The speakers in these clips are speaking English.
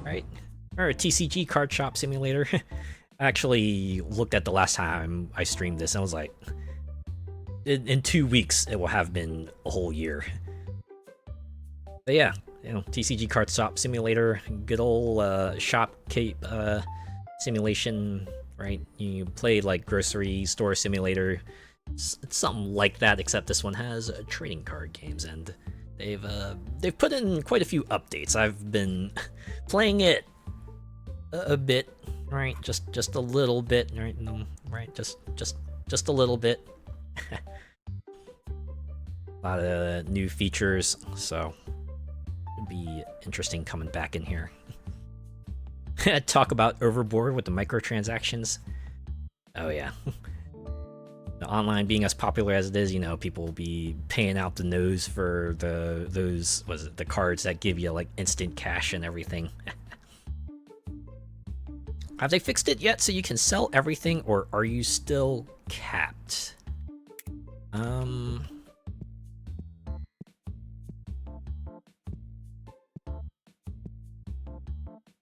right? Or a TCG card shop simulator. I actually looked at the last time I streamed this and I was like, in 2 weeks it will have been a whole year. But yeah, you know, TCG card shop simulator, good old shop cape simulation, right? You play like grocery store simulator. It's something like that, except this one has trading card games, and they've put in quite a few updates. I've been playing it a bit, right? Just a little bit, right? Right? Just a little bit. A lot of new features, so it'd be interesting coming back in here. Talk about overboard with the microtransactions. Oh yeah. The online being as popular as it is, you know, people will be paying out the nose for the cards that give you like instant cash and everything. Have they fixed it yet so you can sell everything, or are you still capped?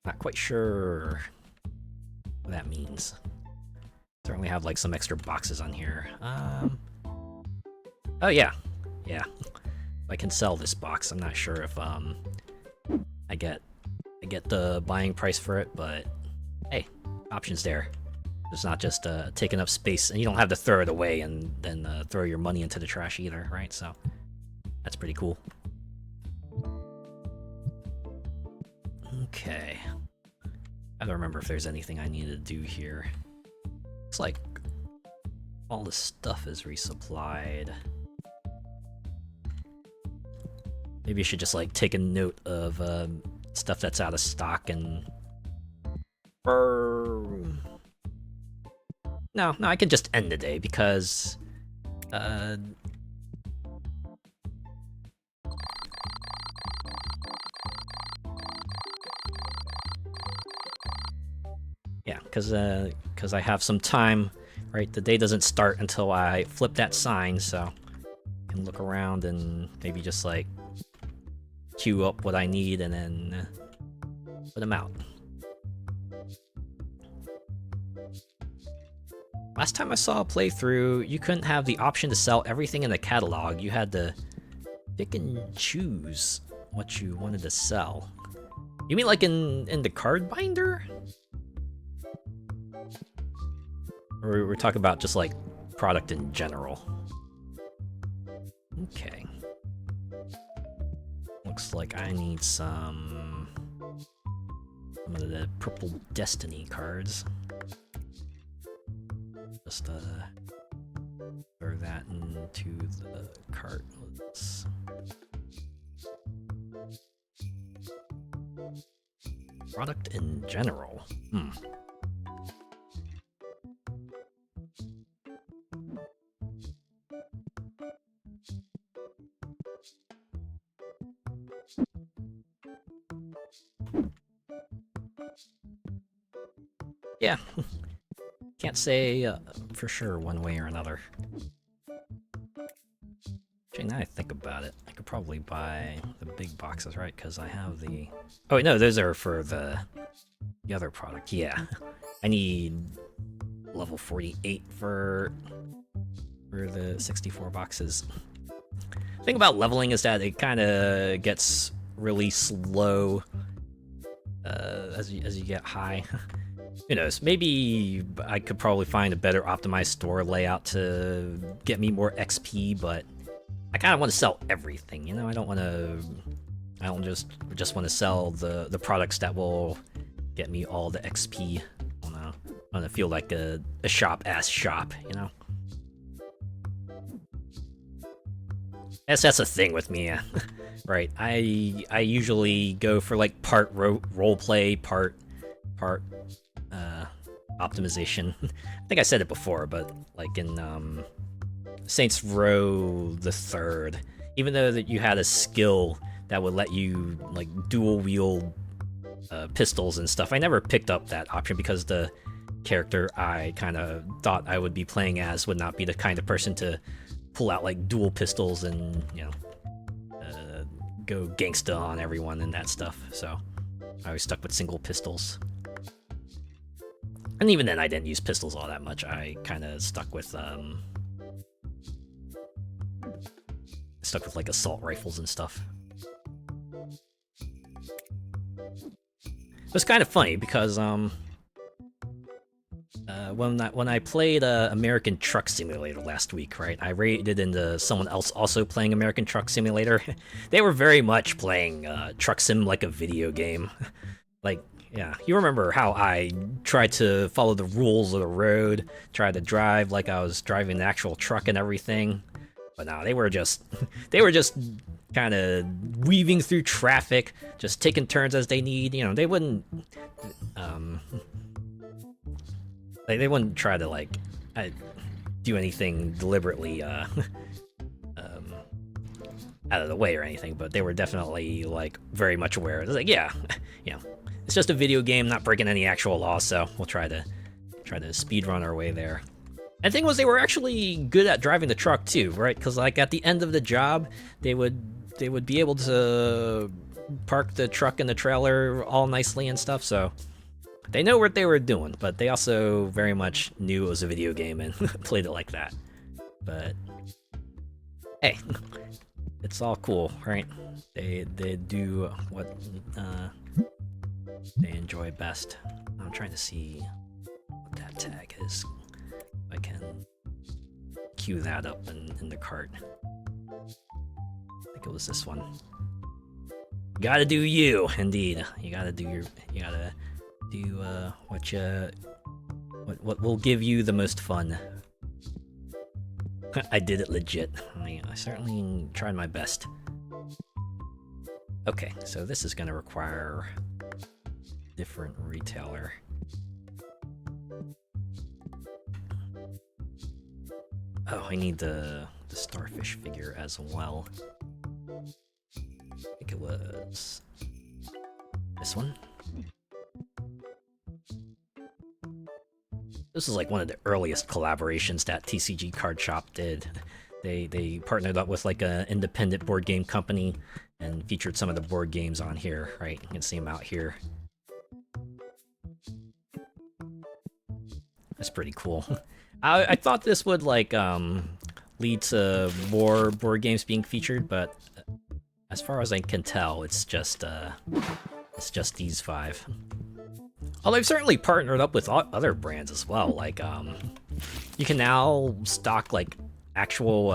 Not quite sure what that means. Certainly have like some extra boxes on here. Oh yeah, yeah. I can sell this box. I'm not sure if I get the buying price for it, but hey, options there. It's not just taking up space, and you don't have to throw it away and then throw your money into the trash either, right? So that's pretty cool. Okay. I don't remember if there's anything I need to do here. Looks like all the stuff is resupplied. Maybe I should just like take a note of stuff that's out of stock and... No, I can just end the day because... Yeah, because I have some time, right? The day doesn't start until I flip that sign, so I can look around and maybe just like queue up what I need and then put them out. Last time I saw a playthrough, you couldn't have the option to sell everything in the catalog. You had to pick and choose what you wanted to sell. You mean like in the card binder? Or we're talking about just like product in general. Okay. Looks like I need some of the purple destiny cards. Just throw that into the cart. Let's... Product in general. Yeah. Can't say for sure one way or another. Actually, now I think about it, I could probably buy the big boxes, right? Because I have the... Oh, wait, no, those are for the other product. Yeah. I need level 48 for the 64 boxes. The thing about leveling is that it kind of gets really slow as you get high. Who knows, maybe I could probably find a better optimized store layout to get me more XP, but I kind of want to sell everything, you know? I don't just want to sell the products that will get me all the XP. I want to feel like a shop-ass shop, you know? That's a thing with me, right? I usually go for like part roleplay, part optimization. I think I said it before, but like in Saints Row the Third, even though that you had a skill that would let you like dual wield pistols and stuff, I never picked up that option because the character I kind of thought I would be playing as would not be the kind of person to pull out like dual pistols and, you know, go gangsta on everyone and that stuff. So I was stuck with single pistols. And even then, I didn't use pistols all that much. I kind of stuck with like assault rifles and stuff. It was kind of funny because when I played American Truck Simulator last week, right? I raided into someone else also playing American Truck Simulator. They were very much playing Truck Sim like a video game. Like, yeah, you remember how I tried to follow the rules of the road, tried to drive like I was driving the actual truck and everything. But no, they were just kind of weaving through traffic, just taking turns as they need. You know, they wouldn't they wouldn't try to like do anything deliberately out of the way or anything. But they were definitely like very much aware. It was like, yeah, you know, it's just a video game, not breaking any actual laws. So we'll try to speed run our way there. And the thing was, they were actually good at driving the truck too, right? Because like at the end of the job, they would be able to park the truck and the trailer all nicely and stuff. So they know what they were doing, but they also very much knew it was a video game and played it like that. But hey, it's all cool, right? They do what they enjoy best. I'm trying to see what that tag is. I can queue that up in the cart. I think it was this one. You gotta do you, indeed. You gotta do what will give you the most fun. I did it legit. I certainly tried my best. Okay, so this is gonna require a different retailer. Oh, I need the starfish figure as well. I think it was this one. This is like one of the earliest collaborations that TCG Card Shop did. They partnered up with like an independent board game company and featured some of the board games on here, right? You can see them out here. That's pretty cool. I thought this would like lead to more board games being featured, but as far as I can tell, it's just these 5. Although I've certainly partnered up with other brands as well. Like you can now stock like actual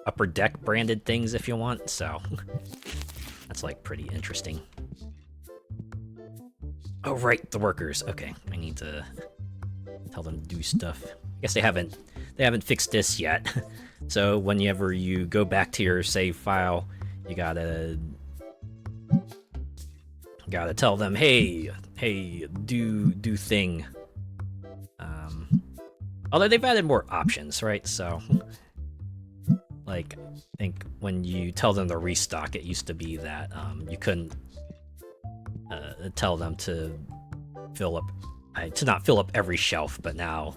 Upper Deck branded things if you want, so that's like pretty interesting. Oh right, the workers. Okay, I need to tell them to do stuff. I guess they haven't fixed this yet. So whenever you go back to your save file, you gotta tell them, hey, do thing. Although they've added more options, right? So like I think when you tell them to restock, it used to be that you couldn't tell them to not fill up every shelf, but now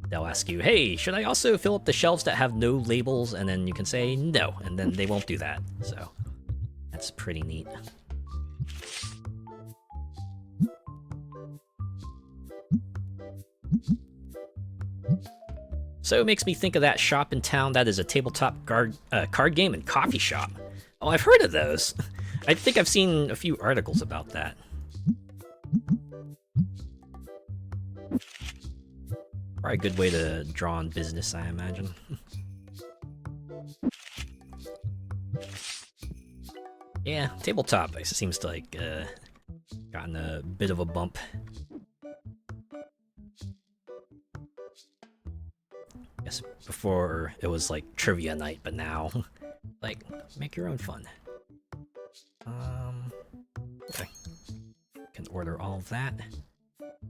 they'll ask you, hey, should I also fill up the shelves that have no labels? And then you can say no, and then they won't do that. So that's pretty neat. So it makes me think of that shop in town that is a tabletop card game and coffee shop. Oh, I've heard of those. I think I've seen a few articles about that. Probably a good way to draw on business, I imagine. Yeah, tabletop seems to like gotten a bit of a bump. Guess before it was like trivia night, but now like make your own fun. Okay. Can order all of that.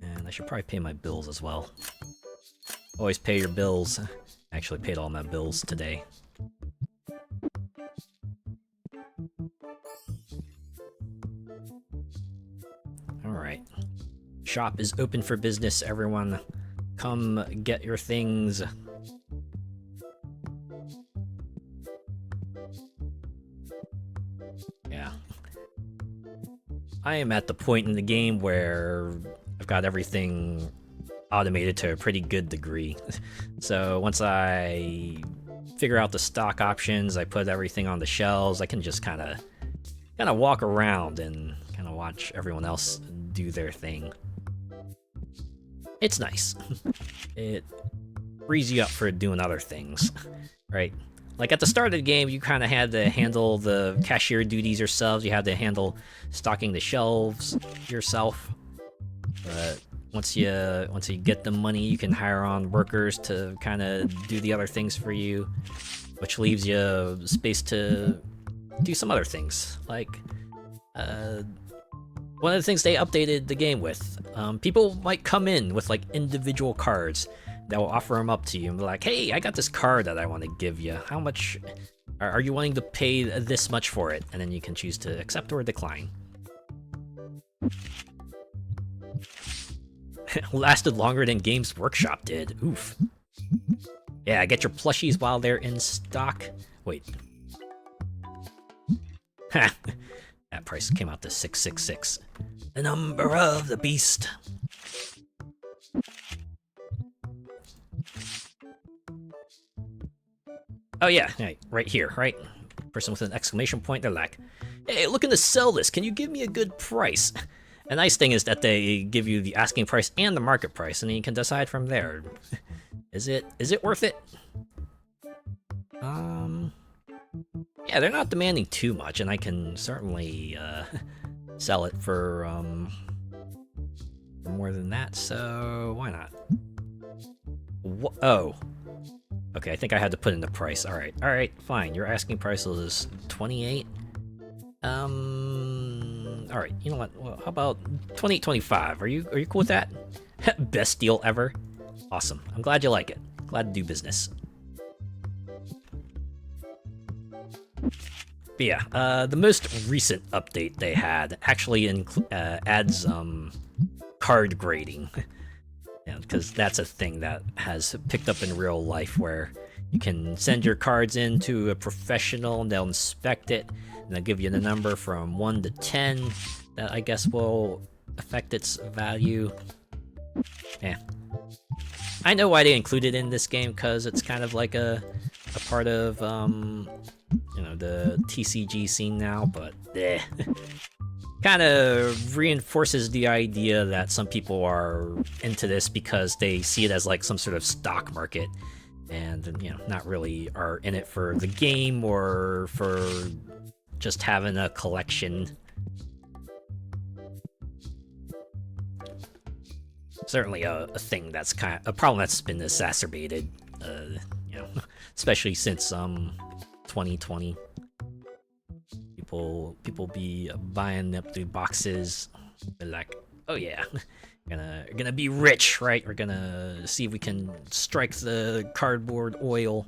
And I should probably pay my bills as well. Always pay your bills. I actually paid all my bills today. Alright. Shop is open for business, everyone. Come get your things. Yeah. I am at the point in the game where I've got everything automated to a pretty good degree. So once I figure out the stock options, I put everything on the shelves, I can just kind of walk around and kind of watch everyone else do their thing. It's nice. It frees you up for doing other things, right? Like at the start of the game, you kind of had to handle the cashier duties yourselves. You had to handle stocking the shelves yourself. But once you get the money, you can hire on workers to kind of do the other things for you, which leaves you space to do some other things. Like one of the things they updated the game with, people might come in with like individual cards that will offer them up to you and be like, hey, I got this card that I want to give you. How much are you wanting to pay this much for it? And then you can choose to accept or decline. Lasted longer than Games Workshop did. Oof. Yeah, get your plushies while they're in stock. Wait. Ha! That price came out to $666. The number of the beast. Oh yeah, right here, right? Person with an exclamation point, they're like, hey, looking to sell this, can you give me a good price? The nice thing is that they give you the asking price and the market price, and then you can decide from there. Is it worth it? Yeah, they're not demanding too much, and I can certainly sell it for more than that, so why not? Oh. Okay, I think I had to put in the price. Alright, fine. Your asking price is 28. Alright, you know what? Well, how about 28.25? Are you cool with that? Best deal ever. Awesome. I'm glad you like it. Glad to do business. But yeah, the most recent update they had actually adds card grading. Yeah, because that's a thing that has picked up in real life where you can send your cards in to a professional and they'll inspect it and they'll give you the number from 1 to 10 that I guess will affect its value. Yeah. I know why they included it in this game, because it's kind of like a part of, you know, the TCG scene now, but eh. Kind of reinforces the idea that some people are into this because they see it as like some sort of stock market and, you know, not really are in it for the game or for just having a collection. Certainly a thing that's kind of a problem that's been exacerbated, you know, especially since 2020. People be buying up the boxes. They're like, oh yeah, we're gonna be rich, right? We're gonna see if we can strike the cardboard oil,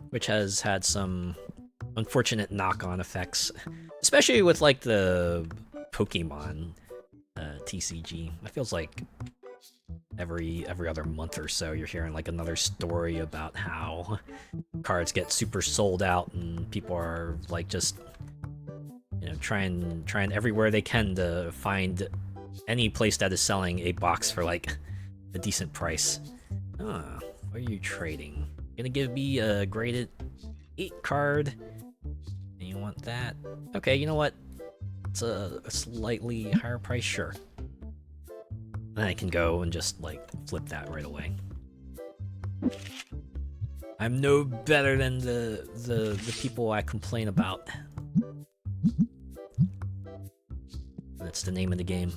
which has had some unfortunate knock-on effects, especially with like the Pokemon TCG. It feels like every other month or so you're hearing like another story about how cards get super sold out and people are like just, you know, trying everywhere they can to find any place that is selling a box for like a decent price. What are you trading? Gonna give me a graded 8 card? And you want that? Okay, you know what? It's a slightly higher price, sure. Then I can go and just like flip that right away. I'm no better than the people I complain about. That's the name of the game.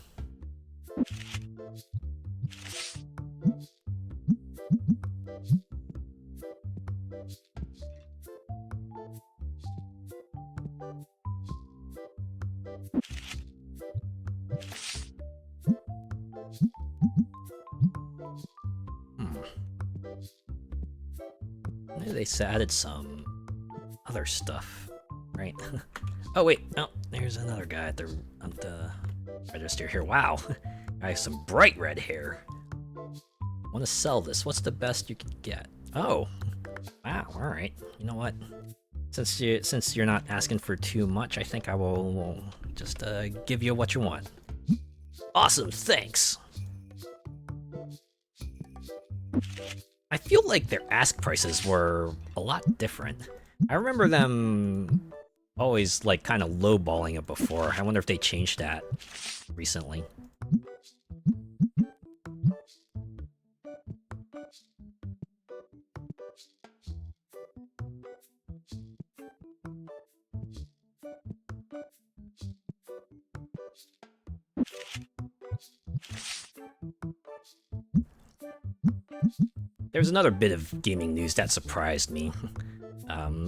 Maybe they added some other stuff, right? Oh wait, oh, there's another guy at the register here. Wow, I have some bright red hair. Want to sell this? What's the best you can get? Oh, wow. All right. You know what? Since you're not asking for too much, I think I will just give you what you want. Awesome, thanks. I feel like their ask prices were a lot different. I remember them always like kind of lowballing it before. I wonder if they changed that recently. There's another bit of gaming news that surprised me.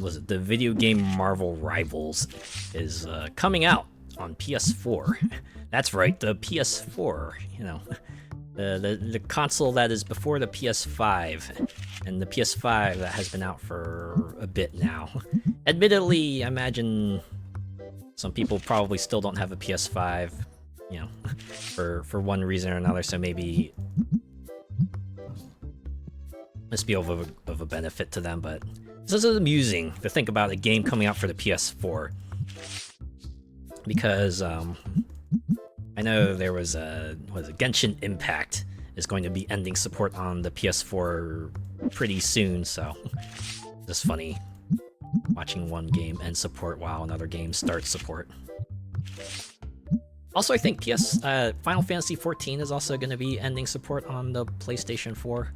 Was it the video game Marvel Rivals is coming out on PS4? That's right, the PS4. You know, the console that is before the PS5, and the PS5 that has been out for a bit now. Admittedly, I imagine some people probably still don't have a PS5, you know, for one reason or another. So maybe must be of a benefit to them, but this is amusing to think about a game coming out for the PS4. Because I know there was Genshin Impact is going to be ending support on the PS4 pretty soon, so just funny watching one game end support while another game starts support. Also, I think Final Fantasy XIV is also going to be ending support on the PlayStation 4.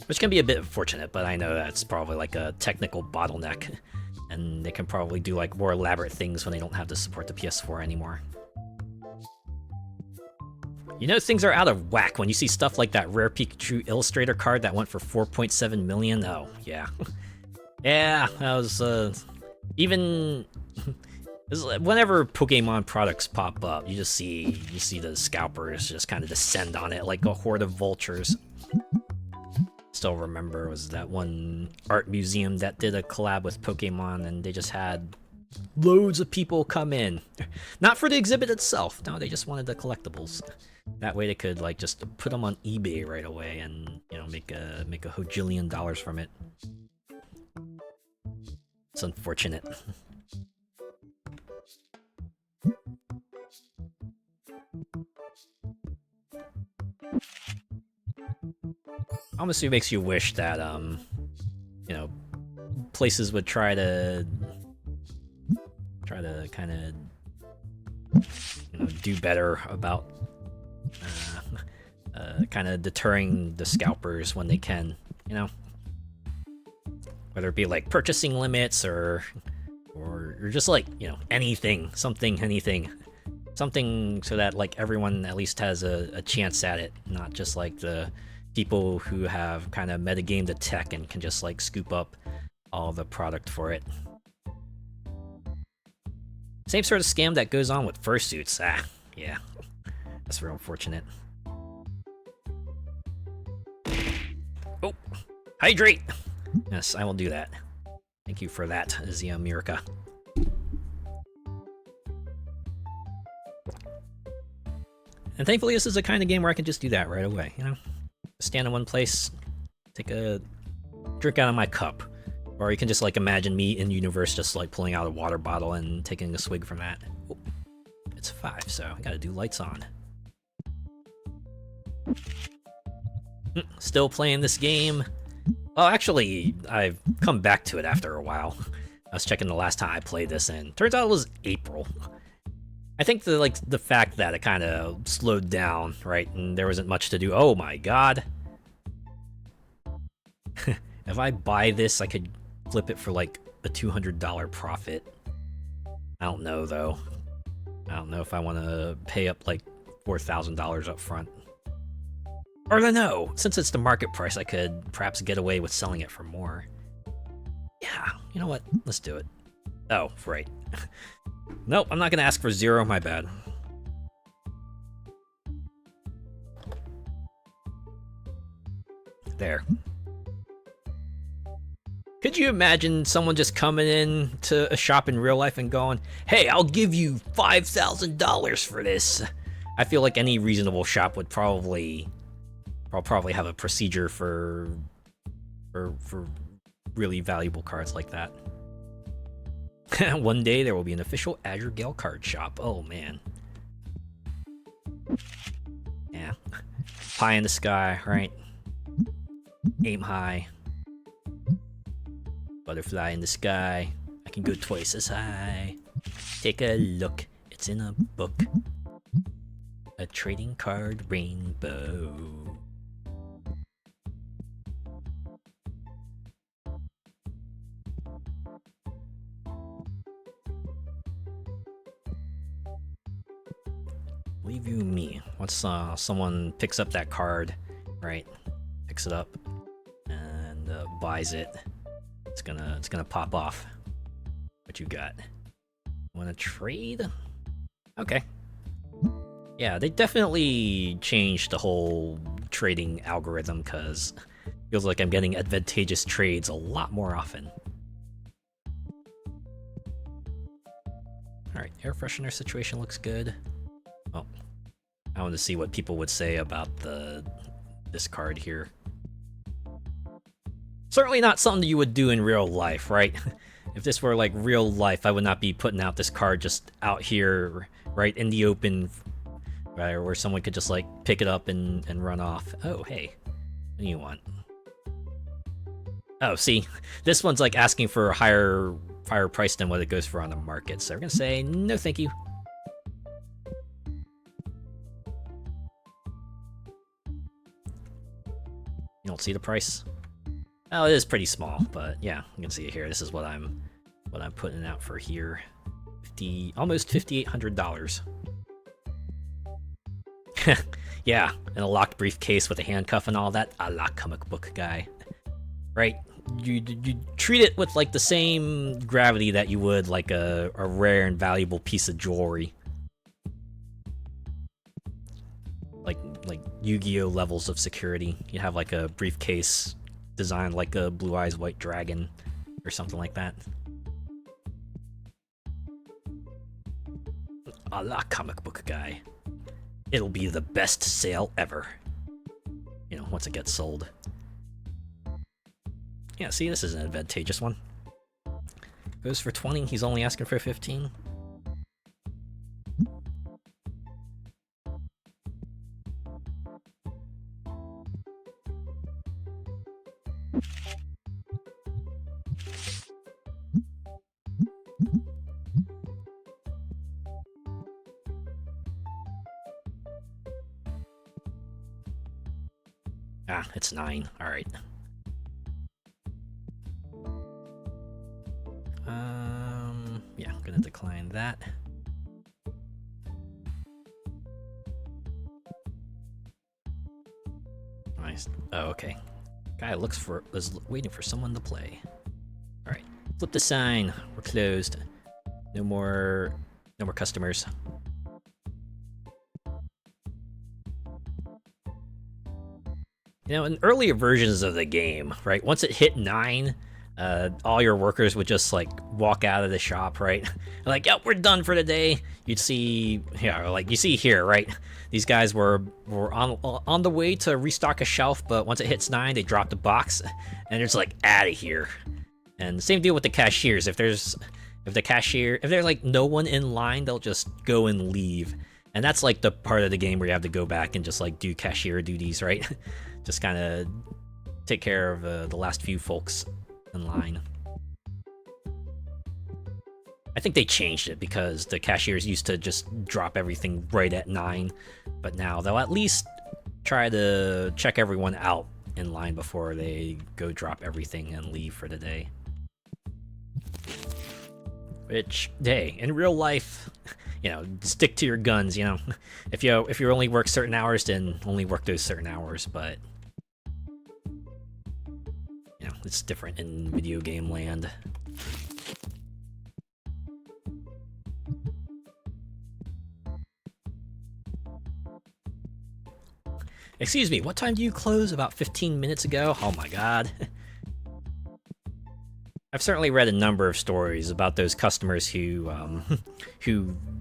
Which can be a bit unfortunate, but I know that's probably like a technical bottleneck, and they can probably do like more elaborate things when they don't have to support the PS4 anymore. You know, things are out of whack when you see stuff like that rare Pikachu Illustrator card that went for 4.7 million. Oh, yeah. Yeah, that was, even... Whenever Pokemon products pop up, you see the scalpers just kind of descend on it like a horde of vultures. Still remember was that one art museum that did a collab with Pokemon, and they just had loads of people come in. Not for the exhibit itself, no, they just wanted the collectibles. That way they could like just put them on eBay right away and, you know, make a hojillion dollars from it. It's unfortunate. Honestly, makes you wish that you know, places would try to kind of, you know, do better about kind of deterring the scalpers when they can, you know, whether it be like purchasing limits or just like, you know, anything so that like everyone at least has a chance at it, not just like the people who have kind of metagamed the tech and can just like scoop up all the product for it. Same sort of scam that goes on with fursuits. Ah, yeah, that's real unfortunate. Oh, hydrate! Yes, I will do that. Thank you for that, Zia Mirka. And thankfully, this is the kind of game where I can just do that right away, you know? Stand in one place, take a drink out of my cup. Or you can just like imagine me in universe just like pulling out a water bottle and taking a swig from that. Oh, it's 5, so I gotta do lights on. Still playing this game. Well, actually, I've come back to it after a while. I was checking the last time I played this, and turns out it was April. I think the fact that it kind of slowed down, right, and there wasn't much to do. Oh my god! If I buy this, I could flip it for like a $200 profit. I don't know though. I don't know if I want to pay up like $4,000 up front. Or no, since it's the market price, I could perhaps get away with selling it for more. Yeah, you know what? Let's do it. Oh, right. Nope, I'm not gonna ask for 0, my bad. There. Could you imagine someone just coming in to a shop in real life and going, "Hey, I'll give you $5,000 for this"? I feel like any reasonable shop would probably have a procedure for really valuable cards like that. One day there will be an official Azure Gale card shop. Oh man. Yeah. Pie in the sky, right? Aim high. Butterfly in the sky. I can go twice as high. Take a look. It's in a book. A trading card rainbow. Leave you me. Once someone picks up that card, right? Picks it up and buys it. It's gonna pop off. What you got? Wanna trade? Okay. Yeah, they definitely changed the whole trading algorithm because it feels like I'm getting advantageous trades a lot more often. Alright, air freshener situation looks good. Oh, I want to see what people would say about this card here. Certainly not something you would do in real life, right? If this were like real life, I would not be putting out this card just out here, right, in the open, right, where someone could just like pick it up and run off. Oh, hey, what do you want? Oh, see, this one's like asking for a higher price than what it goes for on the market, so we're gonna say no, thank you. You don't see the price? Oh, it is pretty small, but yeah, you can see it here. This is what I'm putting out for here. Almost $5,800. Yeah, in a locked briefcase with a handcuff and all that, a la comic book guy. Right? You treat it with like the same gravity that you would like a rare and valuable piece of jewelry. Like Yu-Gi-Oh levels of security. You have like a briefcase designed like a Blue Eyes White Dragon or something like that. A la comic book guy. It'll be the best sale ever. You know, once it gets sold. Yeah, see, this is an advantageous one. Goes for 20, he's only asking for 15. Ah, it's 9. Alright. Yeah, I'm gonna decline that. Nice. Oh, okay. Guy is waiting for someone to play. Alright. Flip the sign. We're closed. No more customers. You know, in earlier versions of the game, right, once it hit 9, all your workers would just, like, walk out of the shop, right? Like, yep, we're done for the day. You'd see, yeah, like, you see here, right? These guys were on the way to restock a shelf, but once it hits 9, they drop the box, and they're just, like, out of here. And same deal with the cashiers. If there's like, no one in line, they'll just go and leave. And that's, like, the part of the game where you have to go back and just, like, do cashier duties, right? Just kind of take care of the last few folks in line. I think they changed it because the cashiers used to just drop everything right at 9, but now they'll at least try to check everyone out in line before they go drop everything and leave for the day. Which, hey, in real life, you know, stick to your guns, you know. If you only work certain hours, then only work those certain hours, but you know, it's different in video game land. Excuse me, what time do you close? About 15 minutes ago? Oh my god. I've certainly read a number of stories about those customers who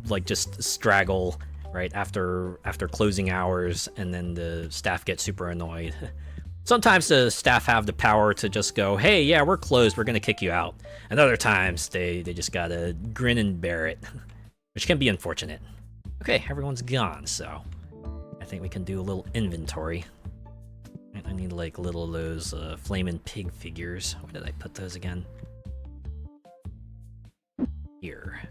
like just straggle right after closing hours, and then the staff get super annoyed. Sometimes the staff have the power to just go, hey, yeah, we're closed, we're gonna kick you out. And other times, they just gotta grin and bear it, which can be unfortunate. Okay, everyone's gone, so I think we can do a little inventory. I need like little of those flaming pig figures. Where did I put those again? Here.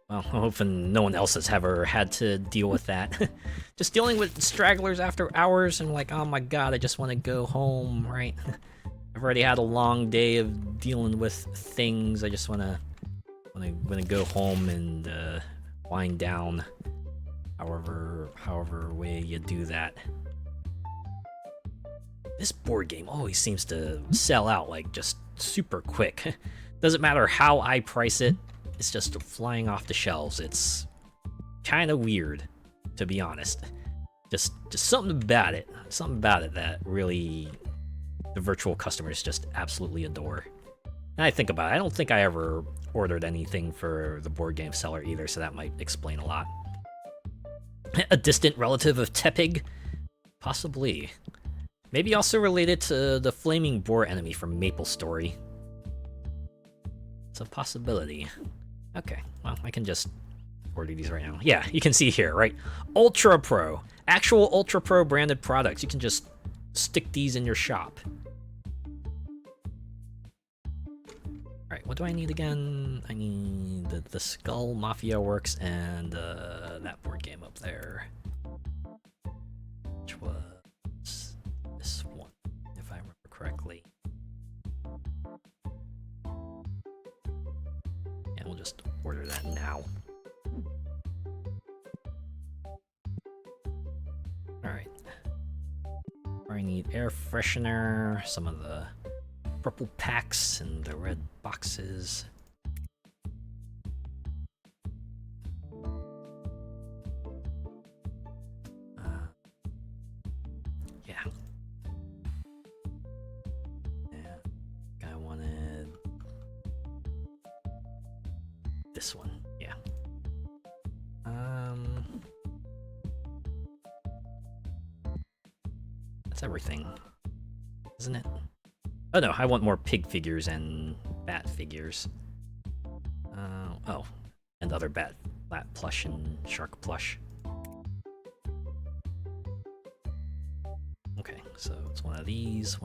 Well, I'm hoping no one else has ever had to deal with that. Just dealing with stragglers after hours and like, oh my god, I just want to go home, right? I've already had a long day of dealing with things. I just wanna go home and wind down. However way you do that. This board game always seems to sell out like just super quick. Doesn't matter how I price it. It's just flying off the shelves. It's kind of weird, to be honest. Just something about it. Something about it that really the virtual customers just absolutely adore. And I think about it, I don't think I ever ordered anything for the board game seller either, so that might explain a lot. A distant relative of Tepig? Possibly. Maybe also related to the flaming boar enemy from Maple Story. It's a possibility. Okay, well, I can just order these right now. Yeah, you can see here, right? Ultra Pro. Actual Ultra Pro branded products. You can just stick these in your shop. Alright, what do I need again? I need the Skull Mafia Works and that board game up there. Which was this one, if I remember correctly. And we'll just order that now. Alright. I need air freshener, some of the purple packs and the red boxes. Yeah. Yeah. I wanted this one. Yeah. That's everything, isn't it? Oh no, I want more pig figures and bat figures. Oh, and other bat plush and shark plush. Okay, so it's one of these,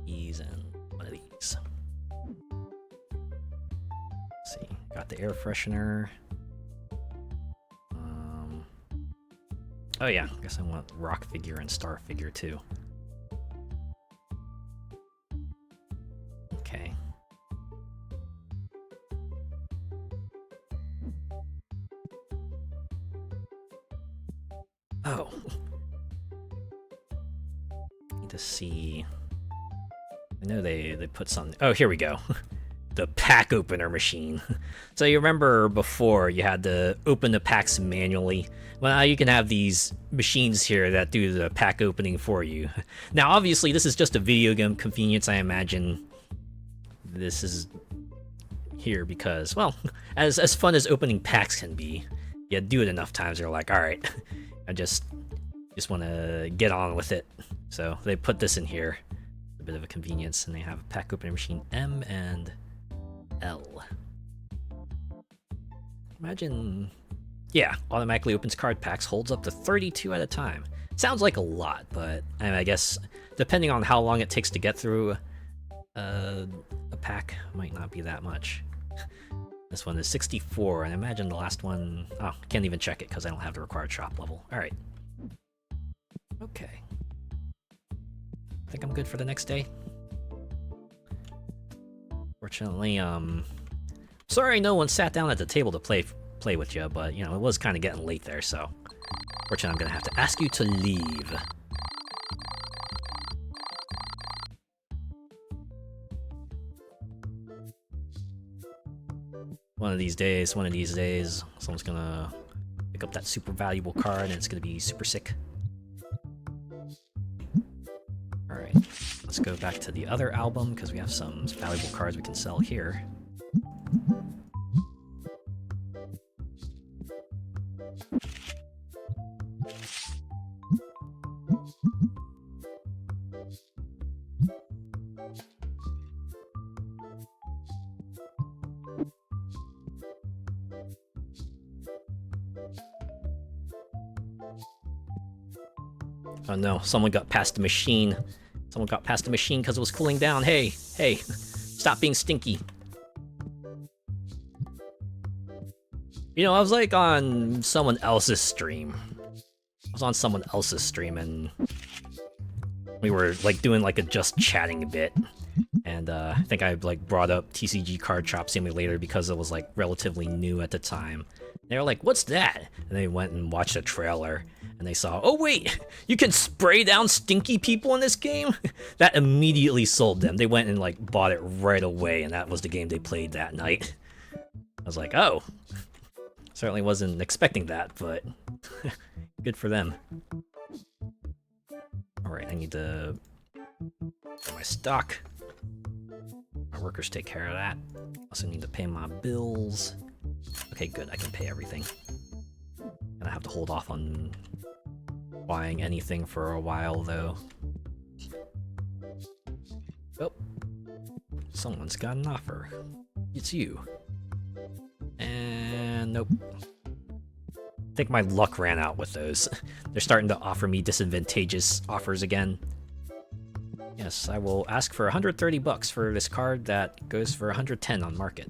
these, and one of these. Let's see, got the air freshener. Oh yeah, I guess I want rock figure and star figure too. Okay. Oh. Need to see. I know they put something. Oh, here we go. The pack opener machine. So you remember before you had to open the packs manually? Well, now you can have these machines here that do the pack opening for you. Now, obviously, this is just a video game convenience. I imagine this is here because, well, as fun as opening packs can be, you do it enough times, you're like, all right, I just want to get on with it. So they put this in here, a bit of a convenience, and they have a pack opening machine M and L. Imagine, yeah, automatically opens card packs, holds up to 32 at a time. Sounds like a lot, but I guess depending on how long it takes to get through a pack, might not be that much. This one is 64, and I imagine the last one, oh, I can't even check it because I don't have the required shop level. All right. Okay. I think I'm good for the next day. Fortunately, sorry no one sat down at the table to play with you, but, you know, it was kind of getting late there, so fortunately I'm gonna have to ask you to leave. One of these days, someone's gonna pick up that super valuable card and it's gonna be super sick. Alright, let's go back to the other album because we have some valuable cards we can sell here. Oh no, someone got past the machine. Someone got past the machine because it was cooling down. Hey, hey, stop being stinky. You know, I was like on someone else's stream. I was on someone else's stream and we were like doing like a just chatting bit. And I think I like brought up TCG Card Shop Simulator because it was like relatively new at the time. They were like, what's that? And they went and watched a trailer and they saw, oh wait, you can spray down stinky people in this game? That immediately sold them. They went and like bought it right away and that was the game they played that night. I was like, oh. Certainly wasn't expecting that, but good for them. Alright, I need to get my stock. My workers take care of that. Also need to pay my bills. Okay, good, I can pay everything. Gonna have to hold off on buying anything for a while, though. Oh, someone's got an offer. It's you. And nope. I think my luck ran out with those. They're starting to offer me disadvantageous offers again. Yes, I will ask for 130 bucks for this card that goes for 110 on market.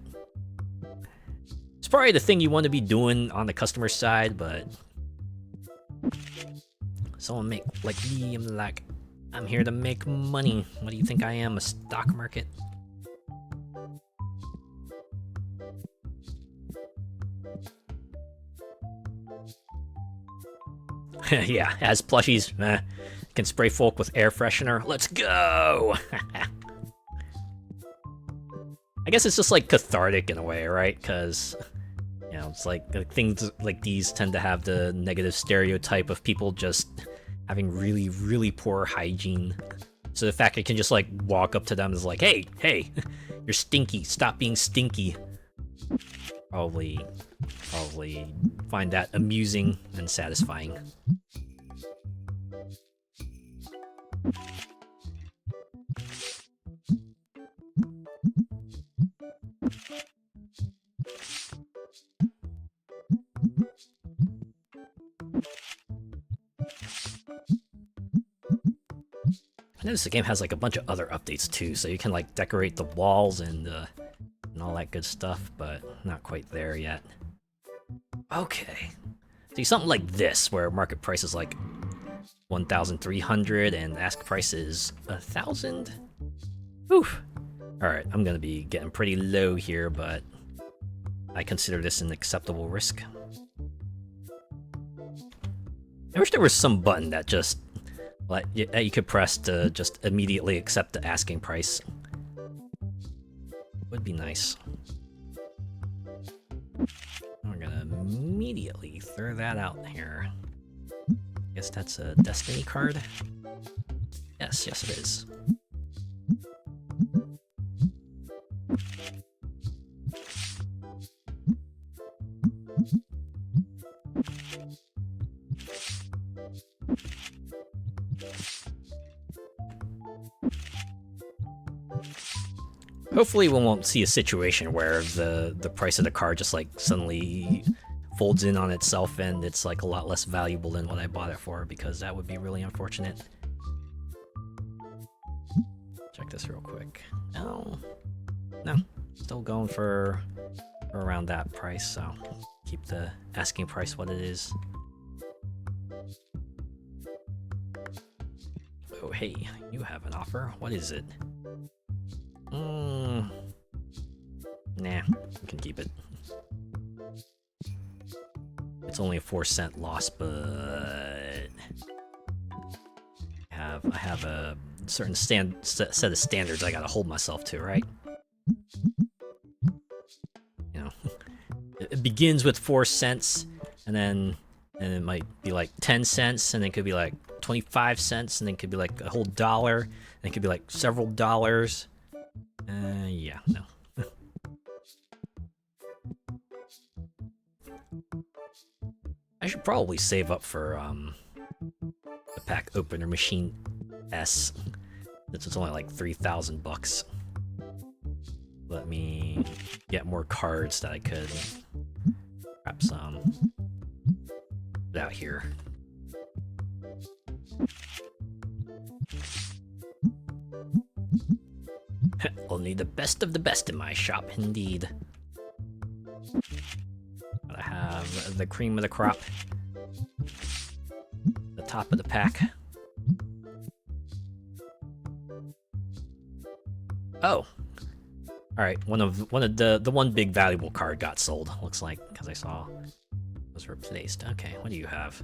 It's probably the thing you want to be doing on the customer side, but someone make like me, I'm like, I'm here to make money. What do you think I am, a stock market? Yeah, as plushies, can spray folk with air freshener. Let's go! I guess it's just like cathartic in a way, right? Because, you know, it's like things like these tend to have the negative stereotype of people just having really, really poor hygiene. So the fact I can just like walk up to them is like, hey, hey, you're stinky, stop being stinky. Probably find that amusing and satisfying. I noticed the game has like a bunch of other updates too, so you can like decorate the walls and all that good stuff, but not quite there yet. Okay. See, something like this, where market price is like 1,300 and ask price is 1,000? Oof. Alright, I'm gonna be getting pretty low here, but I consider this an acceptable risk. I wish there was some button that just like that you could press to just immediately accept the asking price. Would be nice. We're gonna immediately throw that out here. Guess that's a Destiny card? Yes, yes it is. Hopefully we won't see a situation where the price of the card just like suddenly folds in on itself and it's like a lot less valuable than what I bought it for, because that would be really unfortunate. Check this real quick. No, still going for around that price, so keep the asking price what it is. Oh hey, you have an offer. What is it? Nah, we can keep it. It's only a 4-cent loss, but I have a certain set of standards I gotta hold myself to, right? You know, it begins with 4 cents, and then it might be like 10 cents, and it could be like 25 cents, and then it could be like a whole dollar, and it could be like several dollars. Yeah, no. I should probably save up for the pack opener machine S. Since it's only like 3,000 bucks. Let me get more cards that I could perhaps put out here. Only the best of the best in my shop, indeed. Gotta have the cream of the crop. The top of the pack. Oh. Alright, one of the one big valuable card got sold, looks like, because I saw it was replaced. Okay, what do you have?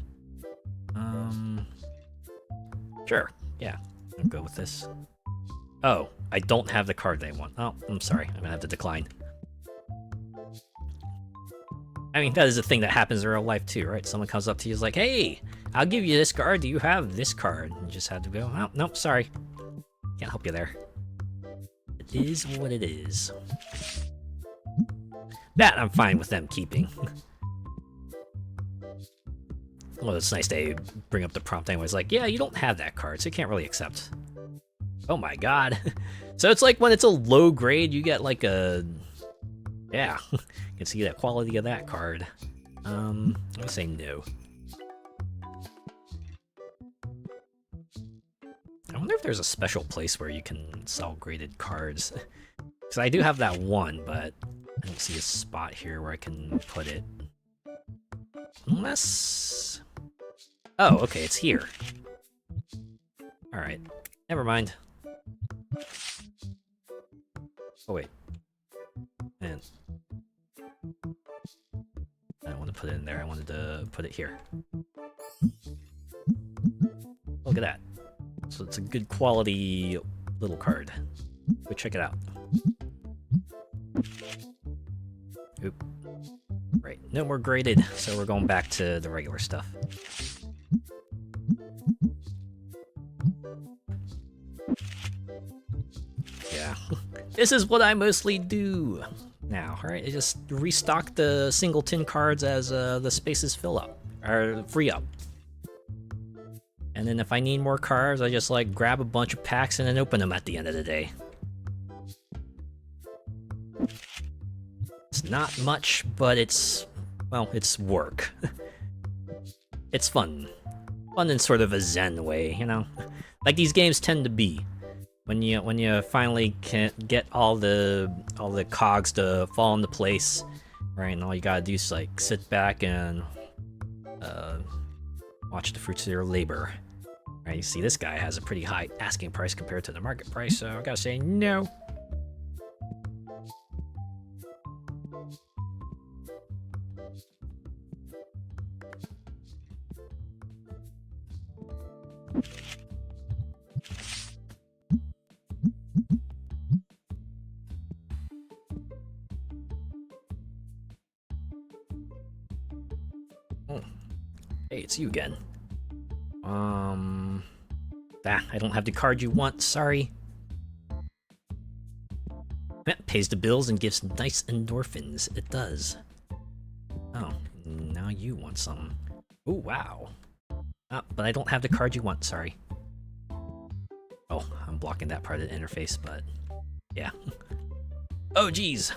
Sure, yeah, I'll go with this. Oh, I don't have the card they want. Oh, I'm sorry, I'm gonna have to decline. I mean, that is a thing that happens in real life too, right? Someone comes up to you and is like, hey, I'll give you this card, do you have this card? And you just have to go, oh, nope, sorry. Can't help you there. It is what it is. That I'm fine with them keeping. Well, it's nice they bring up the prompt anyways, like, yeah, you don't have that card, so you can't really accept. Oh my god. So it's like when it's a low grade, you get like a... Yeah, you can see that quality of that card. I'm gonna say no. I wonder if there's a special place where you can sell graded cards. Because I do have that one, but I don't see a spot here where I can put it. Unless... Oh, okay, it's here. Alright, never mind. Oh, wait. Man. I don't want to put it in there, I wanted to put it here. Look at that. So it's a good quality little card. Go check it out. Oop. Right, no more graded, so we're going back to the regular stuff. Yeah, this is what I mostly do now, alright? I just restock the singleton cards as the spaces fill up, or free up. And then if I need more cards, I just like grab a bunch of packs and then open them at the end of the day. It's not much, but it's, well, it's work. It's fun. Fun in sort of a zen way, you know? Like these games tend to be. When you finally can get all the cogs to fall into place, right? And all you gotta do is like sit back and watch the fruits of your labor. Right, you see this guy has a pretty high asking price compared to the market price, so I gotta say no. Oh. Hey, it's you again. I don't have the card you want, sorry. Pays the bills and gives nice endorphins. It does. Oh, now you want some. Oh, wow. But I don't have the card you want, sorry. Oh, I'm blocking that part of the interface, but yeah. Oh, geez.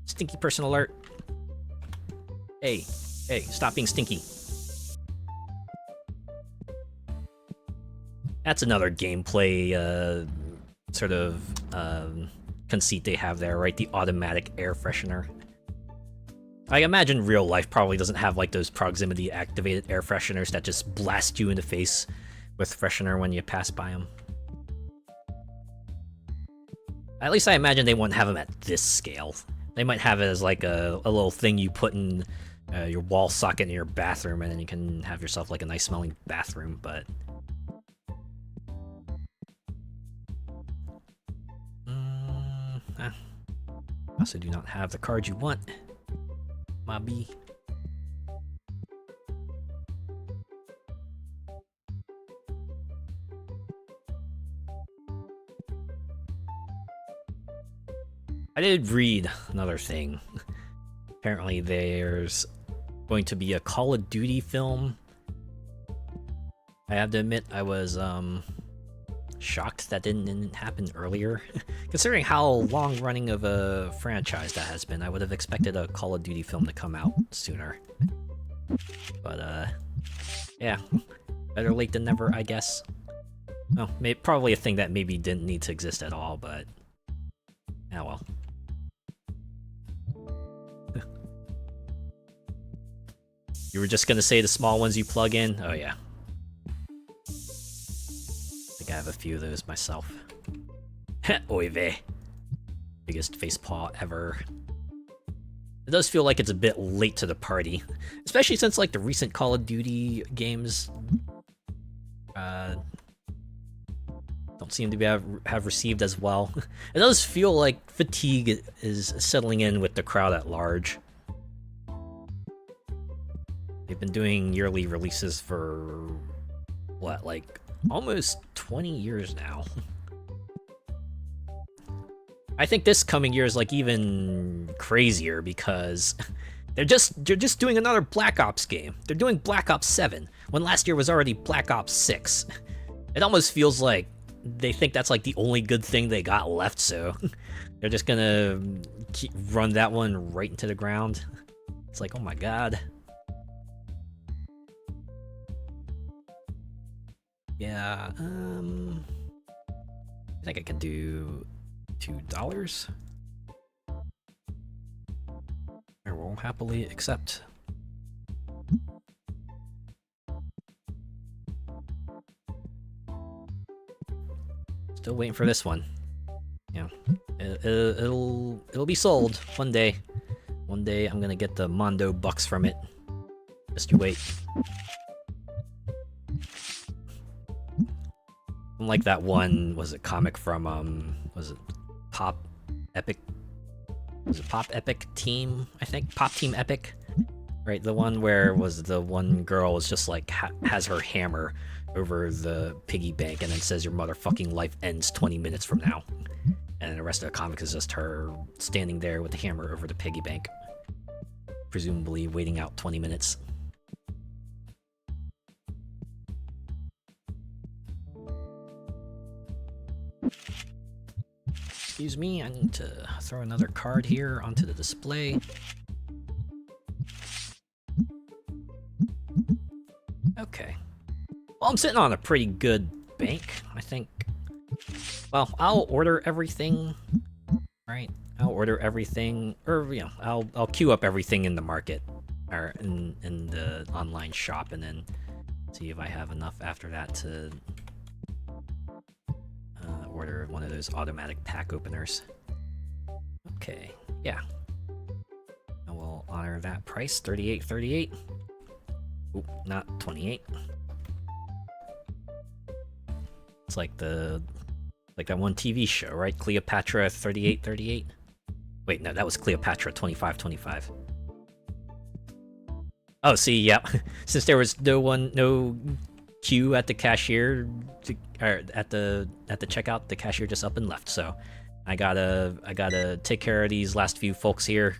Stinky person alert. Hey, stop being stinky. That's another gameplay sort of conceit they have there, right? The automatic air freshener. I imagine real life probably doesn't have like those proximity activated air fresheners that just blast you in the face with freshener when you pass by them. At least I imagine they wouldn't have them at this scale. They might have it as like a little thing you put in your wall socket in your bathroom, and then you can have yourself like a nice smelling bathroom, but... I also do not have the card you want, Mobby. I did read another thing. Apparently there's going to be a Call of Duty film. I have to admit, I was shocked that didn't happen earlier. Considering how long-running of a franchise that has been, I would have expected a Call of Duty film to come out sooner. But yeah, better late than never, I guess. Oh, probably a thing that maybe didn't need to exist at all, but oh well. You were just gonna say the small ones you plug in? Oh yeah. I think I have a few of those myself. Oy vey. Biggest facepaw ever. It does feel like it's a bit late to the party. Especially since, like, the recent Call of Duty games don't seem to have received as well. It does feel like fatigue is settling in with the crowd at large. They've been doing yearly releases for, what, like, almost 20 years now. I think this coming year is, like, even crazier because they're just doing another Black Ops game. They're doing Black Ops 7, when last year was already Black Ops 6. It almost feels like they think that's, like, the only good thing they got left, so they're just gonna run that one right into the ground. It's like, oh my god. Yeah, I think I can do $2. I will happily accept. Still waiting for this one. Yeah, it'll be sold one day. One day I'm gonna get the Mondo bucks from it. Just you wait. Like that one, was it comic from, was it Pop Epic? Was it Pop Epic Team? I think Pop Team Epic, right? The one where was the one girl was just like has her hammer over the piggy bank and then says your motherfucking life ends 20 minutes from now, and the rest of the comic is just her standing there with the hammer over the piggy bank, presumably waiting out 20 minutes. Excuse me, I need to throw another card here onto the display. Okay. Well, I'm sitting on a pretty good bank, I think. Well, I'll order everything, right? I'll order everything, or, you know, I'll queue up everything in the market, or in the online shop, and then see if I have enough after that to order one of those automatic pack openers. Okay, yeah. I will honor that price, $38.38. Oop, not 28. It's like that one TV show, right? Cleopatra 38.38. Wait, no, that was Cleopatra 25.25. Oh, see, yeah. Since there was no queue at the cashier, or at the checkout, the cashier just up and left. So I gotta take care of these last few folks here.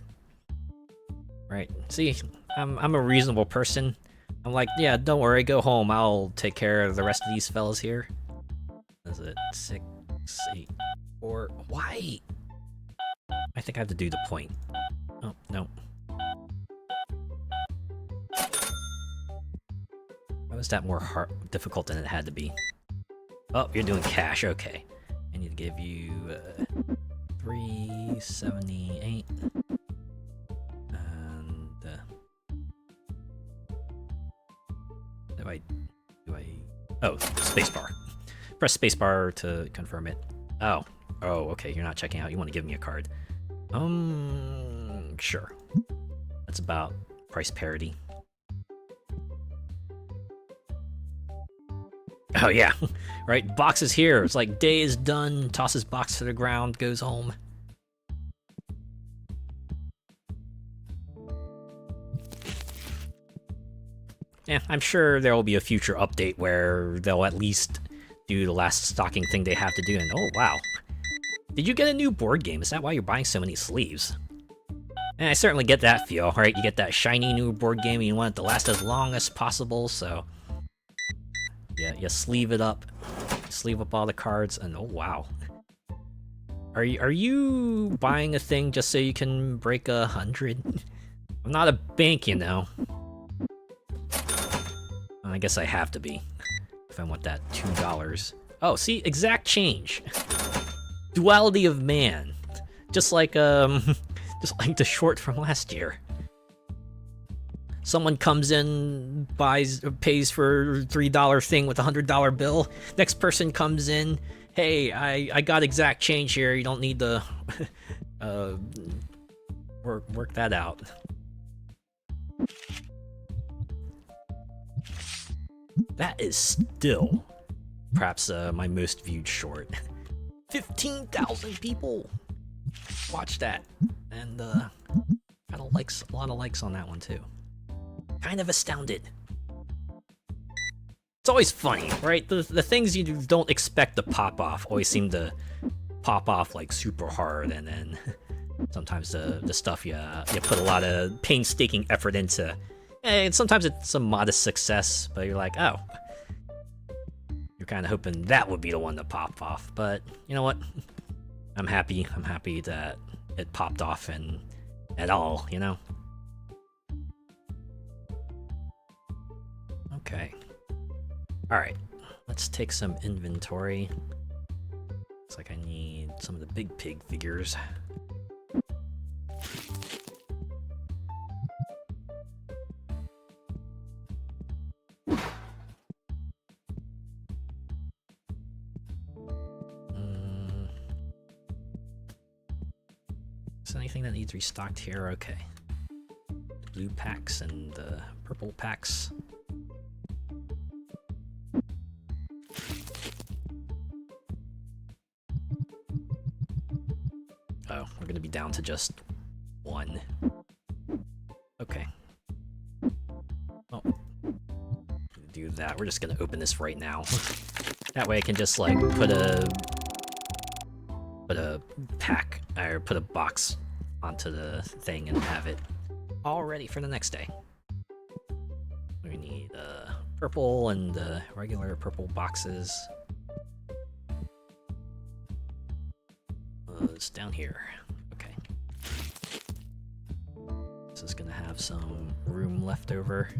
Right? See, I'm a reasonable person. I'm like, yeah, don't worry, go home. I'll take care of the rest of these fellas here. Is it 6, 8, 4? Why? I think I have to do the point. Oh no. Why was that more difficult than it had to be? Oh, you're doing cash, okay. I need to give you $3.78. And do I? Oh, spacebar. Press spacebar to confirm it. Oh, okay. You're not checking out. You want to give me a card? Sure. That's about price parity. Oh yeah, right, box is here. It's like day is done, tosses box to the ground, goes home. Yeah, I'm sure there will be a future update where they'll at least do the last stocking thing they have to do, and oh wow. Did you get a new board game? Is that why you're buying so many sleeves? And I certainly get that feel, right? You get that shiny new board game and you want it to last as long as possible, so... Yeah, you sleeve it up. Sleeve up all the cards, and oh wow. Are you buying a thing just so you can break 100? I'm not a bank, you know. I guess I have to be. If I want that $2. Oh, see? Exact change. Duality of man. Just like just like the short from last year. Someone comes in, pays for $3 thing with a $100 bill. Next person comes in, hey, I got exact change here. You don't need to work that out. That is still perhaps my most viewed short. 15,000 people watch that, and got a lot of likes on that one too. Kind of astounded. It's always funny, right? The things you don't expect to pop off always seem to pop off like super hard, and then sometimes the stuff you put a lot of painstaking effort into, and sometimes it's a modest success, but you're like, oh, you're kind of hoping that would be the one to pop off. But you know what? I'm happy that it popped off and at all, you know. Okay. Alright, let's take some inventory. Looks like I need some of the big pig figures. Is there anything that needs restocked here? Okay. The blue packs and the purple packs. Oh, we're gonna be down to just one. Okay. Oh. Do that. We're just gonna open this right now. That way I can just like put a pack or put a box onto the thing and have it all ready for the next day. We need purple and regular purple boxes. It's down here. Okay. This is gonna have some room left over.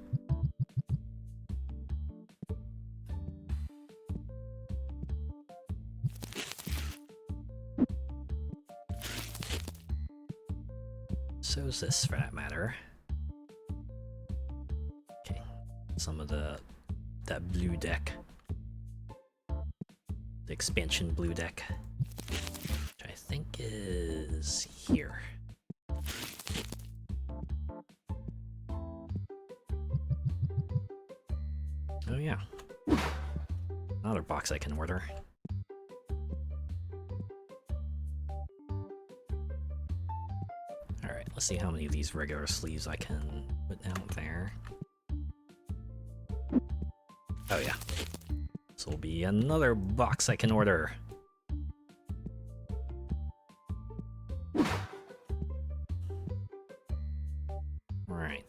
So is this, for that matter. Okay. Some of that blue deck. The expansion blue deck. Which I think is here. Oh yeah. Another box I can order. Alright, let's see how many of these regular sleeves I can put out there. Oh yeah. This will be another box I can order. Alright.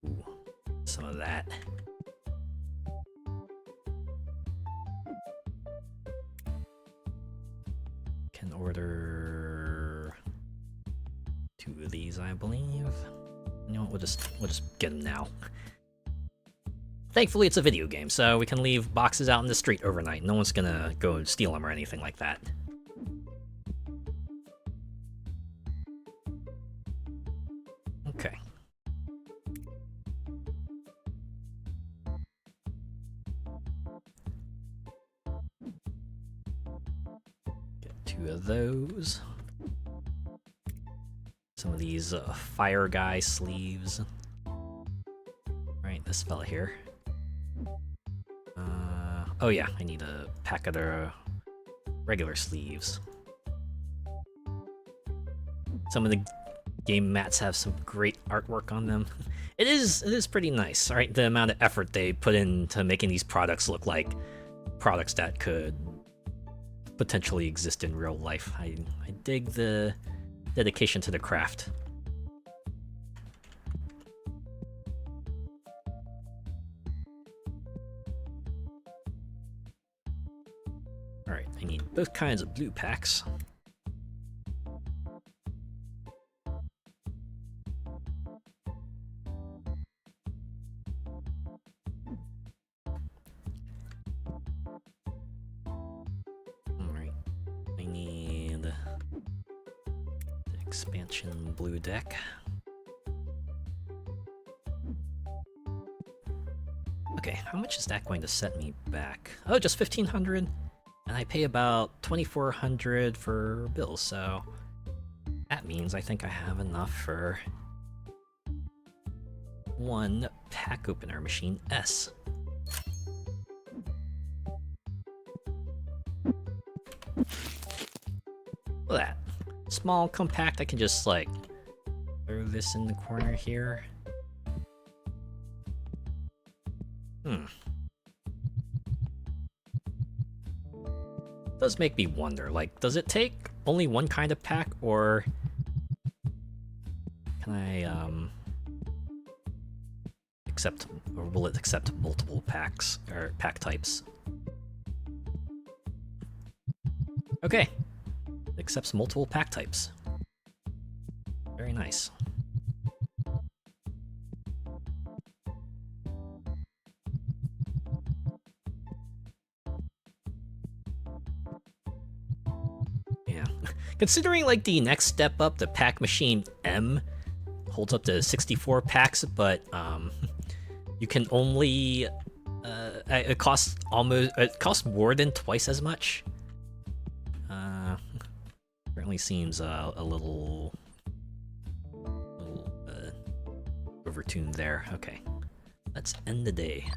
Ooh, some of that. Can order 2 of these, I believe. You know what, we'll just get them now. Thankfully, it's a video game, so we can leave boxes out in the street overnight. No one's gonna go steal them or anything like that. Okay. Get 2 of those. Some of these fire guy sleeves. Right, this fella here. Oh yeah, I need a pack of the regular sleeves. Some of the game mats have some great artwork on them. It is pretty nice, right? The amount of effort they put into making these products look like products that could potentially exist in real life. I dig the dedication to the craft. Alright, I need both kinds of blue packs. Alright, I need the expansion blue deck. Okay, how much is that going to set me back? Oh, just 1,500? And I pay about 2,400 for bills, so that means I think I have enough for one pack opener machine S. Look at that. Small, compact, I can just like throw this in the corner here. Does make me wonder, like, does it take only one kind of pack, or can I accept, or will it accept multiple packs or pack types? Okay, it accepts multiple pack types. Very nice. Considering like the next step up, the pack machine M holds up to 64 packs, but you can only it costs more than twice as much. Certainly seems a little overtuned there. Okay, let's end the day.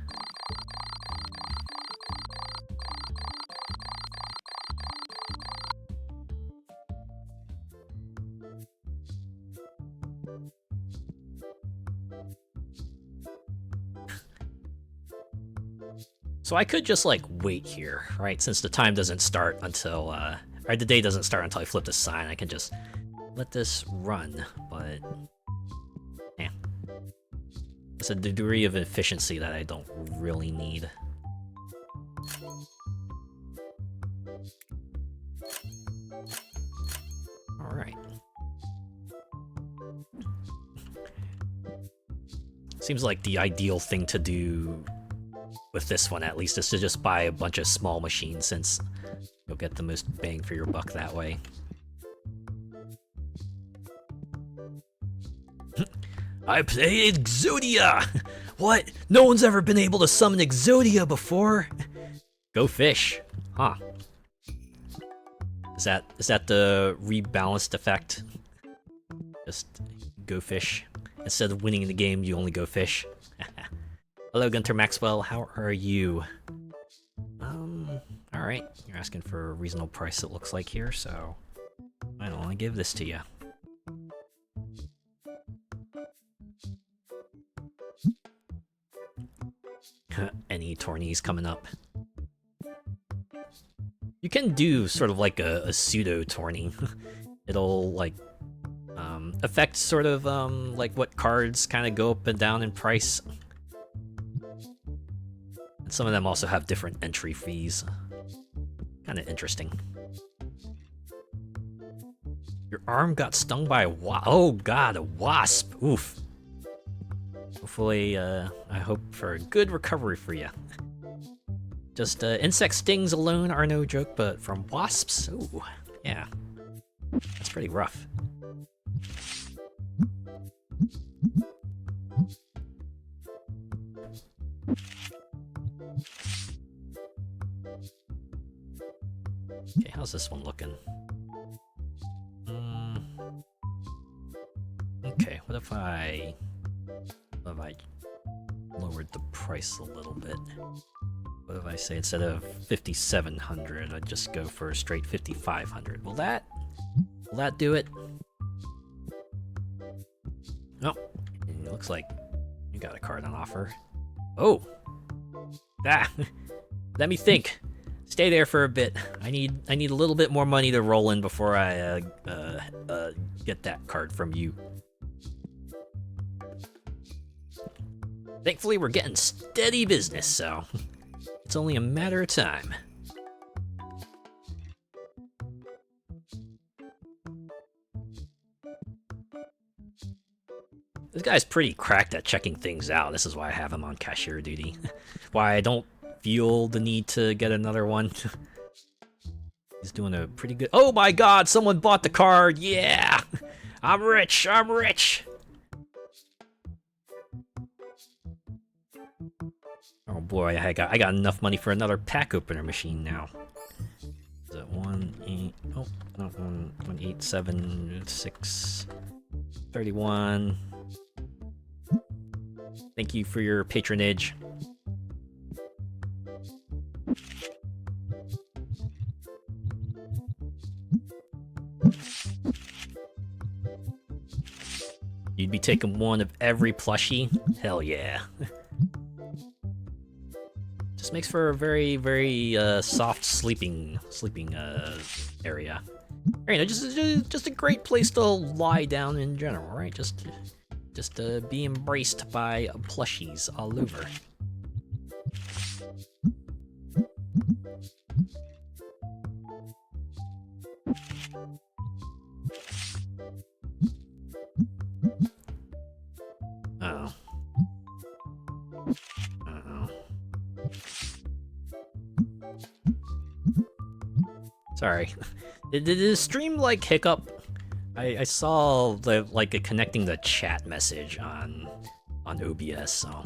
So I could just like wait here, right? Since the time doesn't start until, or the day doesn't start until I flip the sign, I can just let this run, but yeah. It's a degree of efficiency that I don't really need. Alright. Seems like the ideal thing to do with this one, at least, is to just buy a bunch of small machines, since you'll get the most bang for your buck that way. I play Exodia! What? No one's ever been able to summon Exodia before? Go fish. Huh. Is that the rebalanced effect? Just go fish. Instead of winning the game, you only go fish. Hello, Gunter Maxwell. How are you? Alright. You're asking for a reasonable price, it looks like here, so I don't want to give this to you. Any tourneys coming up? You can do sort of like a pseudo tourney. It'll like affect sort of like what cards kind of go up and down in price. And some of them also have different entry fees. Kind of interesting. Your arm got stung by a wasp. Oh god, a wasp. Oof. Hopefully, I hope for a good recovery for you. Just insect stings alone are no joke, but from wasps? Ooh, yeah. That's pretty rough. Okay, how's this one looking? Okay, what if I lowered the price a little bit? What if I say instead of 5,700, I'd just go for a straight 5,500? Will that do it? Oh, it looks like you got a card on offer. Oh, let me think. Stay there for a bit. I need a little bit more money to roll in before I get that card from you. Thankfully, we're getting steady business, so it's only a matter of time. This guy's pretty cracked at checking things out. This is why I have him on cashier duty. Why I don't feel the need to get another one. He's doing a pretty good... Oh my god, someone bought the card! Yeah! I'm rich! I'm rich! Oh boy, I got enough money for another pack opener machine now. Is it 187 Thank you for your patronage. You'd be taking one of every plushie? Hell yeah. Just makes for a very, very soft sleeping area. Or, you know, just a great place to lie down in general, right? Just to be embraced by plushies all over. Uh-oh. Uh-oh. Sorry. Did the stream, like, hiccup? I saw like connecting the chat message on OBS, so...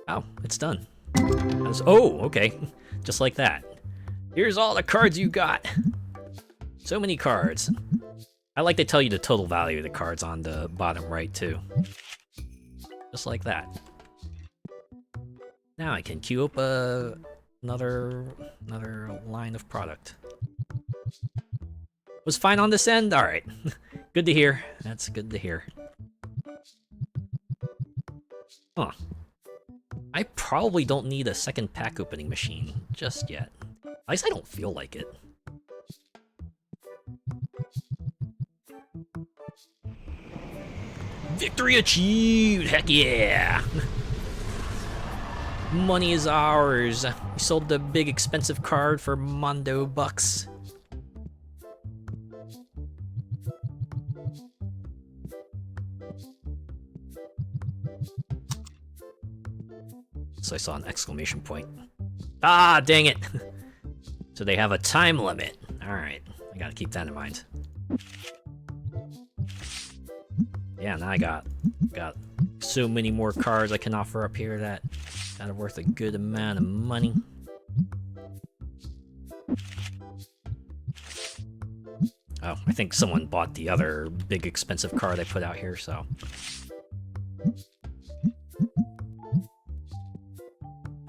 Oh, it's done. Oh, okay. Just like that. Here's all the cards you got! So many cards. I like to tell you the total value of the cards on the bottom right, too. Just like that. Now I can queue up another line of product. Was fine on this end? Alright. Good to hear. That's good to hear. Huh. I probably don't need a second pack opening machine just yet. At least I don't feel like it. Victory achieved! Heck yeah! Money is ours. We sold the big expensive card for Mondo bucks. So I saw an exclamation point. Ah, dang it! So they have a time limit. Alright, I gotta keep that in mind. Yeah, now I got so many more cards I can offer up here that are worth a good amount of money. Oh, I think someone bought the other big expensive card I put out here, so...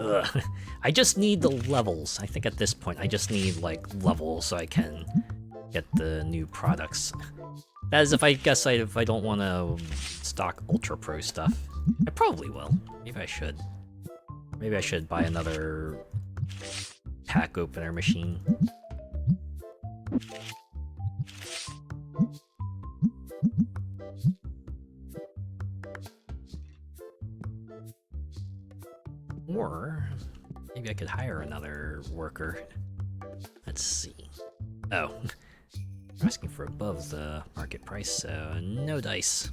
Ugh. I just need the levels. I think at this point I just need, like, levels so I can get the new products. That is if I don't want to stock Ultra Pro stuff. I probably will. Maybe I should. Maybe I should buy another pack opener machine. Or maybe I could hire another worker. Let's see. Oh. I'm asking for above the market price, so no dice.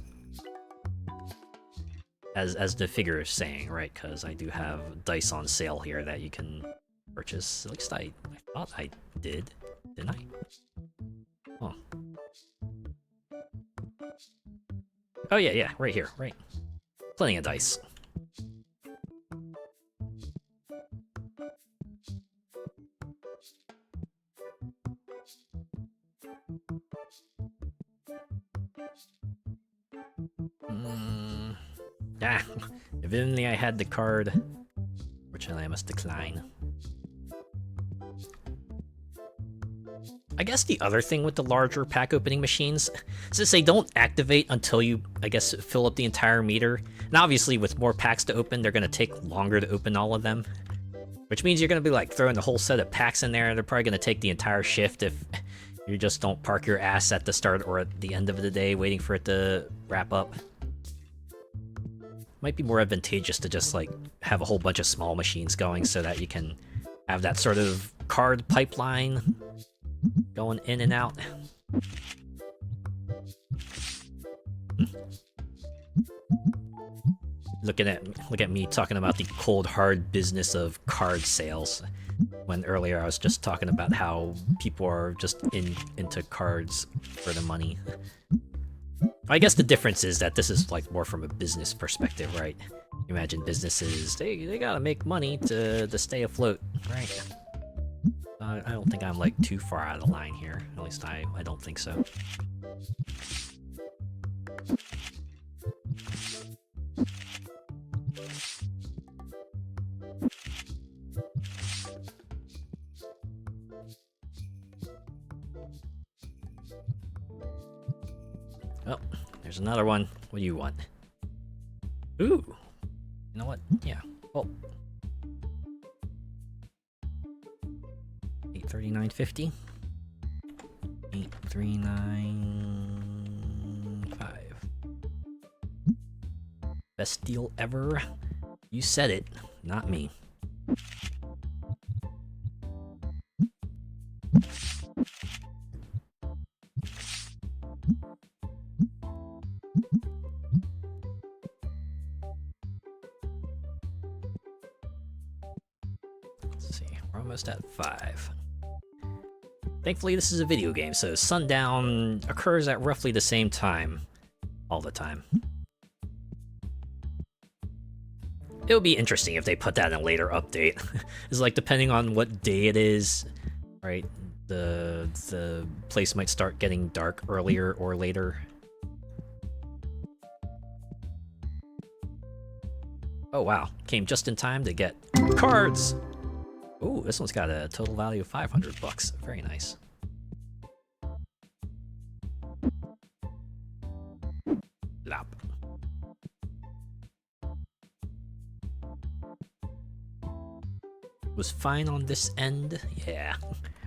As the figure is saying, right? Because I do have dice on sale here that you can purchase. At least I thought I did. Didn't I? Oh. Oh yeah, right here, right. Plenty of dice. Ah, if only I had the card. Fortunately, I must decline. I guess the other thing with the larger pack opening machines, since they don't activate until you, I guess, fill up the entire meter, and obviously with more packs to open, they're going to take longer to open all of them, which means you're going to be like throwing the whole set of packs in there, and they're probably going to take the entire shift if you just don't park your ass at the start or at the end of the day waiting for it to wrap up. Might be more advantageous to just like have a whole bunch of small machines going so that you can have that sort of card pipeline going in and out. Look at me talking about the cold hard business of card sales, when earlier I was just talking about how people are just into cards for the money. I guess the difference is that this is like more from a business perspective, right? Imagine businesses, they gotta make money to stay afloat, right? I don't think I'm like too far out of the line here. At least I don't think so. Oh, there's another one. What do you want? Ooh. You know what? Yeah. Oh. 839.50. 839.5. Best deal ever. You said it, not me. Let's see, we're almost at 5. Thankfully, this is a video game, so sundown occurs at roughly the same time all the time. It would be interesting if they put that in a later update. It's like, depending on what day it is, right? The place might start getting dark earlier or later. Oh wow, came just in time to get cards! Ooh, this one's got a total value of 500 bucks. Very nice. Lop. Was fine on this end? Yeah.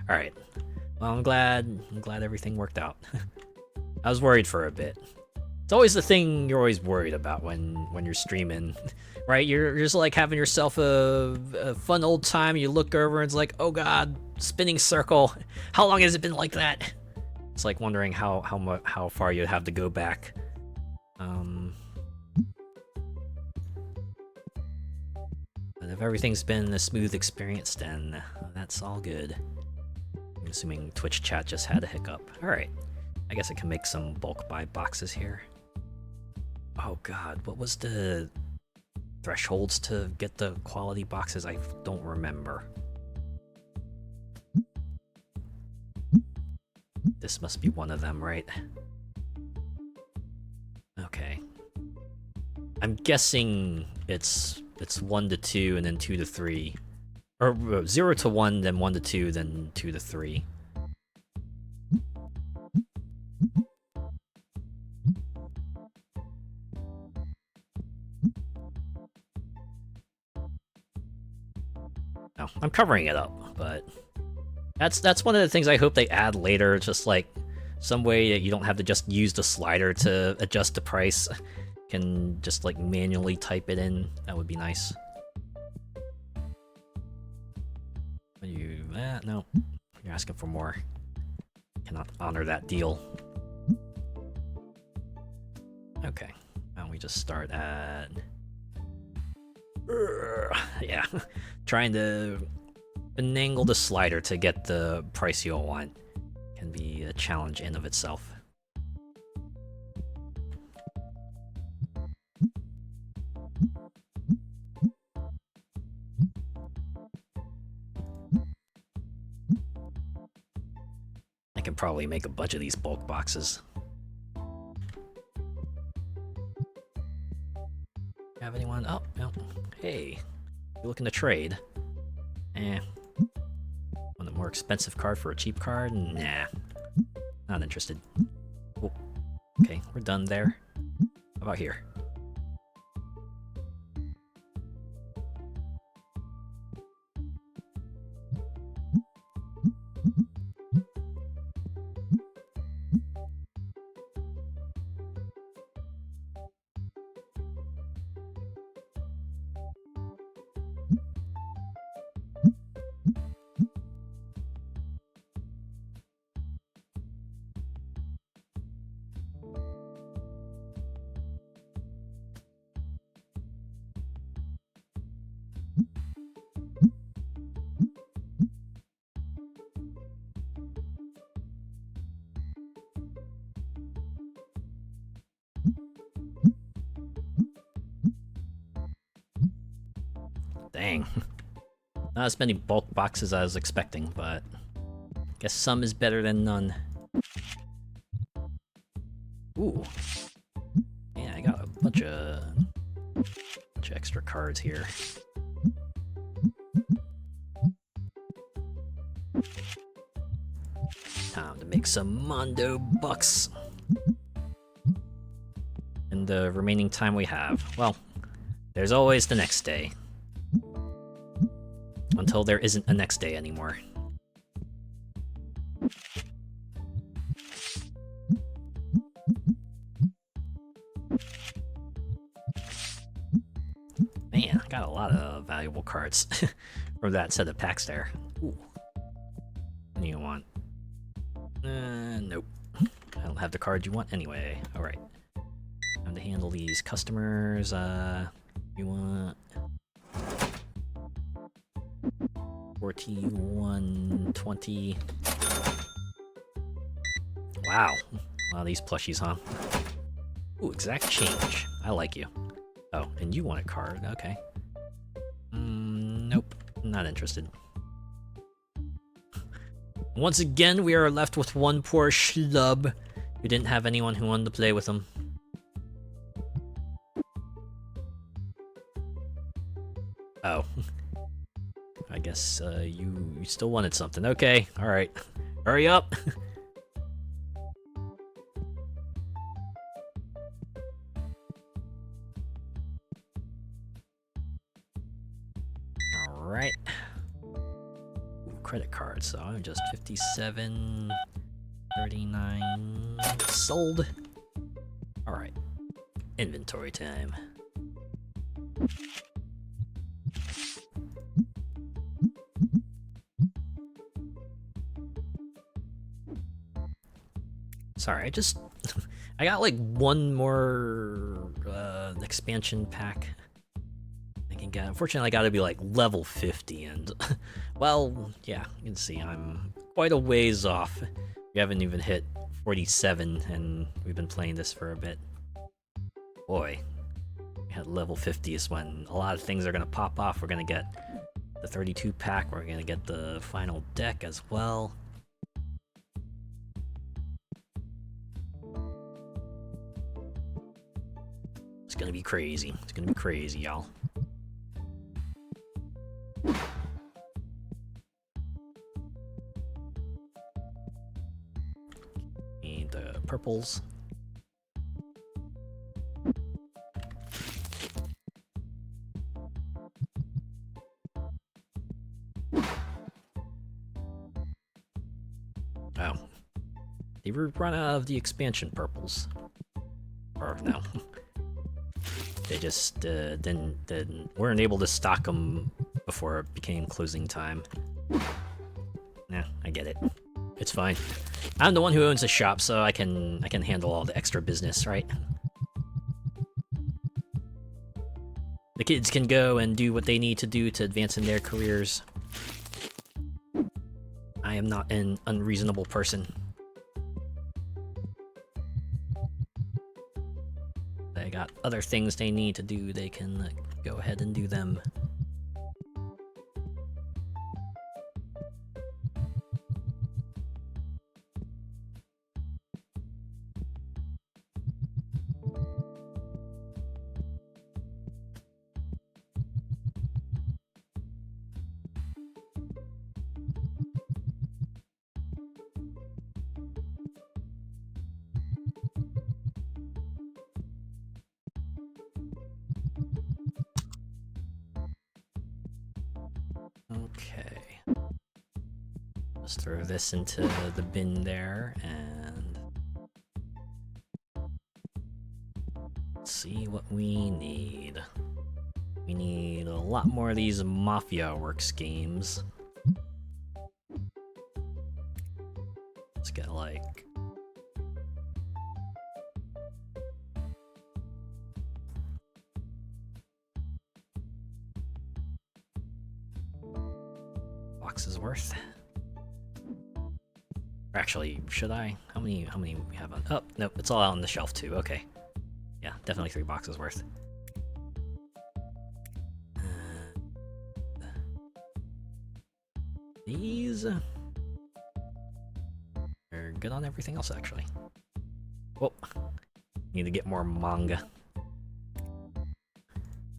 Alright. Well, I'm glad everything worked out. I was worried for a bit. It's always the thing you're always worried about when you're streaming. Right, you're just like having yourself a fun old time. You look over and it's like, oh god, spinning circle. How long has it been like that? It's like wondering how far you'd have to go back. And if everything's been a smooth experience, then that's all good. I'm assuming Twitch chat just had a hiccup. All right, I guess I can make some bulk buy boxes here. Oh god, what was the thresholds to get the quality boxes? I don't remember. This must be one of them, right? Okay. I'm guessing it's 1 to 2 and then 2 to 3. Or 0 to 1, then 1 to 2, then 2 to 3. No, I'm covering it up, but that's one of the things I hope they add later, just like some way that you don't have to just use the slider to adjust the price. Can just like manually type it in. That would be nice. Are you no. You're asking for more. Cannot honor that deal. Okay. Why don't we just start at yeah. Trying to finagle the slider to get the price you'll want can be a challenge in of itself. I can probably make a bunch of these bulk boxes. Have anyone? Oh, no. Hey, you looking to trade? Eh. more expensive card for a cheap card? Nah. Not interested. Oh, okay, we're done there. How about here? Dang. Not as many bulk boxes as I was expecting, but guess some is better than none. Ooh. Yeah, I got a bunch of extra cards here. Time to make some Mondo bucks. And the remaining time we have, well, there's always the next day. Until there isn't a next day anymore. Man, I got a lot of valuable cards from that set of packs there. Ooh. What do you want? Nope. I don't have the card you want anyway. Alright. Time to handle these customers. You want 4120. Wow. Wow, these plushies, huh? Ooh, exact change. I like you. Oh, and you want a card, okay. Nope. Not interested. Once again, we are left with one poor schlub who didn't have anyone who wanted to play with him. Oh. I guess you still wanted something. Okay, alright. Hurry up! Alright. Credit card, so I'm just 57.39 sold. Alright. Inventory time. Sorry, I got like one more expansion pack I can get. Unfortunately, I gotta be like level 50, and well, yeah, you can see I'm quite a ways off. We haven't even hit 47, and we've been playing this for a bit. Boy, at level 50 is when a lot of things are gonna pop off. We're gonna get the 32 pack, we're gonna get the final deck as well. It's gonna be crazy. It's gonna be crazy, y'all. Need the purples. Oh. They were run out of the expansion purples. Or no. They just weren't able to stock them before it became closing time. Yeah, I get it. It's fine. I'm the one who owns the shop, so I can handle all the extra business, right? The kids can go and do what they need to do to advance in their careers. I am not an unreasonable person. They got other things they need to do, they can go ahead and do them. Okay. Let's throw this into the bin there and see what we need. We need a lot more of these Mafia Works games. Let's get like... boxes worth. Or actually, should I? How many we have on? Oh, nope, it's all out on the shelf too. Okay. Yeah, definitely 3 boxes worth. These are good on everything else, actually. Oh, need to get more manga.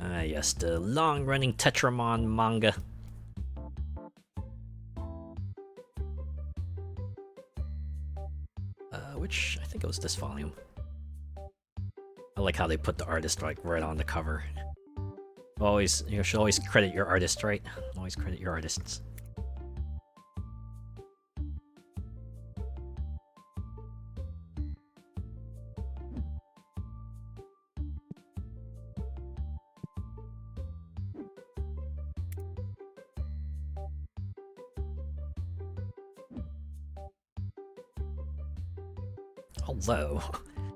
Yes, the long-running Tetramon manga. Which I think it was this volume. I like how they put the artist like right on the cover. Always, you should always credit your artist, right? Always credit your artists. Although,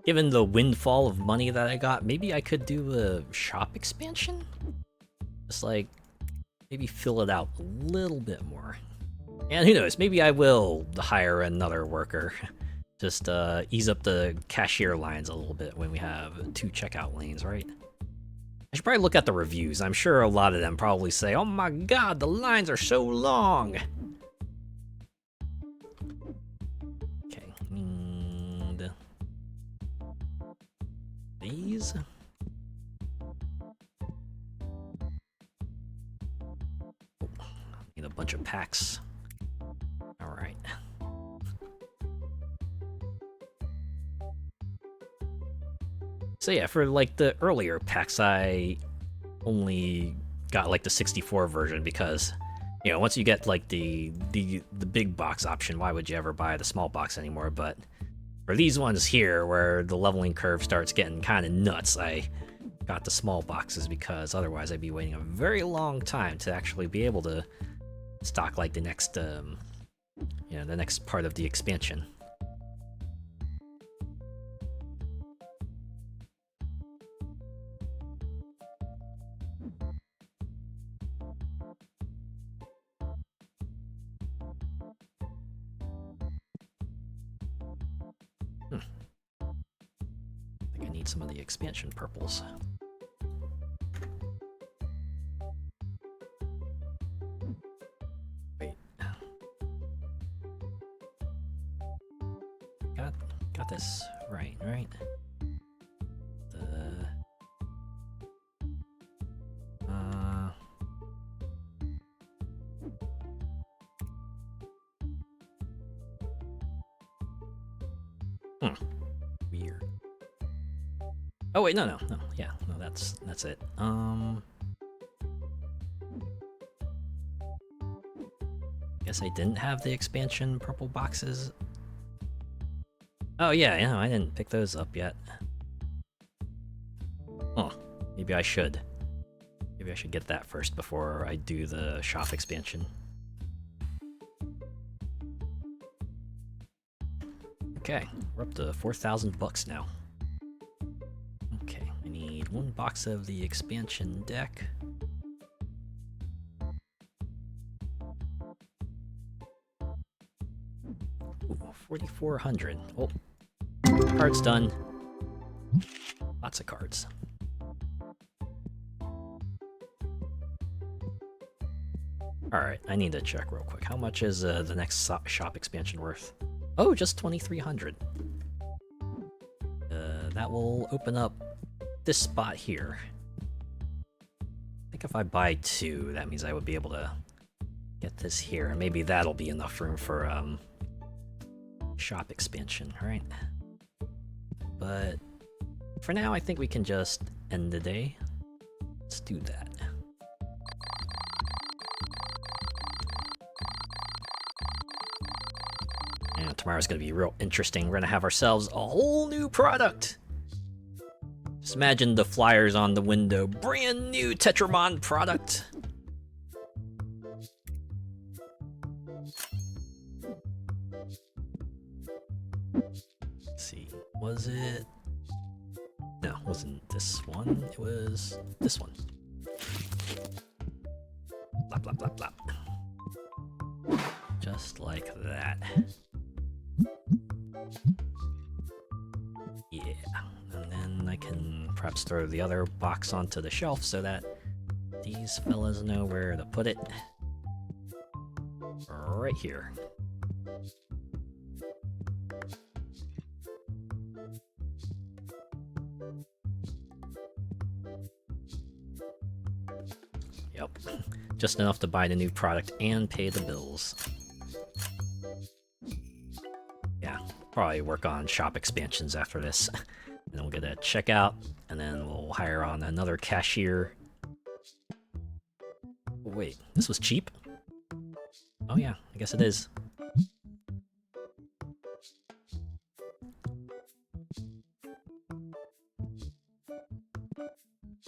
given the windfall of money that I got, maybe I could do a shop expansion? Just like, maybe fill it out a little bit more. And who knows, maybe I will hire another worker. Just ease up the cashier lines a little bit when we have 2 checkout lanes, right? I should probably look at the reviews. I'm sure a lot of them probably say, oh my god, the lines are so long! Okay, need... these? Oh, need a bunch of packs. Alright. So yeah, for like the earlier packs, I only got like the 64 version because, you know, once you get like the big box option, why would you ever buy the small box anymore? But for these ones here, where the leveling curve starts getting kind of nuts, I got the small boxes because otherwise I'd be waiting a very long time to actually be able to stock like the next, you know, the next part of the expansion. I think I need some of the expansion purples. Wait. Got this right? Weird. Oh wait, no. Yeah, no, that's it. Guess I didn't have the expansion purple boxes. Oh yeah, I didn't pick those up yet. Oh, maybe I should. Maybe I should get that first before I do the shop expansion. Okay, we're up to 4,000 bucks now. Okay, I need 1 box of the expansion deck. Ooh, 4,400. Oh, cards done. Lots of cards. Alright, I need to check real quick. How much is the next shop expansion worth? Oh, just 2,300. That will open up this spot here. I think if I buy 2, that means I would be able to get this here. And maybe that'll be enough room for shop expansion, right? But for now, I think we can just end the day. Let's do that. tomorrow's gonna be real interesting. We're gonna have ourselves a whole new product. Just imagine the flyers on the window. Brand new Tetramon product. Let's see, was it? No, it wasn't this one. It was this one. Blah, blah, blah, blah. Just like that. Yeah, and then I can perhaps throw the other box onto the shelf so that these fellas know where to put it. Right here. Yep, just enough to buy the new product and pay the bills. Yeah, probably work on shop expansions after this. Then we'll get a checkout, and then we'll hire on another cashier. Oh, wait, this was cheap? Oh yeah, I guess it is.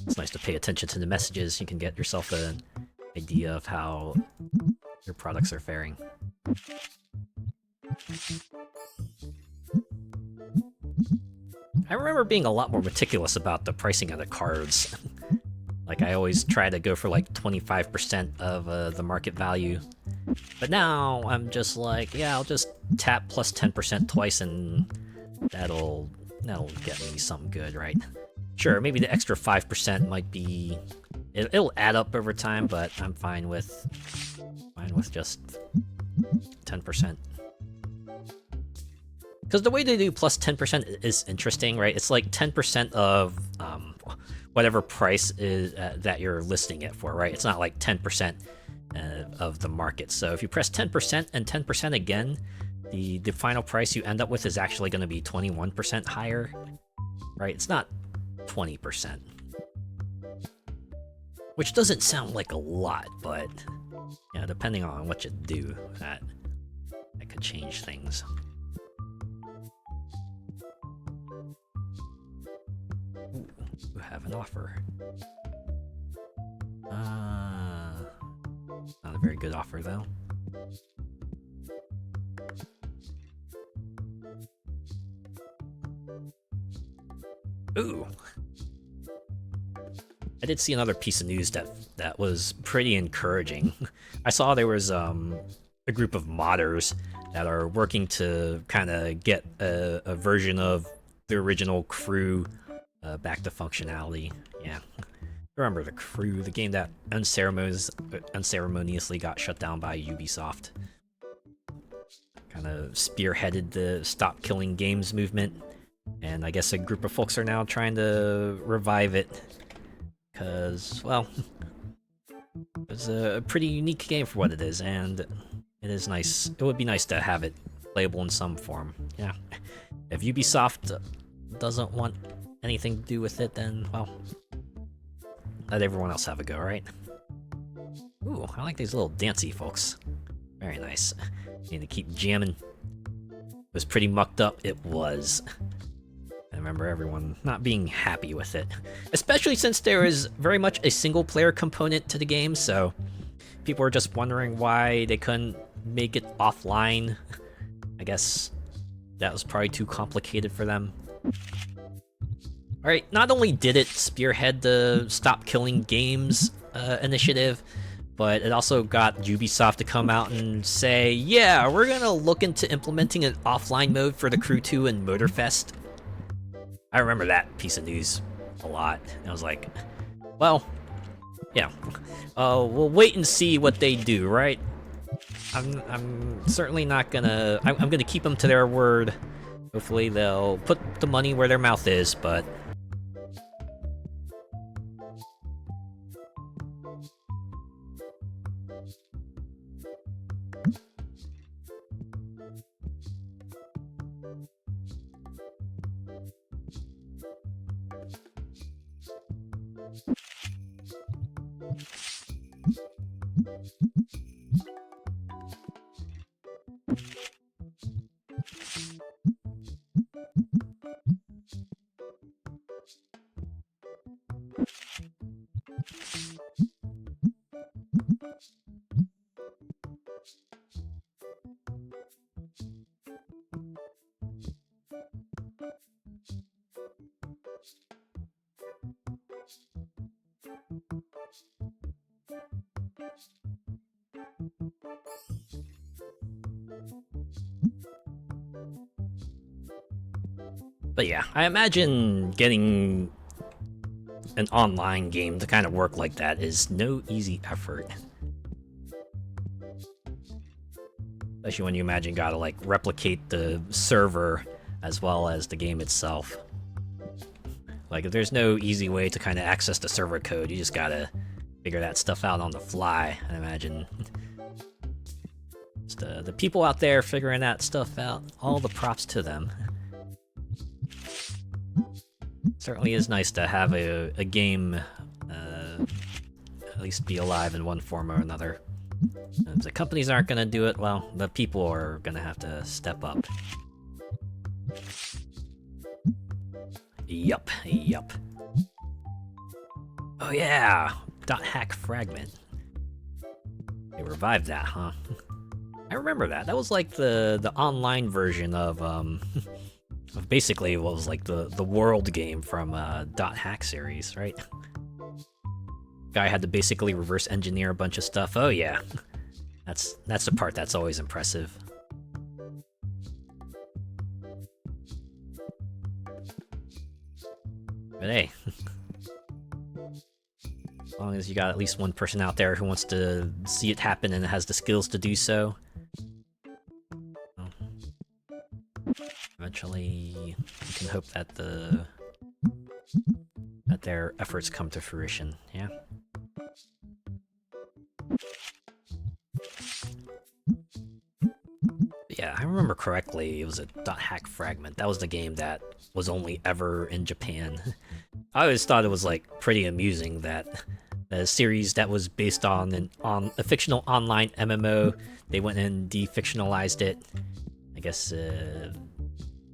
It's nice to pay attention to the messages. You can get yourself an idea of how your products are faring. I remember being a lot more meticulous about the pricing of the cards. Like, I always try to go for like 25% of the market value. But now I'm just like, yeah, I'll just tap plus 10% twice and that'll get me something good, right? Sure, maybe the extra 5% might be... It'll add up over time, but I'm fine with just 10%. Because the way they do plus 10% is interesting, right? It's like 10% of whatever price is that you're listing it for, right? It's not like 10% of the market. So if you press 10% and 10% again, the final price you end up with is actually going to be 21% higher, right? It's not 20%. Which doesn't sound like a lot, but yeah, depending on what you do, that could change things. Ooh, you have an offer. Not a very good offer, though. Ooh! I did see another piece of news that was pretty encouraging. I saw there was a group of modders that are working to kind of get a version of the original Crew back to functionality. Yeah, remember the Crew, the game that unceremoniously got shut down by Ubisoft. Kind of spearheaded the Stop Killing Games movement, and I guess a group of folks are now trying to revive it. Because, well, it's a pretty unique game for what it is, and it is nice. It would be nice to have it playable in some form. Yeah. If Ubisoft doesn't want anything to do with it, then, well, let everyone else have a go, right? Ooh, I like these little dancey folks. Very nice. Need to keep jamming. It was pretty mucked up. It was. I remember everyone not being happy with it. Especially since there is very much a single-player component to the game, so people were just wondering why they couldn't make it offline. I guess that was probably too complicated for them. Alright, not only did it spearhead the Stop Killing Games initiative, but it also got Ubisoft to come out and say, yeah, we're gonna look into implementing an offline mode for the Crew 2 and Motorfest. I remember that piece of news a lot. And I was like, well, yeah, we'll wait and see what they do, right? I'm certainly not gonna... I'm gonna keep them to their word. Hopefully they'll put the money where their mouth is, but... But yeah, I imagine getting an online game to kind of work like that is no easy effort. Especially when you imagine gotta like replicate the server as well as the game itself. Like, if there's no easy way to kind of access the server code, you just gotta figure that stuff out on the fly, I imagine. Just, the people out there figuring that stuff out, all the props to them. Certainly is nice to have a game at least be alive in one form or another. If the companies aren't gonna do it, well, the people are gonna have to step up. Yup. Oh yeah! .hack fragment. They revived that, huh? I remember that. That was like the online version of basically what was like the world game from .hack series, right? Guy had to basically reverse engineer a bunch of stuff. Oh yeah. That's the part that's always impressive. But hey, as long as you got at least one person out there who wants to see it happen and has the skills to do so, eventually you can hope that their efforts come to fruition. Yeah. Yeah, I remember correctly, it was a .hack fragment. That was the game that was only ever in Japan. I always thought it was like pretty amusing that the series that was based on a fictional online MMO, they went and de-fictionalized it. I guess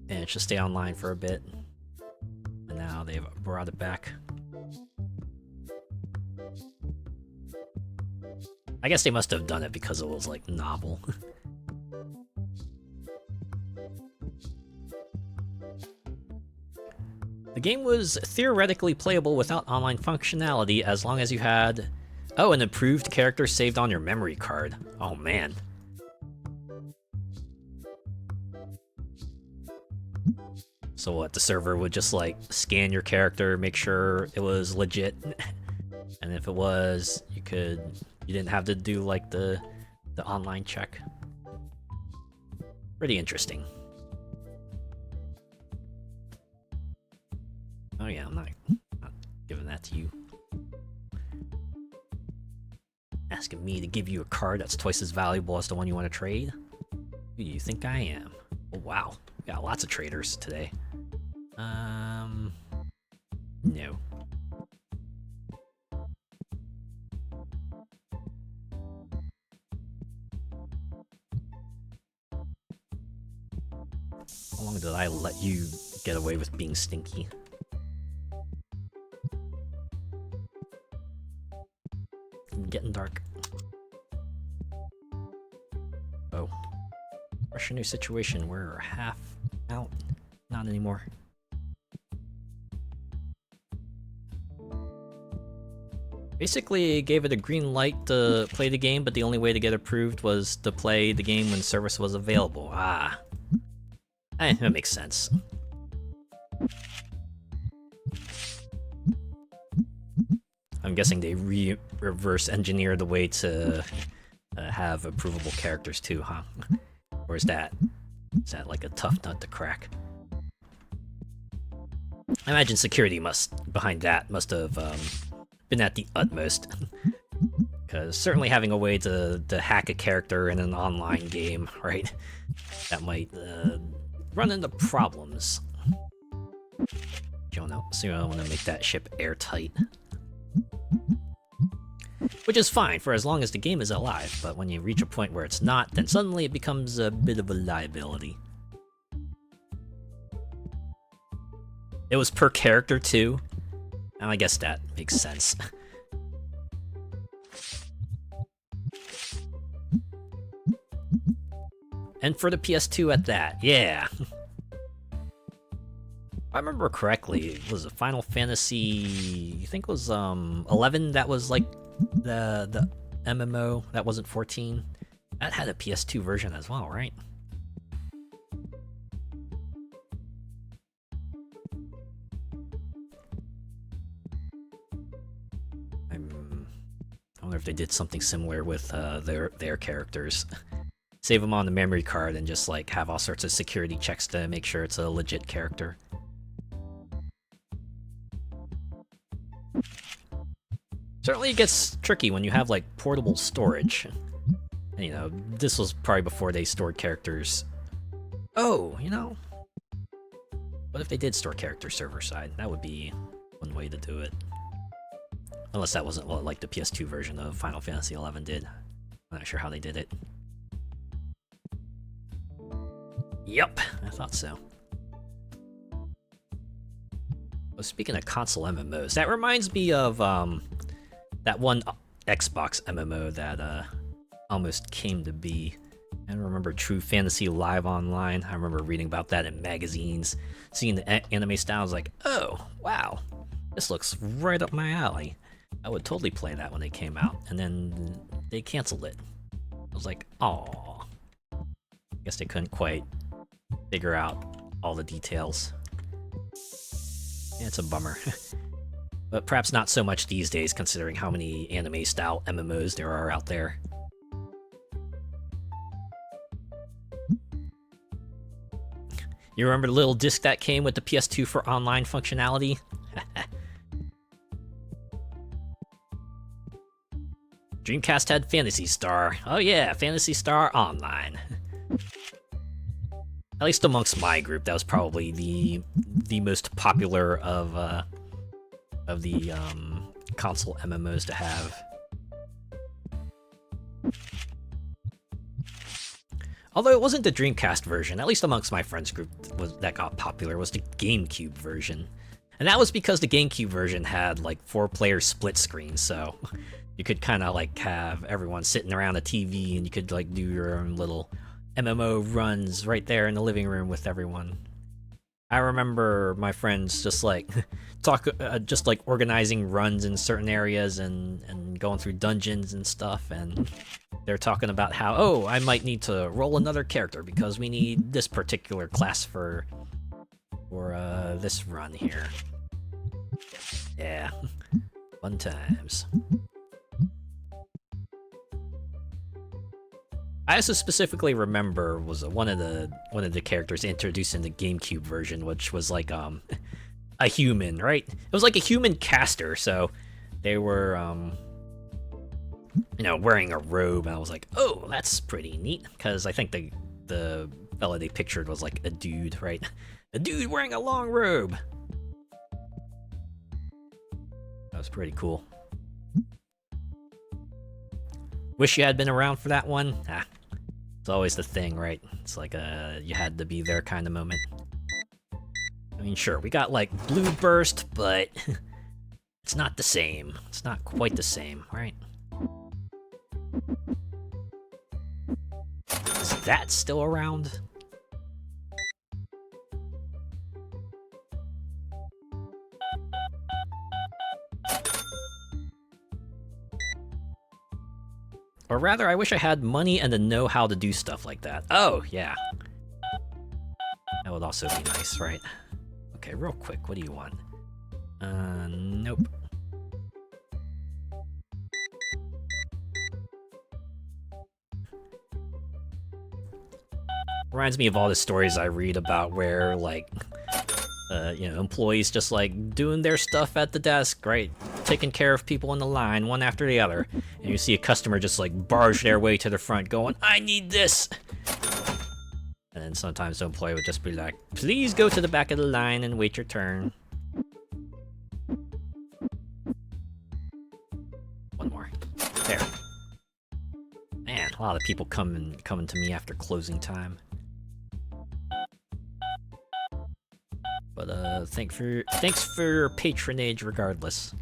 managed to stay online for a bit, and now they've brought it back. I guess they must have done it because it was like novel. The game was theoretically playable without online functionality as long as you had, an improved character saved on your memory card. Oh man. So what, the server would just like scan your character, make sure it was legit, and if it was, you didn't have to do like the online check. Pretty interesting. Oh yeah, I'm not giving that to you. Asking me to give you a card that's twice as valuable as the one you want to trade? Who do you think I am? Oh wow, we got lots of traders today. No. How long did I let you get away with being stinky? Getting dark. Oh. Fresh new situation. We're half out. Not anymore. Basically, gave it a green light to play the game, but the only way to get approved was to play the game when service was available. Ah. That makes sense. I'm guessing they reverse engineer the way to have approvable characters too, huh? Or is that like a tough nut to crack? I imagine security behind that must have been at the utmost. Because certainly having a way to hack a character in an online game, right? That might run into problems. Don't know. So I want to make that ship airtight. Which is fine for as long as the game is alive, but when you reach a point where it's not, then suddenly it becomes a bit of a liability. It was per character too, and I guess that makes sense. And for the PS2 at that, yeah. If I remember correctly, it was a Final Fantasy, I think it was 11 that was like the MMO, that wasn't 14. That had a PS2 version as well, right? I wonder if they did something similar with their characters. Save them on the memory card and just like have all sorts of security checks to make sure it's a legit character. Certainly it gets tricky when you have like portable storage. And, you know, this was probably before they stored characters. Oh, you know, what if they did store characters server side? That would be one way to do it. Unless that wasn't what like the PS2 version of Final Fantasy XI did. I'm not sure how they did it. Yep, I thought so. Well, speaking of console MMOs, that reminds me of that one Xbox MMO that almost came to be. I remember True Fantasy Live Online. I remember reading about that in magazines, seeing the anime style. I was like, oh, wow, this looks right up my alley. I would totally play that when it came out, and then they canceled it. I was like, oh, guess they couldn't quite figure out all the details. Yeah, it's a bummer. But perhaps not so much these days, considering how many anime-style MMOs there are out there. You remember the little disc that came with the PS2 for online functionality? Dreamcast had Phantasy Star. Oh yeah, Phantasy Star Online. At least amongst my group, that was probably the most popular of the console MMOs to have. Although it wasn't the Dreamcast version, at least amongst my friends group that got popular, was the GameCube version. And that was because the GameCube version had like 4-player split screen, so you could kind of like have everyone sitting around a TV and you could like do your own little MMO runs right there in the living room with everyone. I remember my friends just like just like organizing runs in certain areas and going through dungeons and stuff, and they're talking about how, oh, I might need to roll another character because we need this particular class for this run here. Yeah, fun times. I also specifically remember was one of the characters introduced in the GameCube version, which was like a human, right? It was like a human caster, so they were you know, wearing a robe, and I was like, oh, that's pretty neat, because I think the fella they pictured was like a dude, right? A dude wearing a long robe. That was pretty cool. Wish you had been around for that one. Ah, it's always the thing, right? It's like you had to be there kind of moment. I mean, sure, we got like Blue Burst, but it's not the same. It's not quite the same, right? Is that still around? Or rather, I wish I had money and the know-how to do stuff like that. Oh, yeah. That would also be nice, right? Okay, real quick, what do you want? Nope. Reminds me of all the stories I read about where, like, you know, employees just, like, doing their stuff at the desk, right? Taking care of people in the line, one after the other. And you see a customer just, like, barge their way to the front going, I need this! And then sometimes the employee would just be like, please go to the back of the line and wait your turn. One more. There. Man, a lot of people coming to me after closing time. But thanks for your patronage regardless.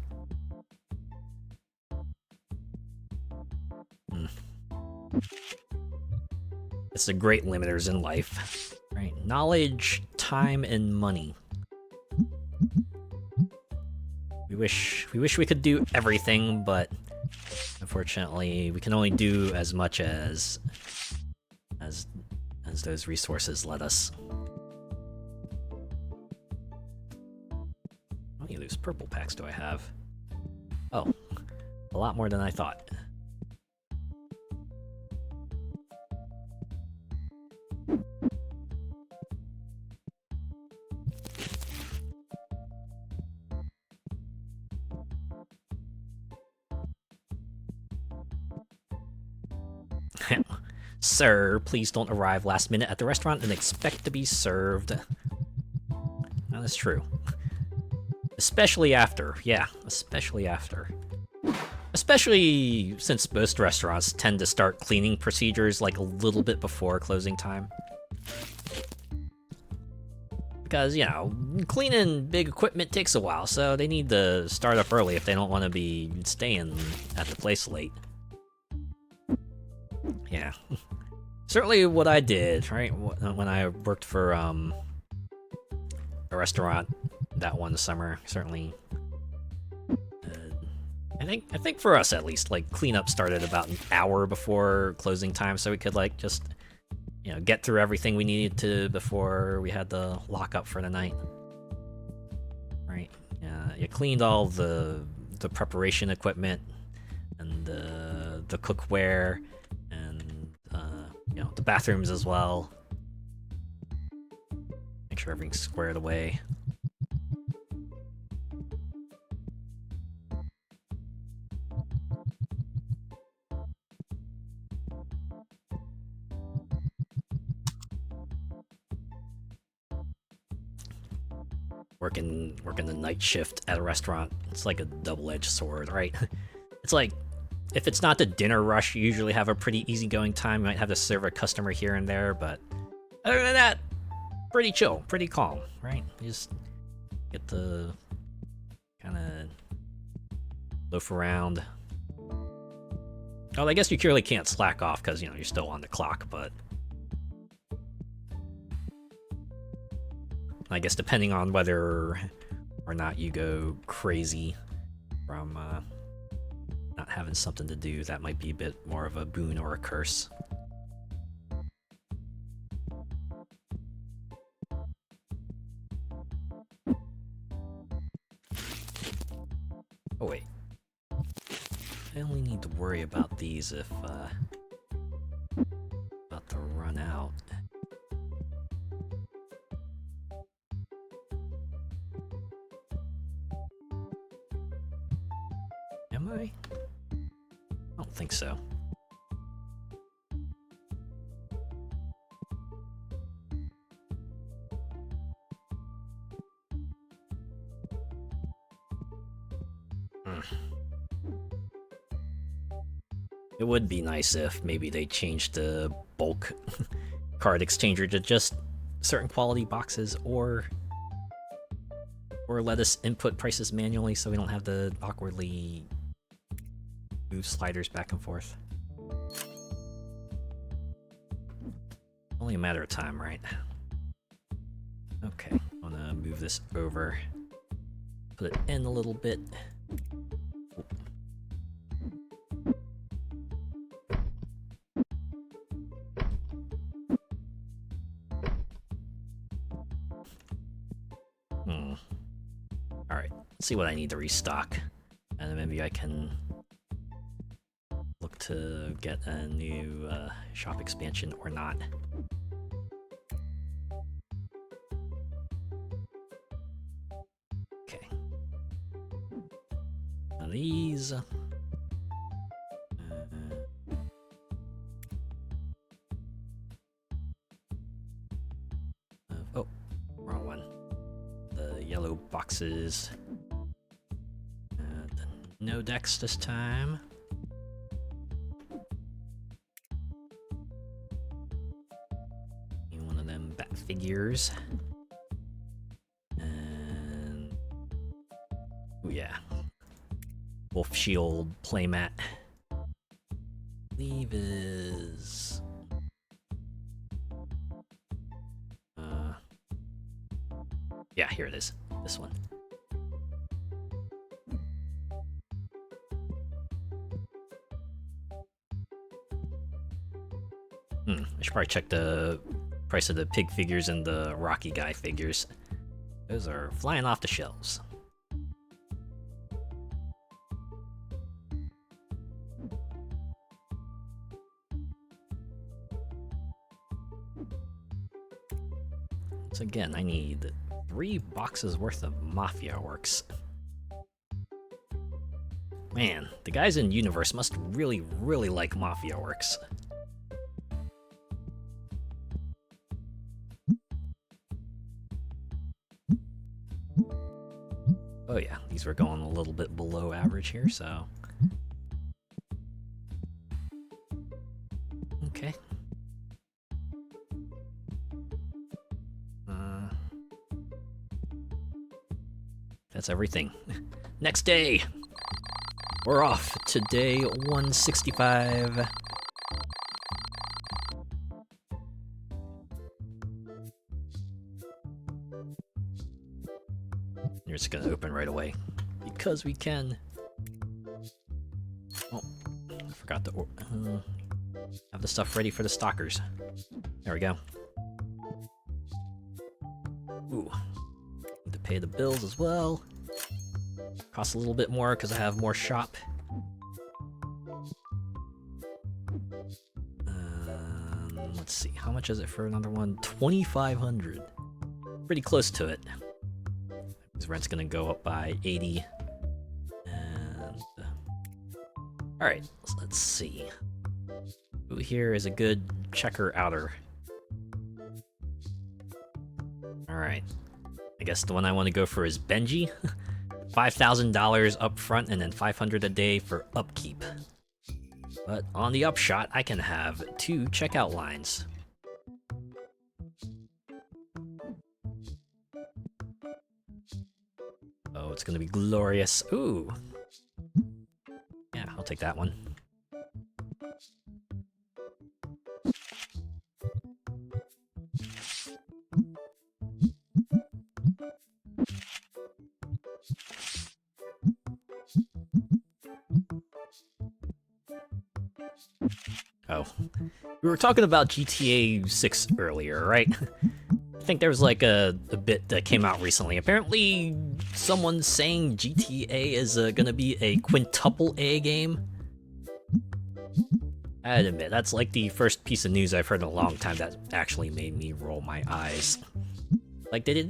It's the great limiters in life. Right? Knowledge, time, and money. We wish we could do everything, but unfortunately, we can only do as much as those resources let us. How many of those purple packs do I have? Oh, a lot more than I thought. Sir, please don't arrive last minute at the restaurant and expect to be served. That is true. Especially after, yeah, especially after. Especially since most restaurants tend to start cleaning procedures like a little bit before closing time. Because, you know, cleaning big equipment takes a while, so they need to start up early if they don't want to be staying at the place late. Yeah. Certainly what I did, right, when I worked for a restaurant that one summer, certainly, I think for us at least, like, cleanup started about an hour before closing time, so we could, like, just, you know, get through everything we needed to before we had to lock up for the night. Right? Yeah, you cleaned all the preparation equipment and the cookware and you know, the bathrooms as well. Make sure everything's squared away. Working the night shift at a restaurant, it's like a double-edged sword, right? It's like, if it's not the dinner rush, you usually have a pretty easygoing time. You might have to serve a customer here and there, but other than that, pretty chill, pretty calm, right? You just get to kind of loaf around. Oh, I guess you clearly can't slack off because, you know, you're still on the clock, but I guess depending on whether or not you go crazy from not having something to do, that might be a bit more of a boon or a curse. Oh wait, I only need to worry about these if about to run out. Am I? I don't think so. It would be nice if maybe they changed the bulk card exchanger to just certain quality boxes, or let us input prices manually so we don't have to awkwardly move sliders back and forth. Only a matter of time, right? Okay, I'm gonna move this over, put it in a little bit. Alright, let's see what I need to restock, and then maybe I can look to get a new shop expansion or not. Okay. Now these... oh, wrong one. The yellow boxes. No decks this time. One of them bat figures. And oh yeah. Wolf Shield playmat. I believe is Yeah, here it is. This one. I should probably check the price of the pig figures and the Rocky guy figures. Those are flying off the shelves. So again, I need 3 boxes worth of Mafia Works. Man, the guys in Universe must really, really like Mafia Works. Oh yeah, these were going a little bit below average here, so... Okay. That's everything. Next day! We're off to day 165. You're just gonna open right away. Because we can. Oh, I forgot to have the stuff ready for the stalkers. There we go. Ooh. Need to pay the bills as well. Costs a little bit more because I have more shop. Let's see, how much is it for another one? 2,500. Pretty close to it. His rent's gonna go up by 80. And alright, let's see. Who here is a good checker outer? Alright. I guess the one I want to go for is Benji. $5,000 up front and then $500 a day for upkeep. But on the upshot, I can have 2 checkout lines. Oh, it's gonna be glorious. Ooh. Yeah, I'll take that one. Oh. We were talking about GTA 6 earlier, right? I think there was like a bit that came out recently. Apparently, someone's saying GTA is gonna be a quintuple A game. I'd admit, that's like the first piece of news I've heard in a long time that actually made me roll my eyes. Like, did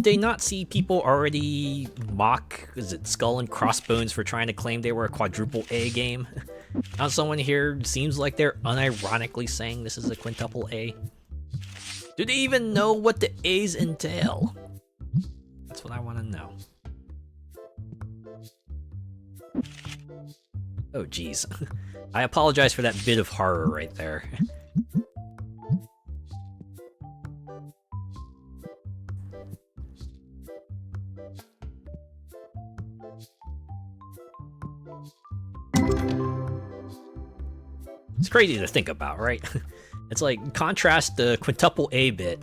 they not see people already mock, is it Skull and Crossbones for trying to claim they were a quadruple A game? Now someone here seems like they're unironically saying this is a quintuple A. Do they even know what the A's entail? That's what I want to know. Oh geez. I apologize for that bit of horror right there. It's crazy to think about, right? It's like, contrast the quintuple A bit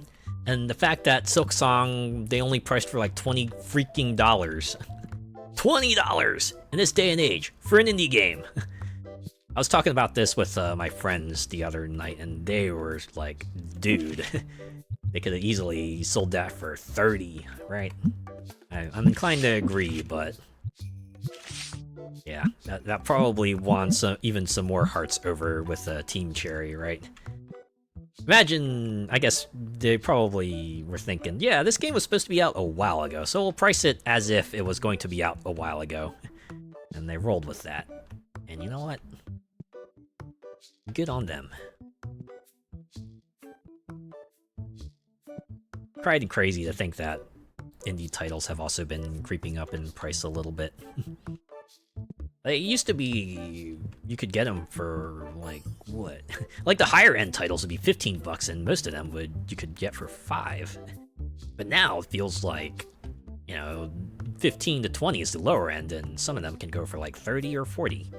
and the fact that Silk Song, they only priced for like $20 freaking dollars. $20 in this day and age for an indie game. I was talking about this with my friends the other night, and they were like, dude, they could have easily sold that for $30, right? I'm inclined to agree, but yeah, that probably won even some more hearts over with Team Cherry, right? Imagine, I guess they probably were thinking, yeah, this game was supposed to be out a while ago, so we'll price it as if it was going to be out a while ago. And they rolled with that. And you know what? Good on them. Kind of crazy to think that indie titles have also been creeping up in price a little bit. It used to be, you could get them for, like, what? Like, the higher end titles would be 15 bucks, and most of them you could get for 5. But now, it feels like, you know, 15 to 20 is the lower end, and some of them can go for, like, 30 or 40.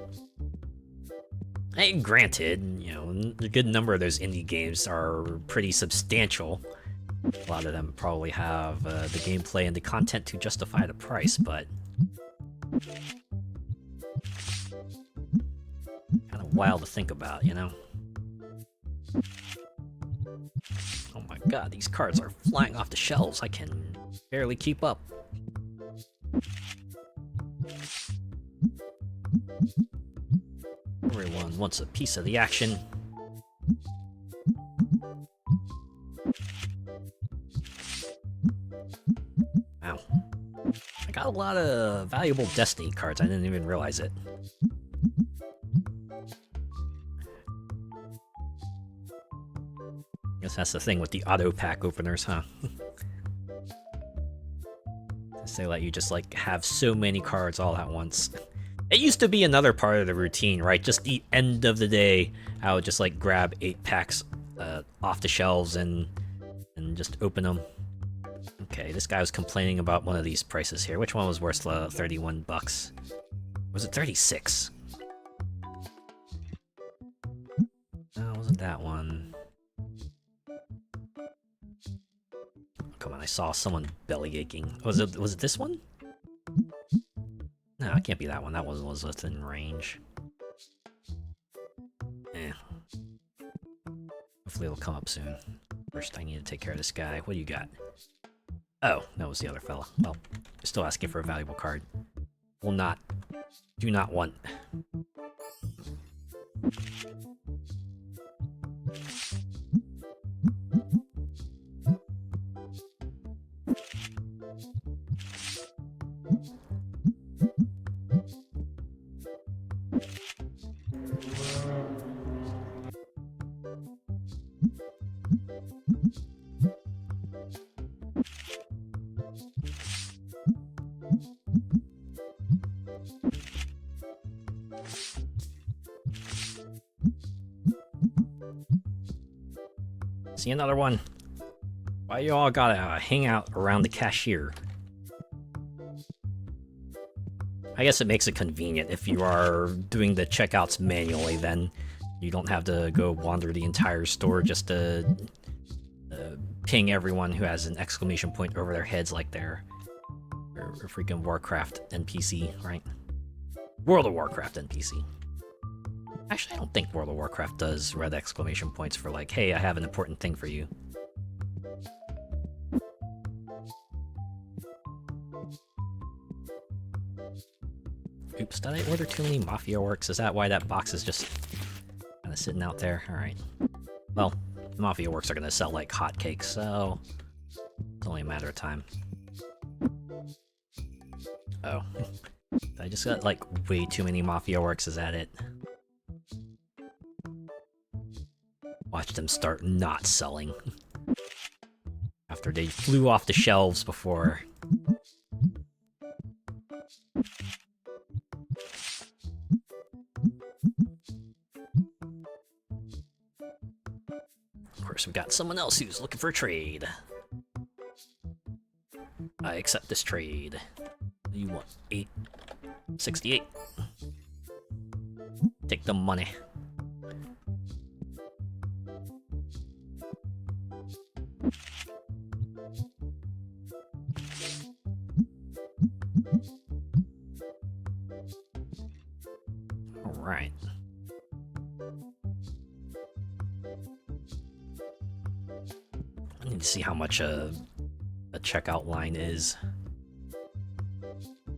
And granted, you know, a good number of those indie games are pretty substantial, A lot of them probably have the gameplay and the content to justify the price, but kind of wild to think about, you know? Oh my god, these cards are flying off the shelves. I can barely keep up. Everyone wants a piece of the action. Wow. I got a lot of valuable Destiny cards. I didn't even realize it. Guess that's the thing with the auto pack openers, huh? They let you just like have so many cards all at once. It used to be another part of the routine, right? Just the end of the day, I would just like grab 8 packs off the shelves and just open them. Okay, this guy was complaining about one of these prices here. Which one was worth 31 bucks? Was it 36? No, it wasn't that one. Come on, I saw someone belly aching. Was it this one? No, it can't be that one. That one was within range. Eh. Hopefully it'll come up soon. First, I need to take care of this guy. What do you got? Oh, that was the other fella. Well, still asking for a valuable card. Will not. Do not want. See another one. Why you all gotta hang out around the cashier? I guess it makes it convenient if you are doing the checkouts manually, then you don't have to go wander the entire store just to ping everyone who has an exclamation point over their heads like they're a freaking Warcraft NPC, right? World of Warcraft NPC. Actually, I don't think World of Warcraft does red exclamation points for like, hey, I have an important thing for you. Oops, did I order too many Mafia Works? Is that why that box is just kind of sitting out there? Alright. Well, Mafia Works are going to sell like hotcakes, so it's only a matter of time. Oh. I just got like way too many Mafia Works, is that it? Watch them start not selling. After they flew off the shelves before. Of course, we got someone else who's looking for a trade. I accept this trade. You want 868? Take the money. Alright. I need to see how much a checkout line is.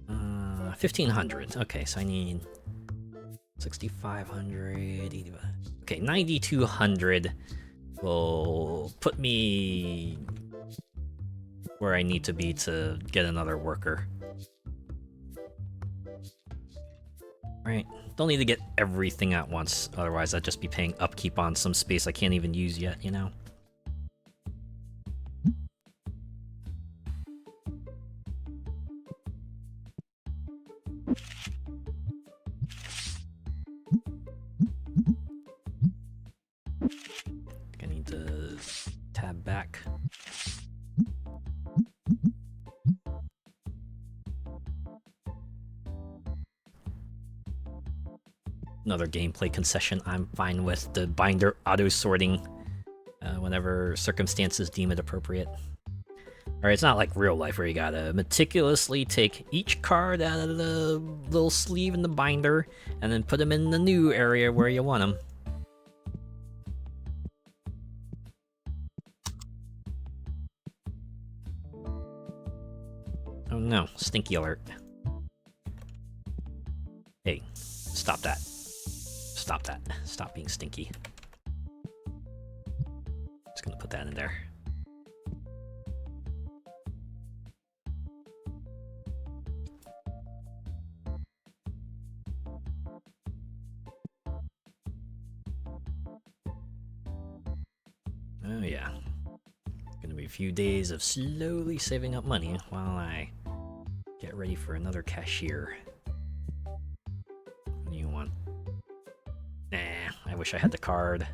1500. Okay, so I need 6500. Okay, 9200 will put me where I need to be to get another worker. Right, don't need to get everything at once, otherwise I'd just be paying upkeep on some space I can't even use yet, you know? I need to tab back. Another gameplay concession I'm fine with. The binder auto-sorting whenever circumstances deem it appropriate. Alright, it's not like real life where you gotta meticulously take each card out of the little sleeve in the binder and then put them in the new area where you want them. Oh no, stinky alert. Hey, stop that. Stop that. Stop being stinky. Just gonna put that in there. Oh yeah. Gonna be a few days of slowly saving up money while I get ready for another cashier. What do you want? Nah, I wish I had the card.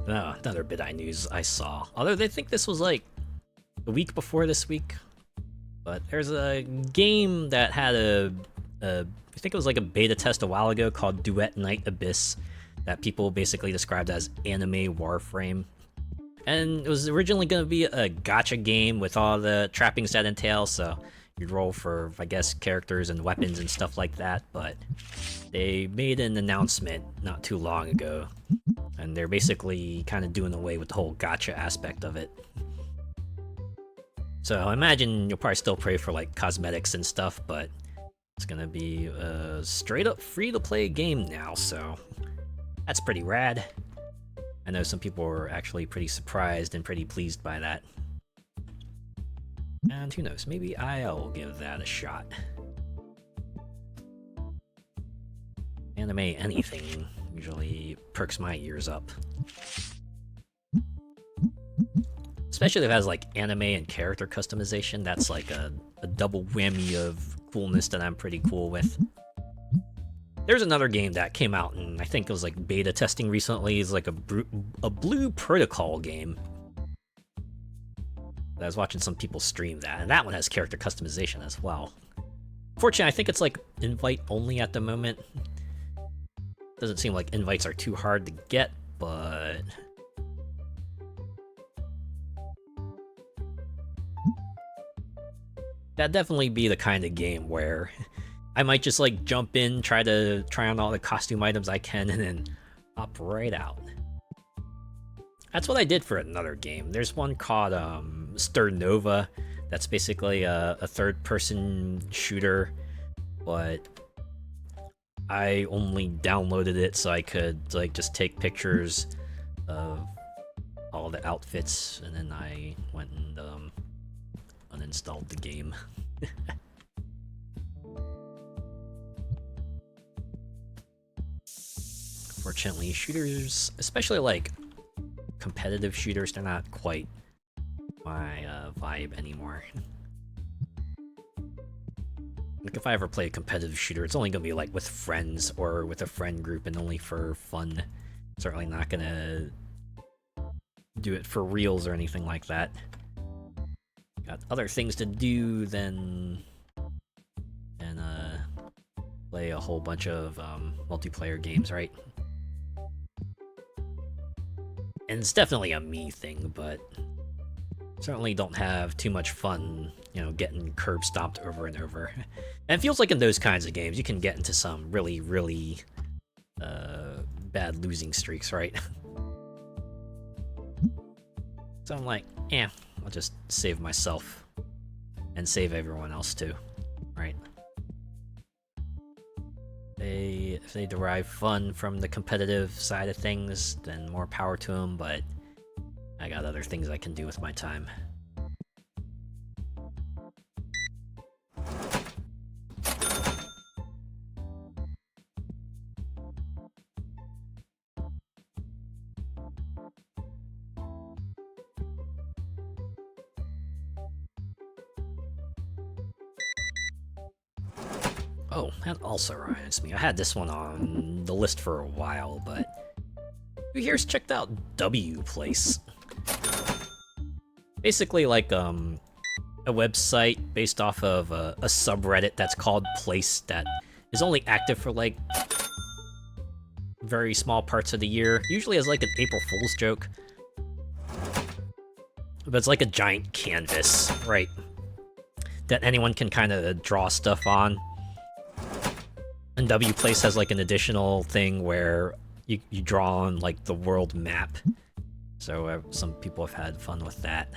Oh, another bit of news I saw. Although they think this was like the week before this week. But there's a game that had I think it was like a beta test a while ago called Duet Night Abyss that people basically described as anime Warframe. And it was originally going to be a gacha game with all the trappings that entail, so you'd roll for, I guess, characters and weapons and stuff like that, but they made an announcement not too long ago, and they're basically kind of doing away with the whole gacha aspect of it. So I imagine you'll probably still pay for like cosmetics and stuff, but it's gonna be a straight up free-to-play game now, so that's pretty rad. I know some people were actually pretty surprised and pretty pleased by that. And who knows, maybe I'll give that a shot. Anime anything usually perks my ears up. Especially if it has like anime and character customization, that's like a double whammy of coolness that I'm pretty cool with. There's another game that came out and I think it was like beta testing recently. It's like a Blue Protocol game. I was watching some people stream that, and that one has character customization as well. Fortunately, I think it's like invite only at the moment. Doesn't seem like invites are too hard to get, but that'd definitely be the kind of game where I might just like jump in, try on all the costume items I can, and then hop right out. That's what I did for another game. There's one called Stir Nova. That's basically a third-person shooter, but I only downloaded it so I could like just take pictures of all the outfits, and then I went and uninstalled the game. Fortunately, shooters, especially like competitive shooters, they're not quite my vibe anymore. Like if I ever play a competitive shooter, it's only gonna be like with friends or with a friend group and only for fun. Certainly not gonna do it for reals or anything like that. Got other things to do than play a whole bunch of multiplayer games, right? And it's definitely a me thing, but certainly don't have too much fun, you know, getting curb stomped over and over. And it feels like in those kinds of games, you can get into some really, really bad losing streaks, right? So I'm like, yeah, I'll just save myself and save everyone else too, right? If they derive fun from the competitive side of things, then more power to them, but I got other things I can do with my time. Oh, that also reminds me. I had this one on the list for a while, but who here's checked out W Place? Basically, like a website based off of a subreddit that's called Place that is only active for like very small parts of the year. Usually as like an April Fool's joke, but it's like a giant canvas, right? That anyone can kind of draw stuff on. And W Place has like an additional thing where you draw on like the world map. So some people have had fun with that.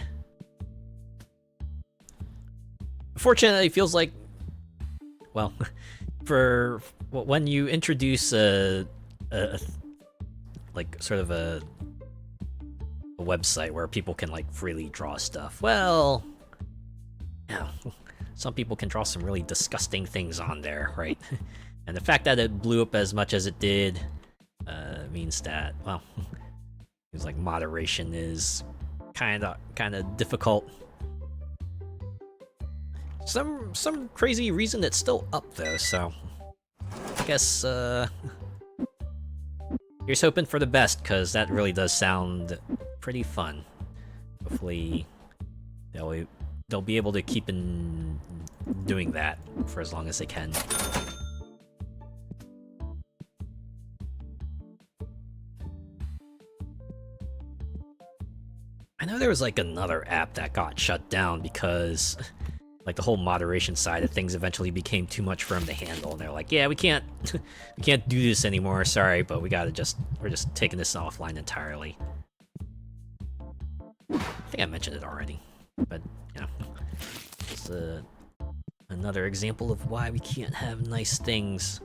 Fortunately, it feels like, well, for when you introduce like sort of a website where people can like freely draw stuff, well, yeah, some people can draw some really disgusting things on there, right? And the fact that it blew up as much as it did means that, well, it's like moderation is kind of difficult. Some crazy reason it's still up though, so I guess here's hoping for the best, because that really does sound pretty fun. Hopefully they'll be able to keep doing that for as long as they can. I know there was like another app that got shut down because like the whole moderation side of things eventually became too much for them to handle, and they're like, yeah, we can't do this anymore, sorry, but we're just taking this offline entirely. I think I mentioned it already, but you know, it's another example of why we can't have nice things.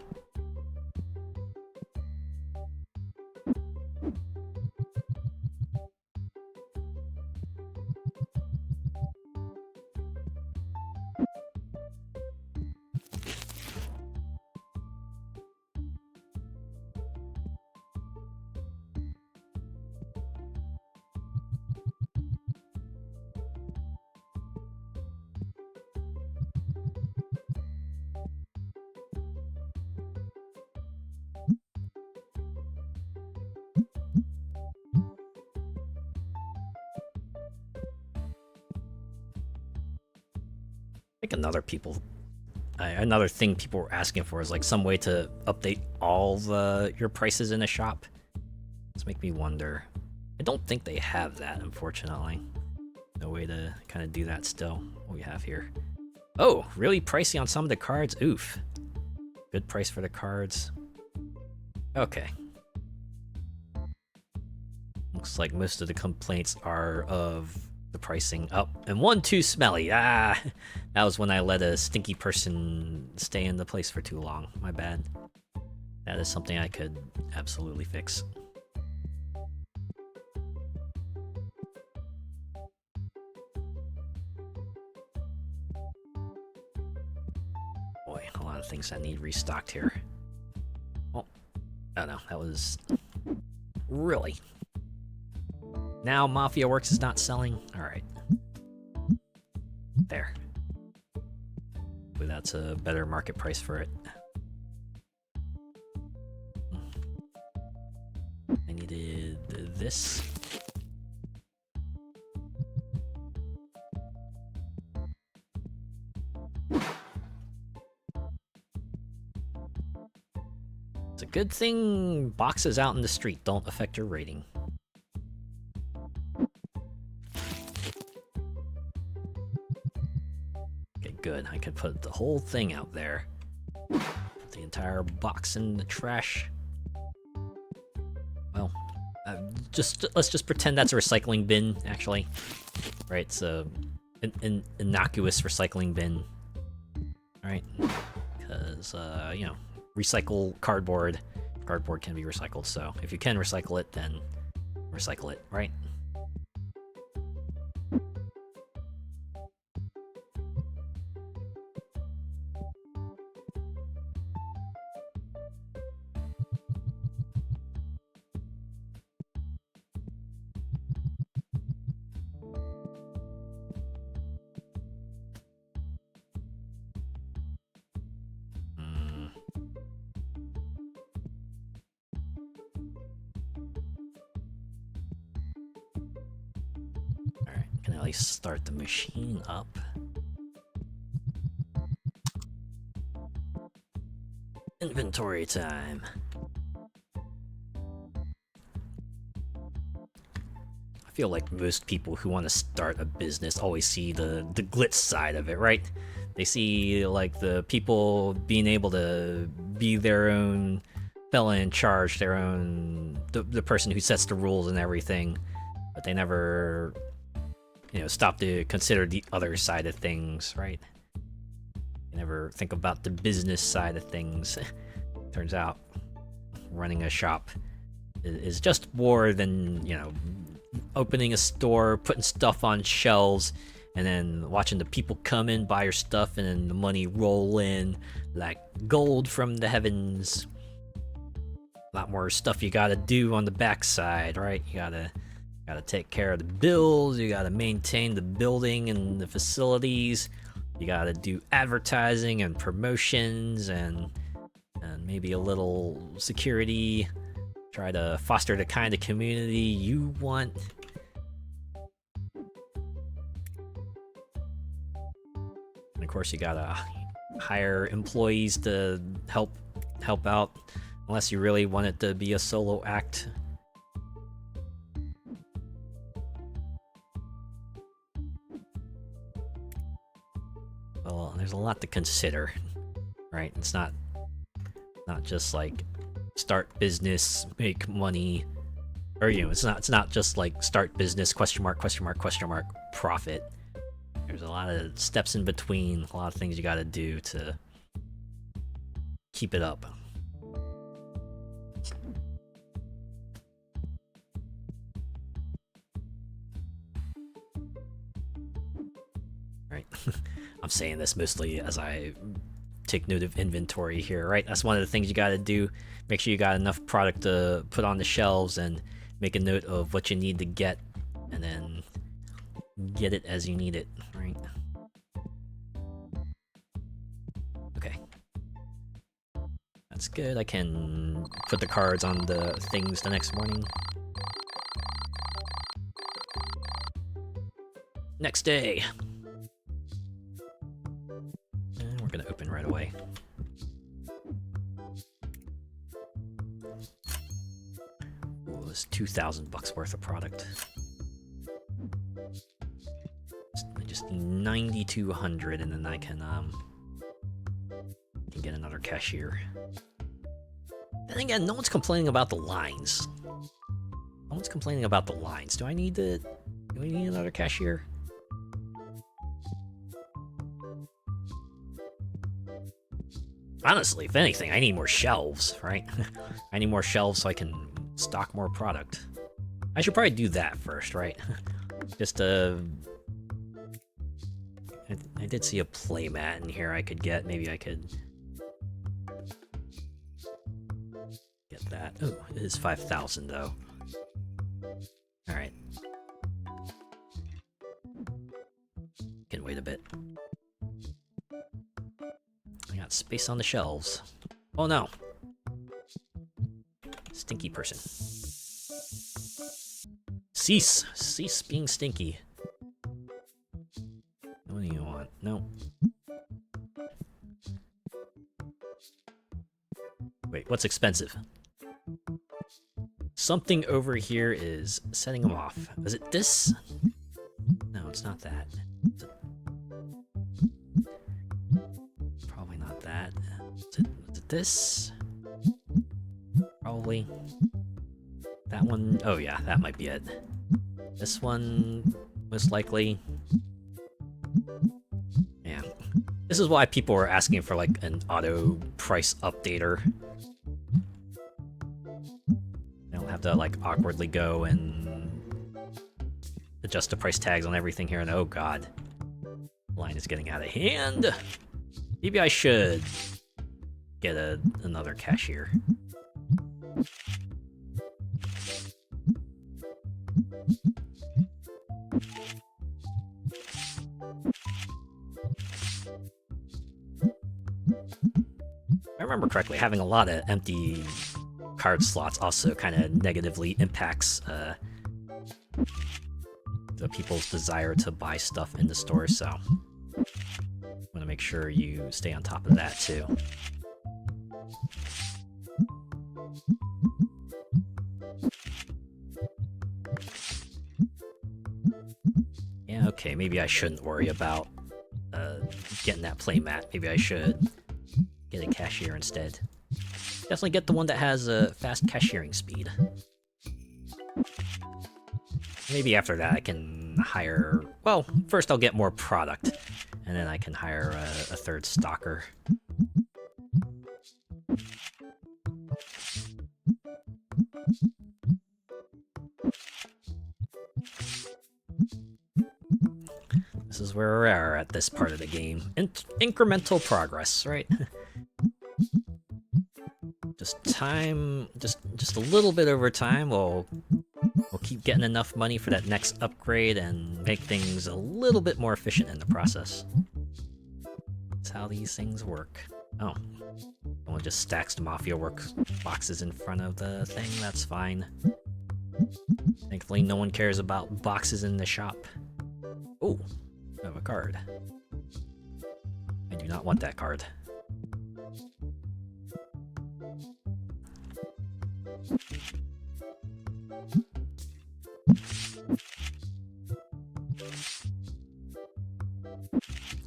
I think another thing people were asking for is like some way to update all your prices in a shop. Let's make me wonder. I don't think they have that, unfortunately. No way to kind of do that still. What we have here. Oh, really pricey on some of the cards? Oof. Good price for the cards. Okay. Looks like most of the complaints are of the pricing up, and one too smelly. Ah, that was when I let a stinky person stay in the place for too long. My bad. That is something I could absolutely fix. Boy, a lot of things that need restocked here. Oh no, that was really. Now Mafia Works is not selling? Alright. There. Hopefully that's a better market price for it. I needed this. It's a good thing boxes out in the street don't affect your rating. Good, I could put the whole thing out there. Put the entire box in the trash. Well, let's just pretend that's a recycling bin, actually. Right, it's an innocuous recycling bin. Alright, because, you know, recycle cardboard. Cardboard can be recycled, so if you can recycle it, then recycle it, right? Can at least start the machine up. Inventory time. I feel like most people who want to start a business always see the glitz side of it, right? They see like the people being able to be their own fella in charge, their own the person who sets the rules and everything, but they never, you know, stop to consider the other side of things, right? They never think about the business side of things. Turns out running a shop is just more than, you know, opening a store, putting stuff on shelves, and then watching the people come in, buy your stuff, and then the money roll in like gold from the heavens. A lot more stuff you gotta do on the backside, right? You gotta take care of the bills, you gotta maintain the building and the facilities, you gotta do advertising and promotions and maybe a little security, try to foster the kind of community you want. And of course you gotta hire employees to help out, unless you really want it to be a solo act. Well, there's a lot to consider, right? It's not just like start business, make money, or, you know, it's not just like start business, question mark, profit. There's a lot of steps in between, a lot of things you gotta do to keep it up. Right. I'm saying this mostly as I take note of inventory here, right? That's one of the things you gotta do. Make sure you got enough product to put on the shelves and make a note of what you need to get, and then get it as you need it, right? Okay. That's good. I can put the cards on the things the next morning. Next day. And we're gonna open right away. Ooh, it's $2,000 worth of product. I just need 9,200, and then I can get another cashier. Then again, no one's complaining about the lines. No one's complaining about the lines. Do we need another cashier? Honestly, if anything, I need more shelves, right? I need more shelves so I can stock more product. I should probably do that first, right? Just I did see a playmat in here I could get. Maybe I could get that. Oh, it is 5,000 though. Alright. Can wait a bit. I got space on the shelves. Oh no! Stinky person. Cease being stinky. What do you want? No. Wait, what's expensive? Something over here is setting them off. Is it this? No, it's not that. Probably not that. Is it this? Probably. That one? Oh yeah, that might be it. This one, most likely. Yeah. This is why people are asking for like an auto price updater. They don't have to like awkwardly go and adjust the price tags on everything here, and oh god. Line is getting out of hand. Maybe I should get another cashier. I remember correctly, having a lot of empty card slots also kind of negatively impacts the people's desire to buy stuff in the store, so want to make sure you stay on top of that too. Yeah, okay, maybe I shouldn't worry about getting that playmat. Maybe I should get a cashier instead. Definitely get the one that has a fast cashiering speed. Maybe after that I can hire... Well, first I'll get more product, and then I can hire a third stalker. This is where we are at this part of the game. Incremental progress, right? Just time, just a little bit over time, we'll keep getting enough money for that next upgrade and make things a little bit more efficient in the process. That's how these things work. Oh, someone just stacks the Mafia work boxes in front of the thing, that's fine. Thankfully, no one cares about boxes in the shop. Oh, I have a card. I do not want that card.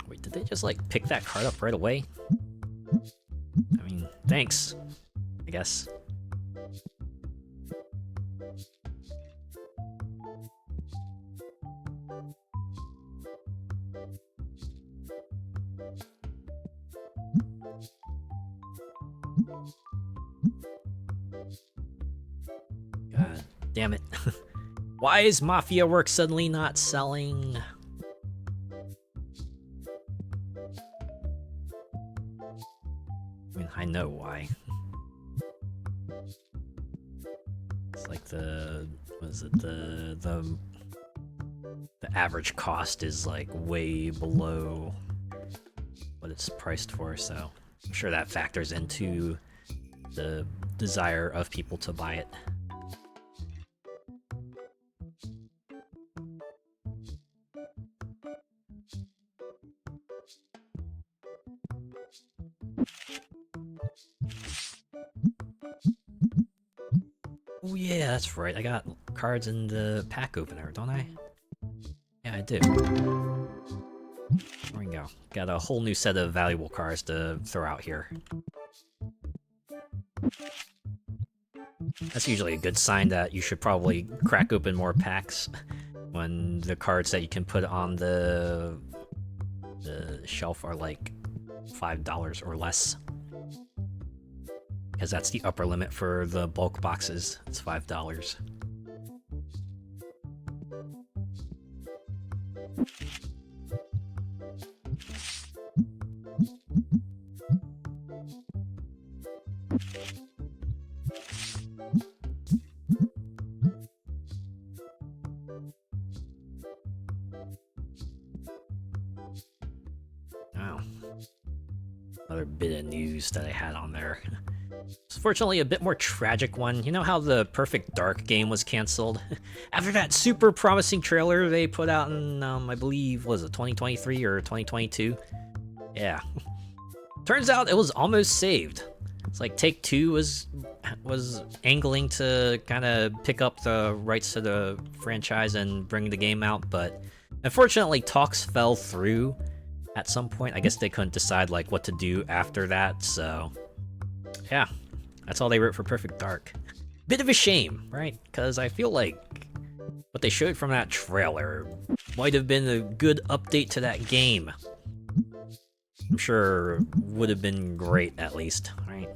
Wait, did they just like pick that card up right away? I mean, thanks, I guess. God damn it. Why is Mafia Work suddenly not selling? I mean, I know why. It's like the average cost is like way below what it's priced for, so I'm sure that factors into the desire of people to buy it. Oh yeah, that's right. I got cards in the pack opener, don't I? Yeah, I do. There we go. Got a whole new set of valuable cards to throw out here. That's usually a good sign that you should probably crack open more packs when the cards that you can put on the shelf are like $5 or less. Because that's the upper limit for the bulk boxes. It's $5. Wow. Another bit of news that I had on there. It's fortunately a bit more tragic one. You know how the Perfect Dark game was canceled? After that super promising trailer they put out in, I believe, was it 2023 or 2022? Yeah. Turns out it was almost saved. It's like Take-Two was angling to kind of pick up the rights to the franchise and bring the game out, but unfortunately talks fell through at some point. I guess they couldn't decide like what to do after that, so yeah, that's all they wrote for Perfect Dark. Bit of a shame, right? Because I feel like what they showed from that trailer might have been a good update to that game. I'm sure would have been great, at least, right?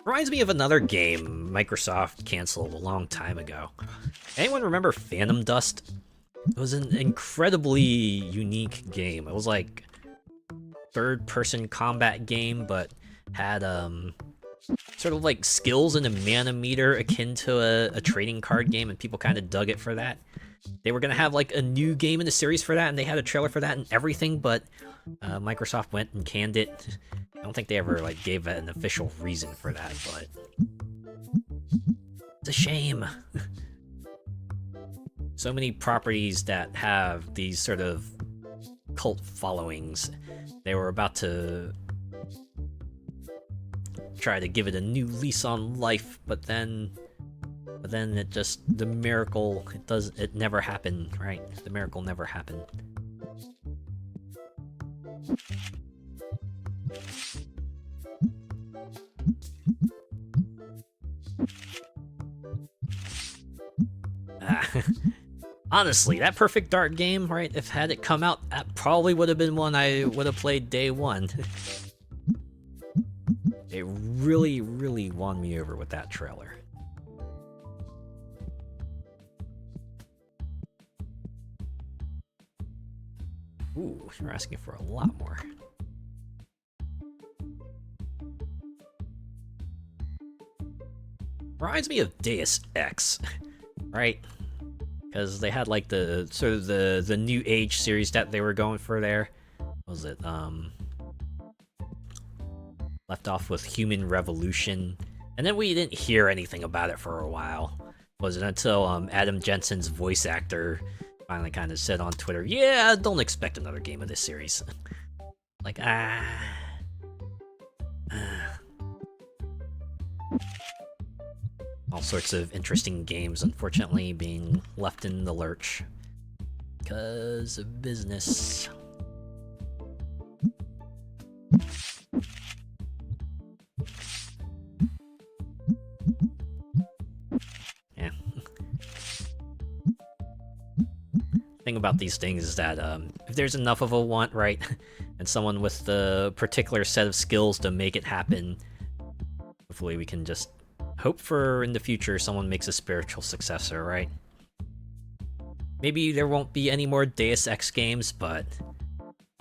Reminds me of another game Microsoft canceled a long time ago. Anyone remember Phantom Dust? It was an incredibly unique game. It was like third-person combat game, but had sort of like skills in a mana meter akin to a trading card game, and people kind of dug it for that. They were gonna have like a new game in the series for that, and they had a trailer for that and everything, but Microsoft went and canned it. I don't think they ever like gave an official reason for that, but it's a shame. so many properties that have these sort of cult followings. They were about to try to give it a new lease on life, but then it just, the miracle, it never happened, right? The miracle never happened. Honestly, that Perfect Dark game, right? If had it come out, that probably would have been one I would have played day one. It really, really won me over with that trailer. Ooh, you're asking for a lot more. Reminds me of Deus Ex, right? Because they had like the sort of the New Age series that they were going for there. What was it? Left off with Human Revolution, and then we didn't hear anything about it for a while. Was it until Adam Jensen's voice actor finally kind of said on Twitter, "Yeah, don't expect another game of this series." Like, all sorts of interesting games, unfortunately, being left in the lurch because of business. Yeah. Thing about these things is that if there's enough of a want, right, and someone with the particular set of skills to make it happen, hopefully we can just hope for in the future someone makes a spiritual successor, right? Maybe there won't be any more Deus Ex games, but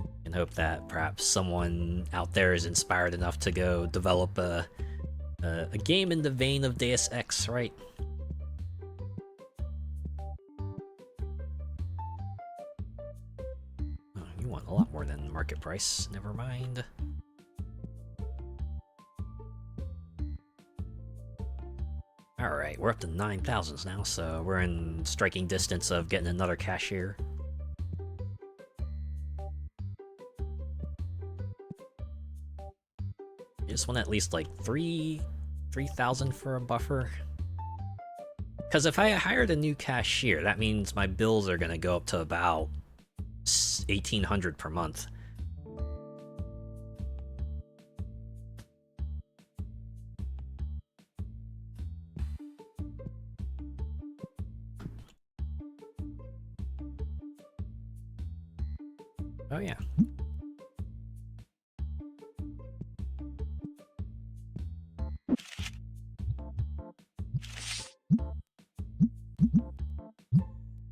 I can hope that perhaps someone out there is inspired enough to go develop a game in the vein of Deus Ex, right? Oh, you want a lot more than market price. Never mind. Alright, we're up to 9,000s now, so we're in striking distance of getting another cashier. You just want at least like 3,000 for a buffer. Because if I hired a new cashier, that means my bills are gonna go up to about 1,800 per month. Oh yeah.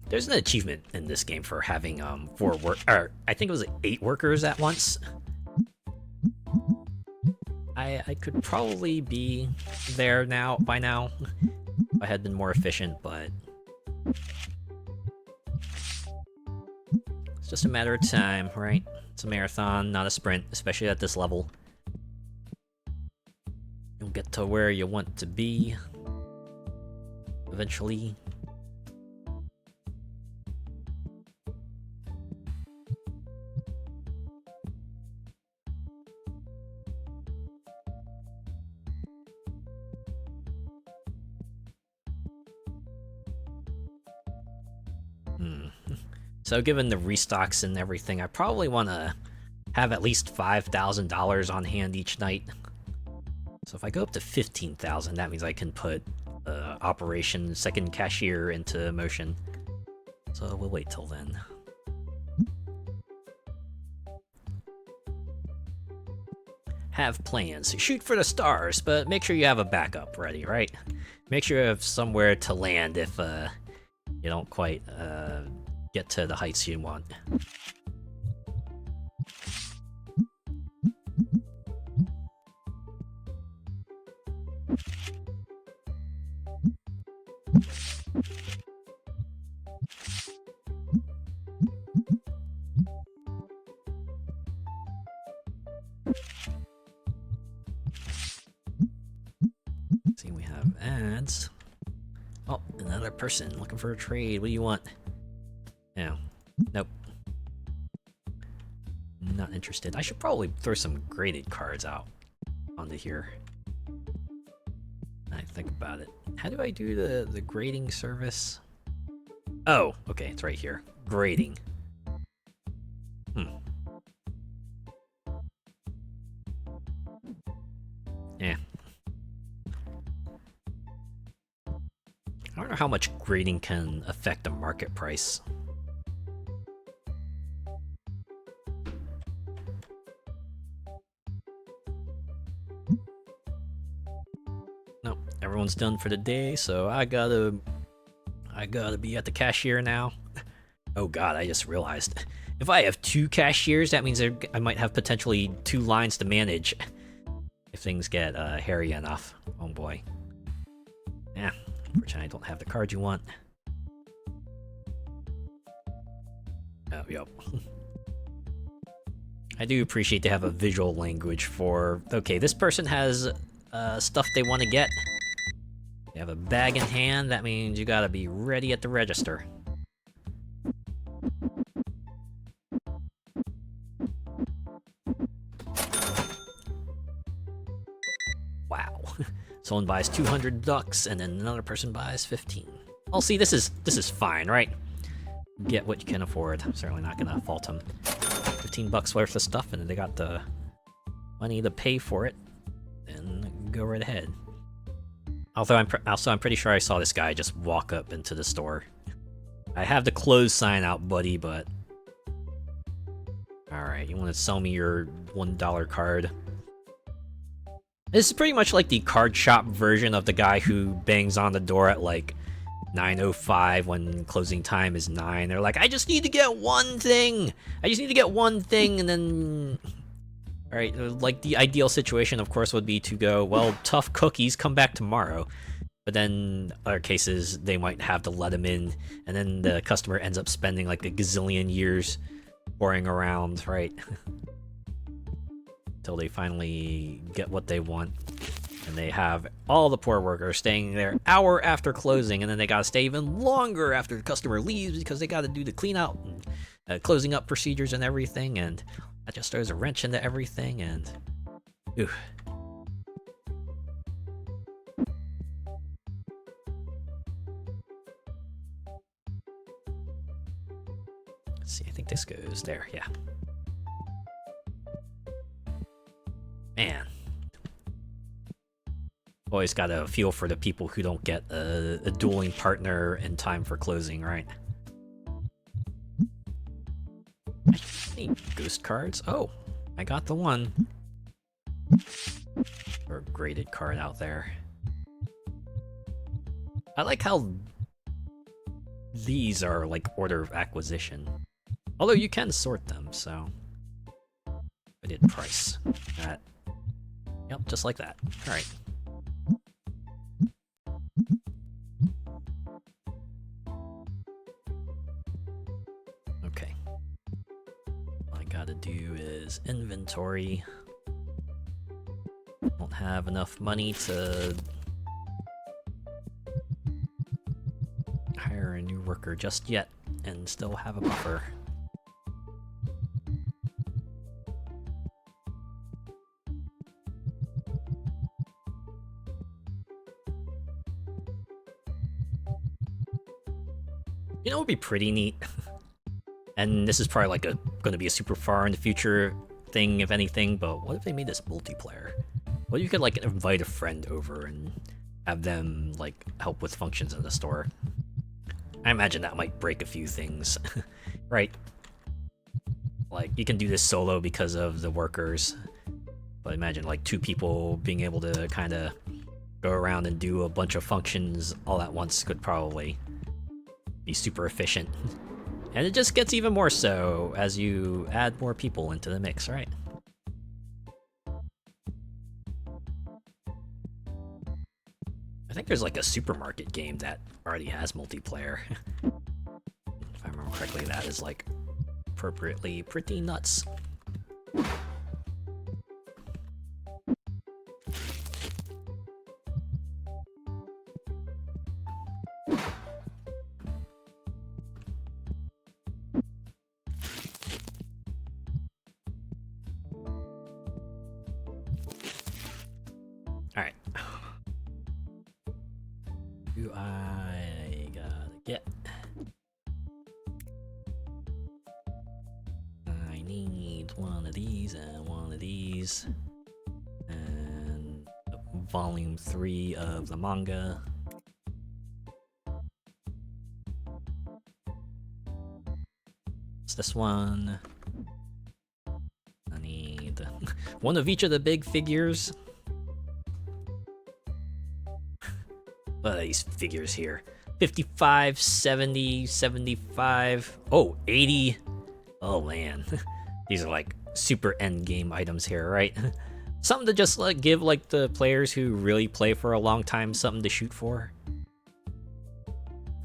There's an achievement in this game for having 4 work, or I think it was 8 workers at once. I could probably be there now by now if I had been more efficient, but it's just a matter of time, right? It's a marathon, not a sprint, especially at this level. You'll get to where you want to be eventually. So given the restocks and everything, I probably want to have at least $5,000 on hand each night. So if I go up to 15,000, that means I can put Operation Second Cashier into motion. So we'll wait till then. Have plans. Shoot for the stars, but make sure you have a backup ready, right? Make sure you have somewhere to land if you don't quite get to the heights you want. See, we have ads. Oh, Another person looking for a trade. What do you want? No. Nope. Not interested. I should probably throw some graded cards out onto here. I think about it. How do I do the grading service? Oh, okay, it's right here. Grading. Yeah. I don't know how much grading can affect the market price. Nope, everyone's done for the day, so I gotta be at the cashier now. Oh god, I just realized. If I have 2 cashiers, that means I might have potentially 2 lines to manage. If things get hairy enough. Oh boy. Yeah, unfortunately I don't have the card you want. Oh, yep. I do appreciate to have a visual language for, okay, this person has stuff they want to get. You have a bag in hand, that means you gotta be ready at the register. Wow. Someone buys 200 ducks and then another person buys 15. Well, see, this is fine, right? Get what you can afford. I'm certainly not gonna fault them. 15 bucks worth of stuff, and they got the money to pay for it. Then go right ahead. Although I'm pretty sure I saw this guy just walk up into the store. I have the close sign out, buddy, but all right, you want to sell me your $1 card? This is pretty much like the card shop version of the guy who bangs on the door at like 9:05 when closing time is 9. They're like, I just need to get one thing! I just need to get one thing, and then... Alright, like the ideal situation, of course, would be to go, well, tough cookies, come back tomorrow. But then, other cases, they might have to let him in, and then the customer ends up spending like a gazillion years boring around, right? Until they finally get what they want. And they have all the poor workers staying there hour after closing, and then they gotta stay even longer after the customer leaves because they gotta do the clean out and closing up procedures and everything, and that just throws a wrench into everything, and... Ooh. Let's see, I think this goes there, yeah. Man. Always got a feel for the people who don't get a dueling partner in time for closing, right? I need ghost cards. Oh, I got the one. Or a graded card out there. I like how these are like order of acquisition. Although you can sort them, so... I did price. That. Yep, just like that. Alright. Okay. All I gotta do is inventory. Don't have enough money to hire a new worker just yet, and still have a buffer. You know what would be pretty neat? And this is probably like going to be a super far in the future thing, if anything, but what if they made this multiplayer? What if you could like invite a friend over and have them like help with functions in the store? I imagine that might break a few things, right? Like, you can do this solo because of the workers, but imagine like 2 people being able to kind of go around and do a bunch of functions all at once could probably be super efficient. And it just gets even more so as you add more people into the mix, right? I think there's like a supermarket game that already has multiplayer. If I remember correctly, that is like appropriately pretty nuts. Alright. Do I gotta get? I need one of these and one of these. And volume 3 of the manga. It's this one. I need one of each of the big figures. What are these figures here? 55, 70, 75, oh, 80. Oh man, these are like super endgame items here, right? Something to just like give like the players who really play for a long time something to shoot for.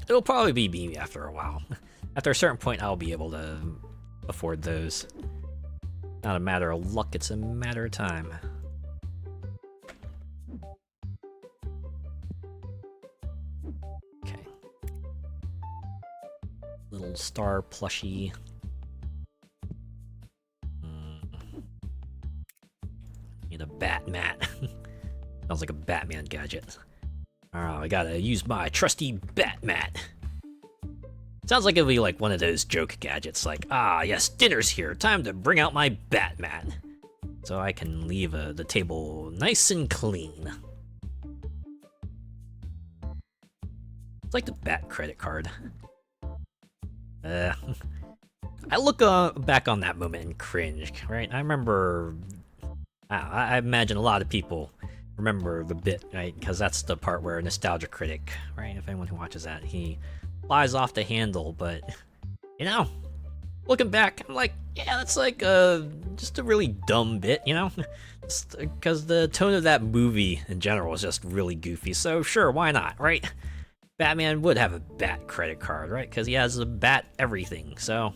It'll probably be me after a while. After a certain point, I'll be able to afford those. Not a matter of luck, it's a matter of time. Okay. Little star plushie. Need a bat mat. Sounds like a Batman gadget. Alright, I gotta use my trusty bat mat. Sounds like it'll be like one of those joke gadgets, like, ah yes, dinner's here, time to bring out my bat mat. So I can leave the table nice and clean. It's like the bat credit card. I look back on that moment and cringe, right? I remember, I imagine a lot of people remember the bit, right? Because that's the part where Nostalgia Critic, right? If anyone who watches that, he flies off the handle, but, you know, looking back, I'm like, yeah, that's like just a really dumb bit, you know? Because the tone of that movie in general is just really goofy, so sure, why not, right? Batman would have a bat credit card, right? Because he has a bat everything, so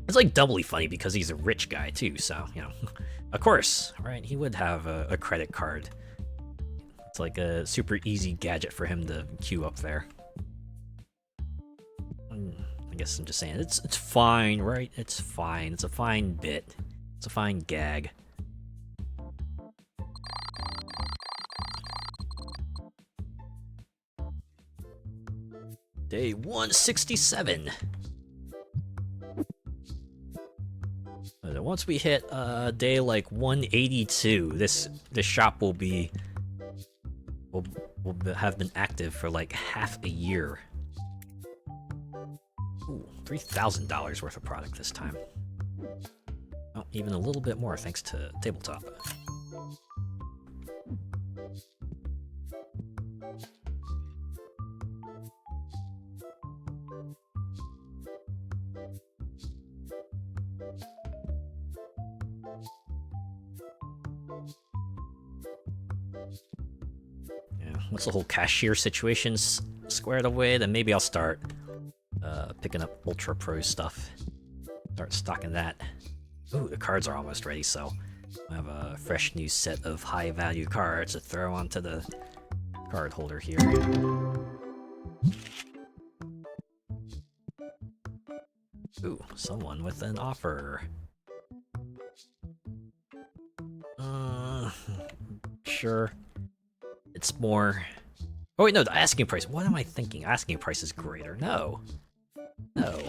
it's like doubly funny because he's a rich guy too, so, you know, of course, right? He would have a credit card. It's like a super easy gadget for him to queue up there. I guess I'm just saying, it's fine, right? It's fine. It's a fine bit. It's a fine gag. Day 167. Once we hit day like 182, this shop will have been active for like half a year. Ooh, $3,000 worth of product this time. Oh, even a little bit more thanks to Tabletop. Yeah, once the whole cashier situation's squared away, then maybe I'll start picking up Ultra Pro stuff. Start stocking that. Ooh, the cards are almost ready, so I have a fresh new set of high value cards to throw onto the card holder here. Ooh, someone with an offer. Sure. It's more... Oh wait, no, the asking price. What am I thinking? Asking price is greater. No. No.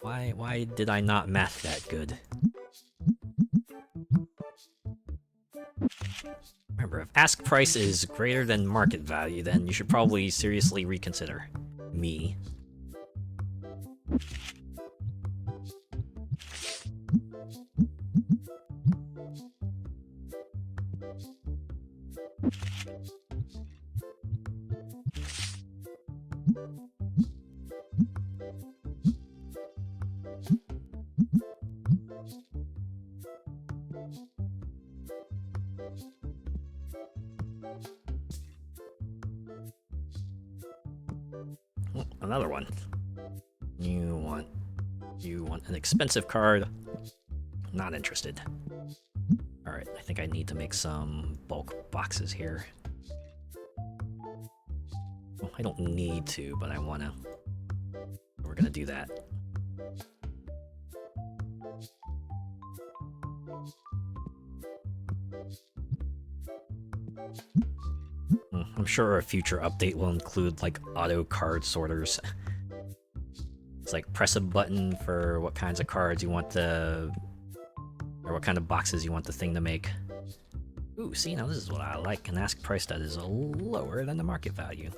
Why did I not math that good? Remember, if ask price is greater than market value, then you should probably seriously reconsider me. Another one. You want an expensive card? Not interested. Alright, I think I need to make some bulk boxes here. Well, I don't need to, but I wanna. We're gonna do that. I'm sure a future update will include like auto card sorters. It's like press a button for what kinds of cards you want to, or what kind of boxes you want the thing to make. Ooh, see, now this is what I like. An ask price that is lower than the market value.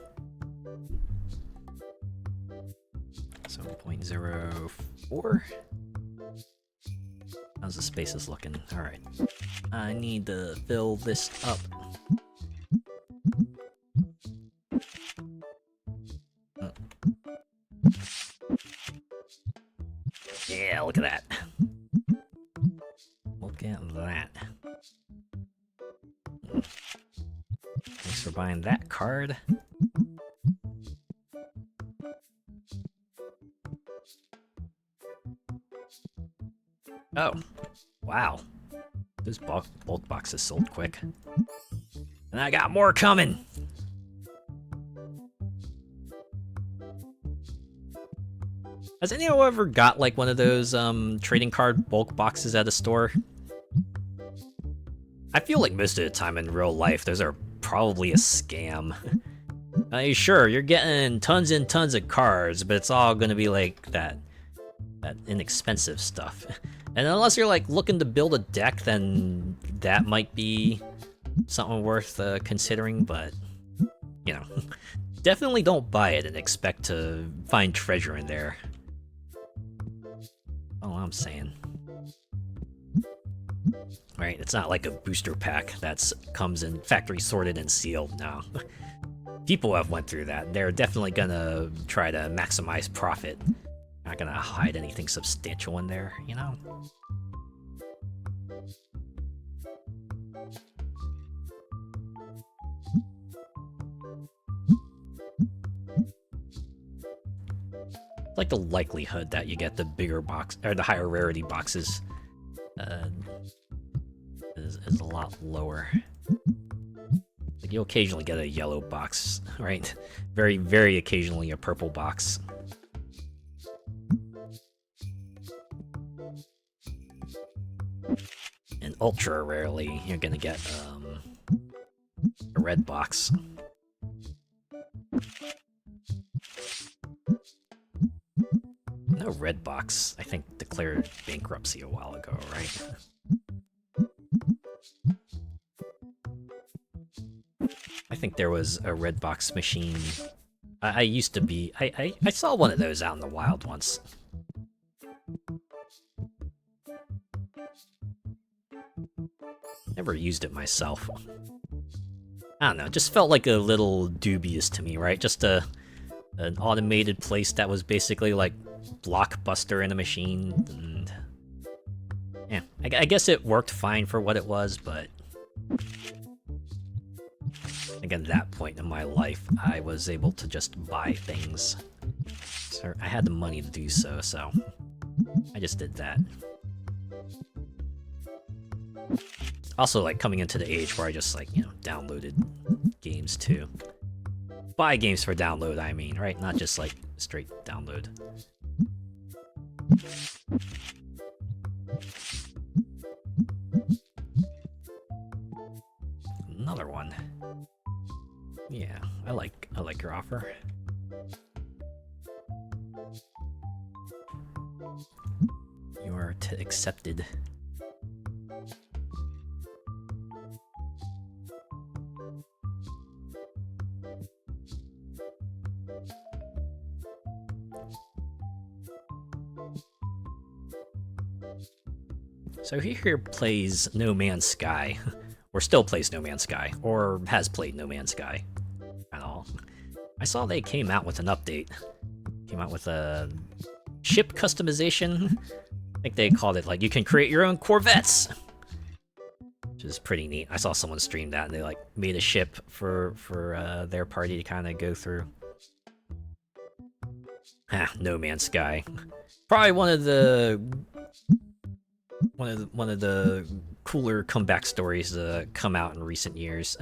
So 0.04. How's the spaces looking? Alright. I need to fill this up. Yeah, look at that. Look at that. Thanks for buying that card. Oh, wow. Those bulk boxes sold quick. And I got more coming! Has anyone ever got like one of those trading card bulk boxes at a store? I feel like most of the time in real life, those are probably a scam. Sure, you're getting tons and tons of cards, but it's all gonna be like that inexpensive stuff. And unless you're like looking to build a deck, then that might be something worth considering, but you know, definitely don't buy it and expect to find treasure in there. Oh, I'm saying. Right, it's not like a booster pack that's comes in factory sorted and sealed. No. People have went through that. They're definitely gonna try to maximize profit. Not gonna hide anything substantial in there, you know? Like the likelihood that you get the bigger box or the higher rarity boxes is a lot lower. Like you'll occasionally get a yellow box, right? Very, very occasionally a purple box. And ultra rarely you're gonna get a red box. No red box, I think, declared bankruptcy a while ago, right? I think there was a red box machine. I used to be... I saw one of those out in the wild once. Never used it myself. I don't know, it just felt like a little dubious to me, right? Just an automated place that was basically like Blockbuster in a machine, and yeah, I guess it worked fine for what it was, but I think at that point in my life, I was able to just buy things. So I had the money to do so, so I just did that. Also, like, coming into the age where I just, like, you know, downloaded games too. Buy games for download, I mean, right? Not just, like, straight download. Another one. Yeah, I like your offer. You are accepted. So he here plays No Man's Sky, or still plays No Man's Sky, or has played No Man's Sky at all. I saw they came out with an update. Came out with a ship customization. I think they called it, like, you can create your own Corvettes! Which is pretty neat. I saw someone stream that, and they, like, made a ship for their party to kind of go through. Ah, No Man's Sky. Probably one of the cooler comeback stories to come out in recent years.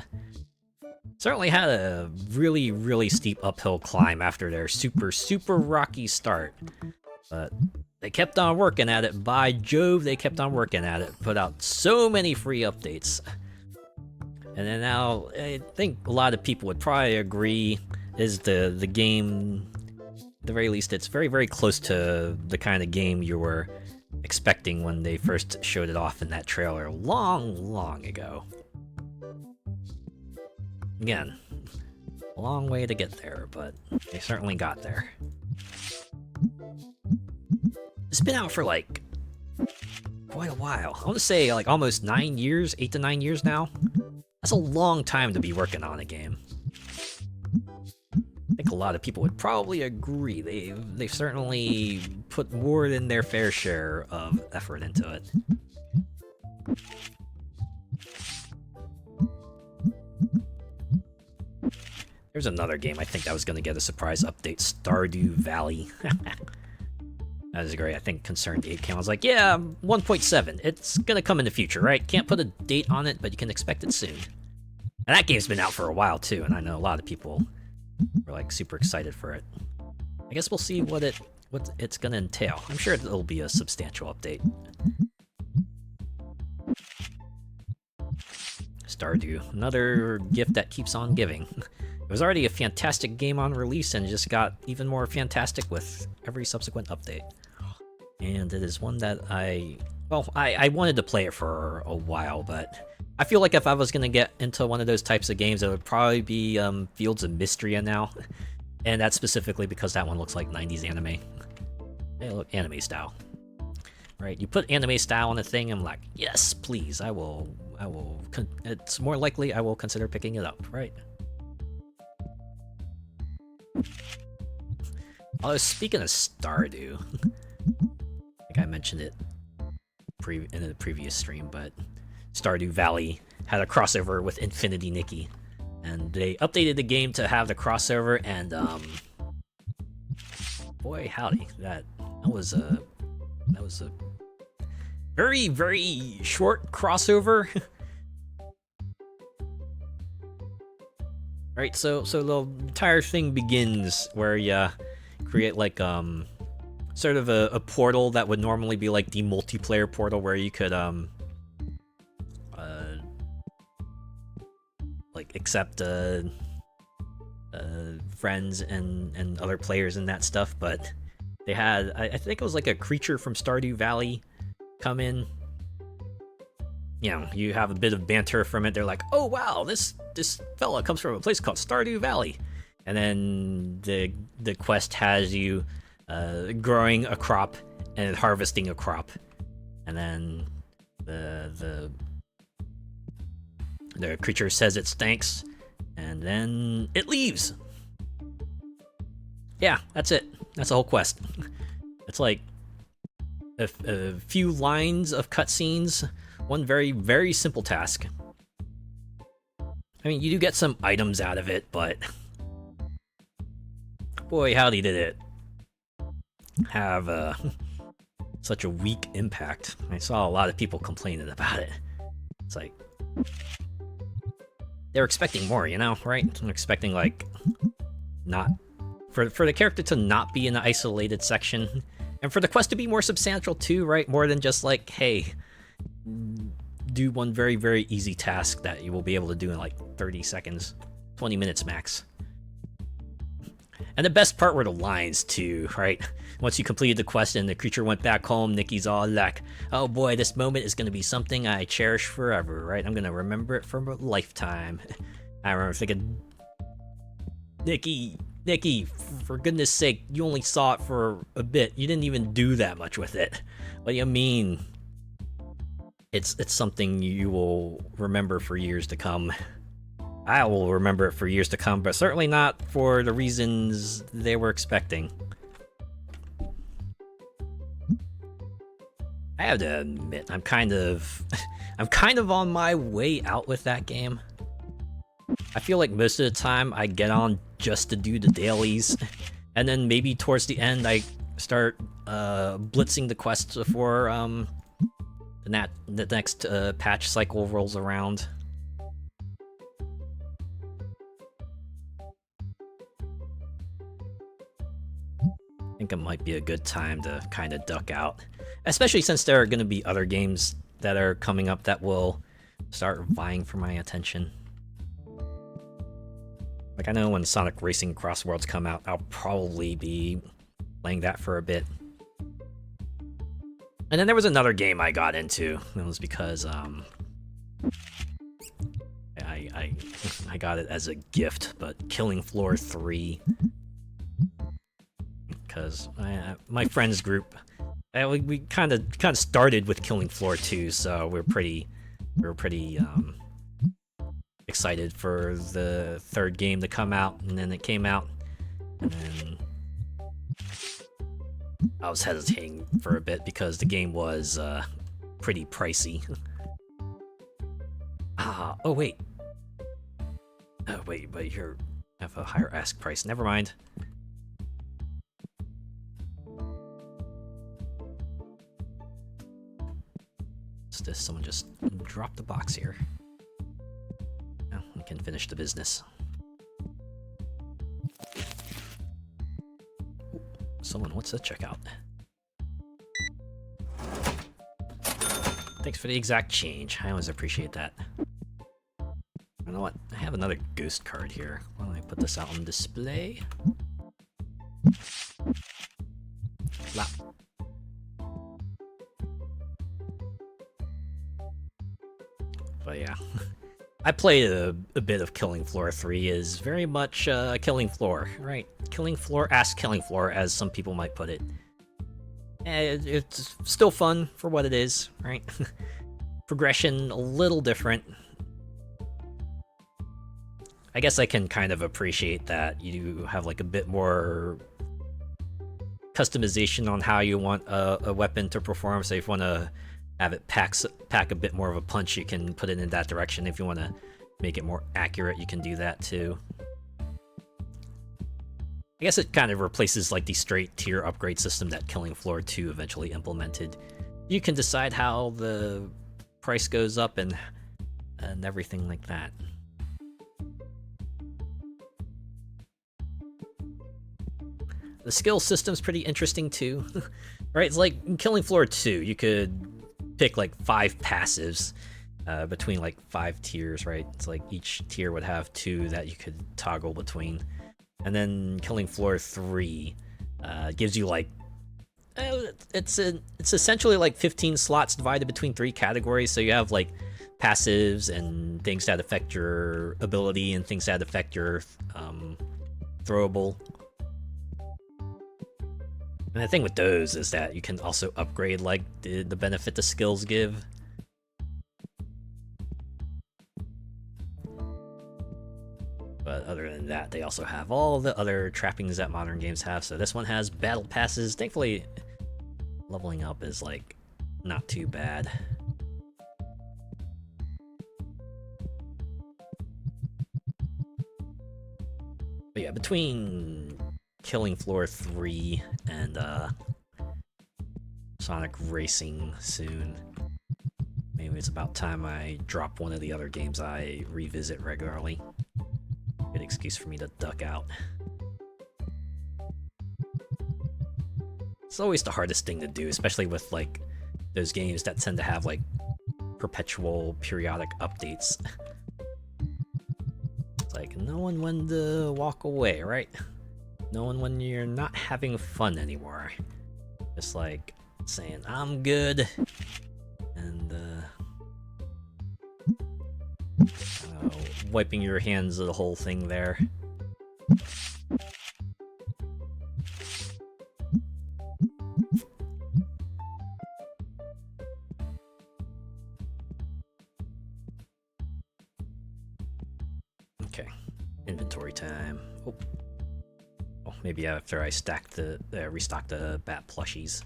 Certainly had a really, really steep uphill climb after their super rocky start. But they kept on working at it. By Jove, they kept on working at it. Put out so many free updates. And then now, I think a lot of people would probably agree, is the game, at the very least, it's very, very close to the kind of game you were expecting when they first showed it off in that trailer long, long ago. Again, a long way to get there, but they certainly got there. It's been out for like quite a while. I want to say like almost 9 years, 8 to 9 years now. That's a long time to be working on a game. I think a lot of people would probably agree. They've certainly put more than their fair share of effort into it. There's another game I think that was going to get a surprise update, Stardew Valley. That is great. I think Concerned 8 was like, yeah, 1.7. It's going to come in the future, right? Can't put a date on it, but you can expect it soon. And that game's been out for a while, too, and I know a lot of people were, like, super excited for it. I guess we'll see what it's going to entail. I'm sure it'll be a substantial update. Stardew, another gift that keeps on giving. It was already a fantastic game on release, and it just got even more fantastic with every subsequent update. And it is one that I wanted to play it for a while, but I feel like if I was going to get into one of those types of games, it would probably be Fields of Mystria now. And that's specifically because that one looks like 90s anime. They look anime style. Right, you put anime style on a thing, I'm like, yes, please, I will, it's more likely I will consider picking it up, right? Although, speaking of Stardew, I think I mentioned it in a previous stream, but Stardew Valley had a crossover with Infinity Nikki, and they updated the game to have the crossover, and boy howdy, that was a very, very short crossover. Right, so the entire thing begins where you create like sort of a portal that would normally be like the multiplayer portal where you could like accept friends and other players and that stuff, but they had I think it was like a creature from Stardew Valley come in. You know, you have a bit of banter from it. They're like, oh wow, this fella comes from a place called Stardew Valley. And then the quest has you growing a crop and harvesting a crop. And then the creature says its thanks, and then it leaves. Yeah, that's it. That's the whole quest. It's like a few lines of cutscenes, one very, very simple task. I mean, you do get some items out of it, but boy, howdy did it have such a weak impact. I saw a lot of people complaining about it. It's like they're expecting more, you know, right? I'm expecting like not for the character to not be in an isolated section, and for the quest to be more substantial too, right? More than just like, hey, do one very, very easy task that you will be able to do in like 30 seconds, 20 minutes max. And the best part were the lines too, right? Once you completed the quest and the creature went back home, Nikki's all like, oh boy, this moment is going to be something I cherish forever, right? I'm going to remember it for a lifetime. I remember thinking, Nikki, for goodness sake, you only saw it for a bit. You didn't even do that much with it. What do you mean? It's something you will remember for years to come. I will remember it for years to come, but certainly not for the reasons they were expecting. I have to admit, I'm kind of on my way out with that game. I feel like most of the time I get on just to do the dailies, and then maybe towards the end I start blitzing the quests before the next patch cycle rolls around. I think it might be a good time to kind of duck out, especially since there are going to be other games that are coming up that will start vying for my attention. Like, I know when Sonic Racing Cross Worlds come out, I'll probably be playing that for a bit. And then there was another game I got into. It was because I got it as a gift, but Killing Floor 3. Because my friends group, we kind of started with Killing Floor 2, so we were pretty excited for the third game to come out, and then it came out, and then I was hesitating for a bit because the game was pretty pricey. Oh wait. Oh wait, but you have a higher ask price. Never mind. What's this? Someone just dropped the box here. Now we can finish the business. Someone wants to check out. Thanks for the exact change. I always appreciate that. You know what? I have another ghost card here. Why don't I put this out on display? Flap. But yeah. I played a bit of Killing Floor 3, is very much Killing Floor, right? Killing Floor, ask Killing Floor, as some people might put it. It's still fun for what it is, right? Progression a little different. I guess I can kind of appreciate that you have like a bit more customization on how you want a weapon to perform. So if you want to have it pack a bit more of a punch, you can put it in that direction. If you want to make it more accurate, you can do that too. I guess it kind of replaces like the straight tier upgrade system that Killing Floor 2 eventually implemented. You can decide how the price goes up and everything like that. The skill system's pretty interesting too. Right, it's like in Killing Floor 2, you could pick like 5 passives between like 5 tiers, right? It's like each tier would have 2 that you could toggle between. And then Killing Floor 3 gives you like it's essentially like 15 slots divided between 3 categories. So you have like passives and things that affect your ability and things that affect your throwable. And the thing with those is that you can also upgrade like the benefit the skills give. But other than that, they also have all the other trappings that modern games have. So this one has battle passes. Thankfully, leveling up is like not too bad. But yeah, between Killing Floor 3 and Sonic Racing soon, maybe it's about time I drop one of the other games I revisit regularly. Good excuse for me to duck out. It's always the hardest thing to do, especially with like those games that tend to have like perpetual periodic updates. It's like knowing when to walk away, right? Knowing when you're not having fun anymore. Just like saying, I'm good. And wiping your hands of the whole thing there. Okay, inventory time. Oh, maybe after I restock the bat plushies.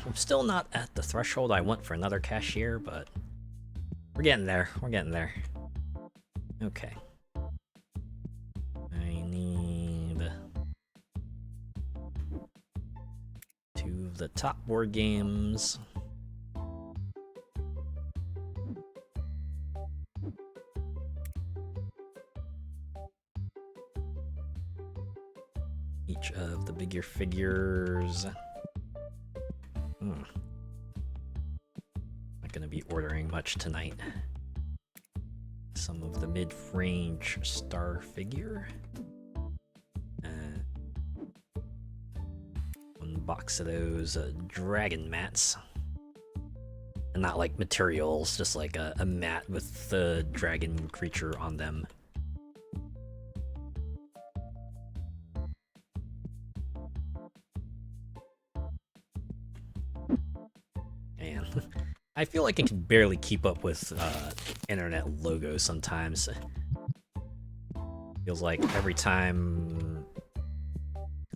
I'm still not at the threshold I want for another cashier, but we're getting there. We're getting there. Okay. I need 2 of the top board games. Each of the bigger figures. ordering much tonight. Some of the mid-range star figure. One box of those dragon mats. And not like materials, just like a mat with the dragon creature on them. Man, I feel like I can barely keep up with internet logos sometimes. Feels like every time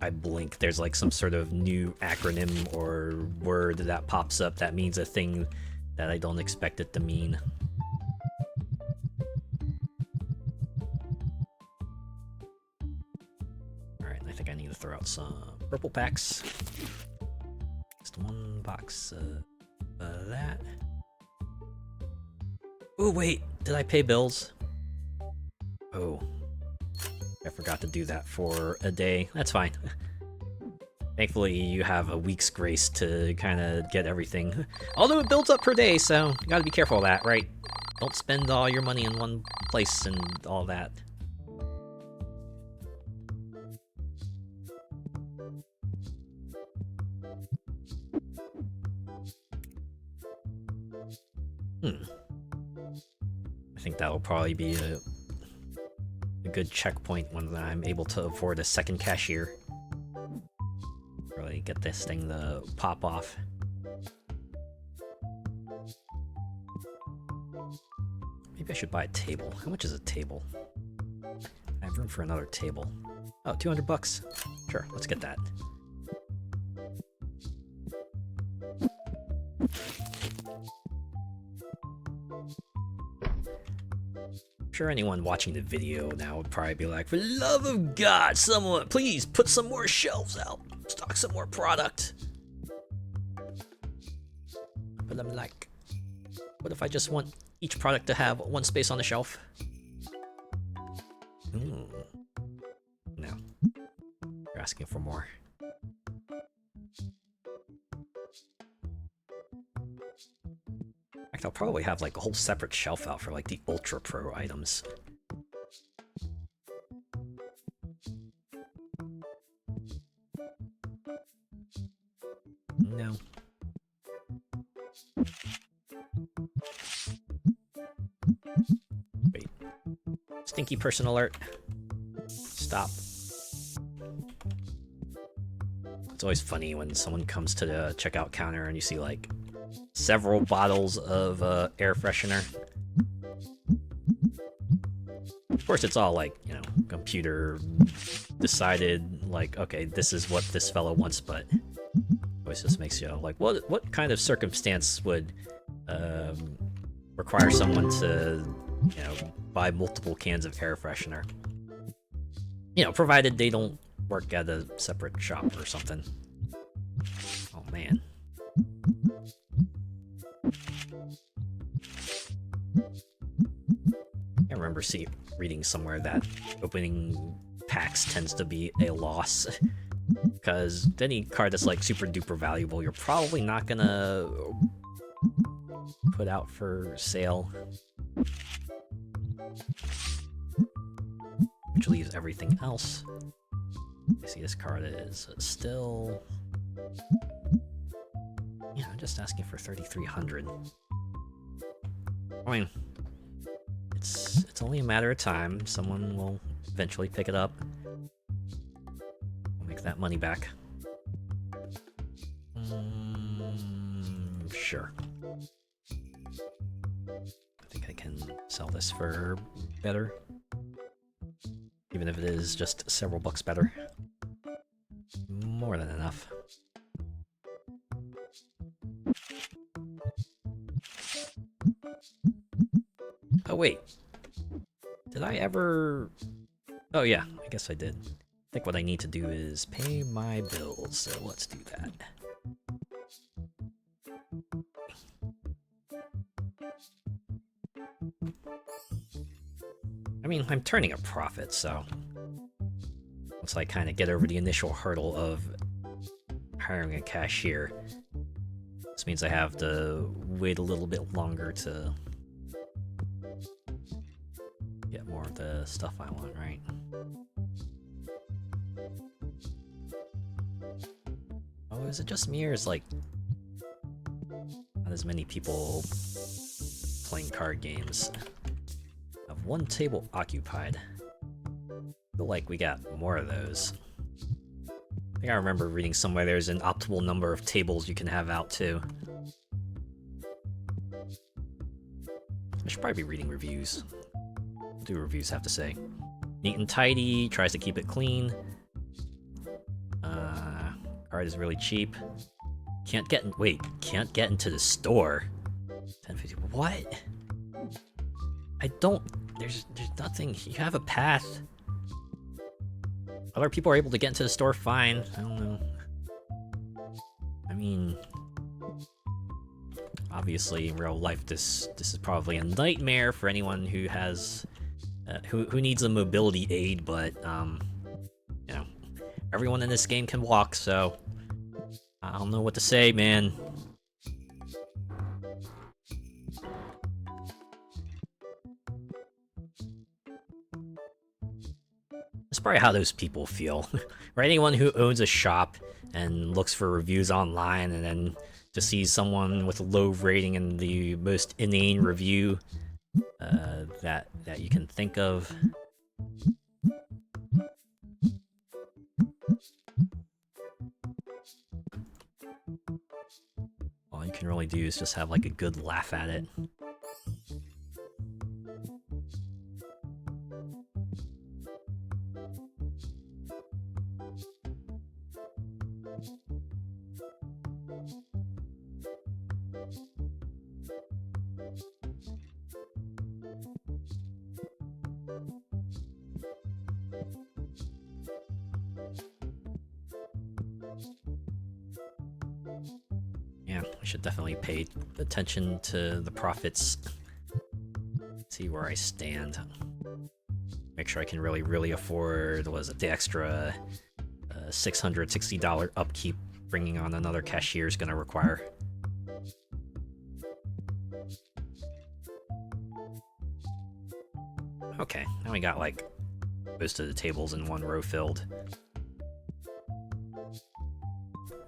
I blink, there's like some sort of new acronym or word that pops up that means a thing that I don't expect it to mean. Alright, I think I need to throw out some purple packs. Just one box of that. Oh wait, did I pay bills? Oh, I forgot to do that for a day. That's fine. Thankfully, you have a week's grace to kind of get everything. Although it builds up per day, so you gotta be careful of that, right? Don't spend all your money in one place and all that. I think that'll probably be a good checkpoint when I'm able to afford a second cashier. Really get this thing to pop off. Maybe I should buy a table. How much is a table? I have room for another table. Oh, 200 bucks. Sure, let's get that. I'm sure anyone watching the video now would probably be like, for the love of God, someone please put some more shelves out. Stock some more product. But I'm like, what if I just want each product to have one space on the shelf? No. You're asking for more. In fact, I'll probably have like a whole separate shelf out for like the Ultra Pro items. No. Wait. Stinky person alert. Stop. It's always funny when someone comes to the checkout counter and you see like several bottles of air freshener. Of course, it's all like, you know, computer decided, like, okay, this is what this fellow wants, but always just makes you like, what kind of circumstance would require someone to, you know, buy multiple cans of air freshener? You know, provided they don't work at a separate shop or something. Oh man. I remember reading somewhere that opening packs tends to be a loss. Because any card that's like super duper valuable, you're probably not gonna put out for sale. Which leaves everything else. I see this card is still... Yeah, I'm just asking for 3,300. I mean, it's only a matter of time. Someone will eventually pick it up. We'll make that money back. Sure. I think I can sell this for better. Even if it is just several bucks better. More than enough. Oh wait, did I ever... Oh yeah, I guess I did. I think what I need to do is pay my bills, so let's do that. I mean, I'm turning a profit, so once I kind of get over the initial hurdle of hiring a cashier, This means I have to wait a little bit longer to get more of the stuff I want, right? Oh, is it just me, or is like not as many people playing card games? I have one table occupied. I feel like we got more of those. I think I remember reading somewhere there's an optimal number of tables you can have out too. I should probably be reading reviews. What do reviews have to say? Neat and tidy, tries to keep it clean. Card is really cheap. Can't get into the store. 1050. What? I don't. There's nothing. You have a path. Other people are able to get into the store fine. I don't know. I mean, obviously in real life, this is probably a nightmare for anyone who has who needs a mobility aid. But you know, everyone in this game can walk, so I don't know what to say, man. That's probably how those people feel. Or anyone who owns a shop and looks for reviews online and then just sees someone with a low rating and the most inane review that you can think of. All you can really do is just have like a good laugh at it. Yeah, I should definitely pay attention to the profits. See where I stand. Make sure I can really afford, what was it, the extra $660 upkeep bringing on another cashier is going to require. Okay, now we got like most of the tables in one row filled.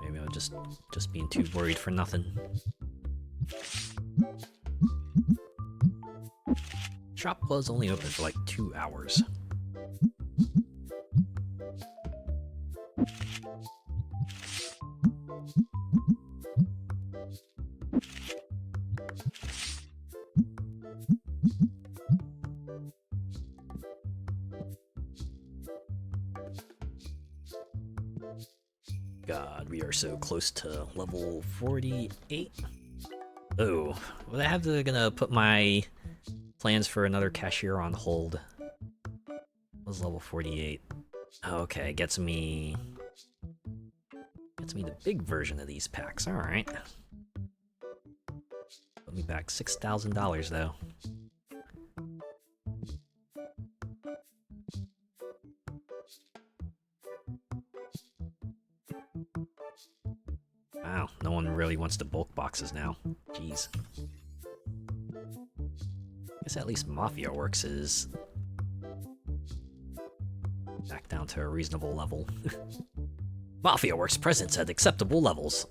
Maybe I'm just being too worried for nothing. Shop was only open for like 2 hours. God, we are so close to level 48. Oh, well, I have to gonna put my plans for another cashier on hold. Was level 48. Okay, gets me the big version of these packs. All right. Put me back $6,000 though. Wow, no one really wants the bulk boxes now. Jeez. Guess at least Mafia Works is back down to a reasonable level. Mafia Works presents at acceptable levels.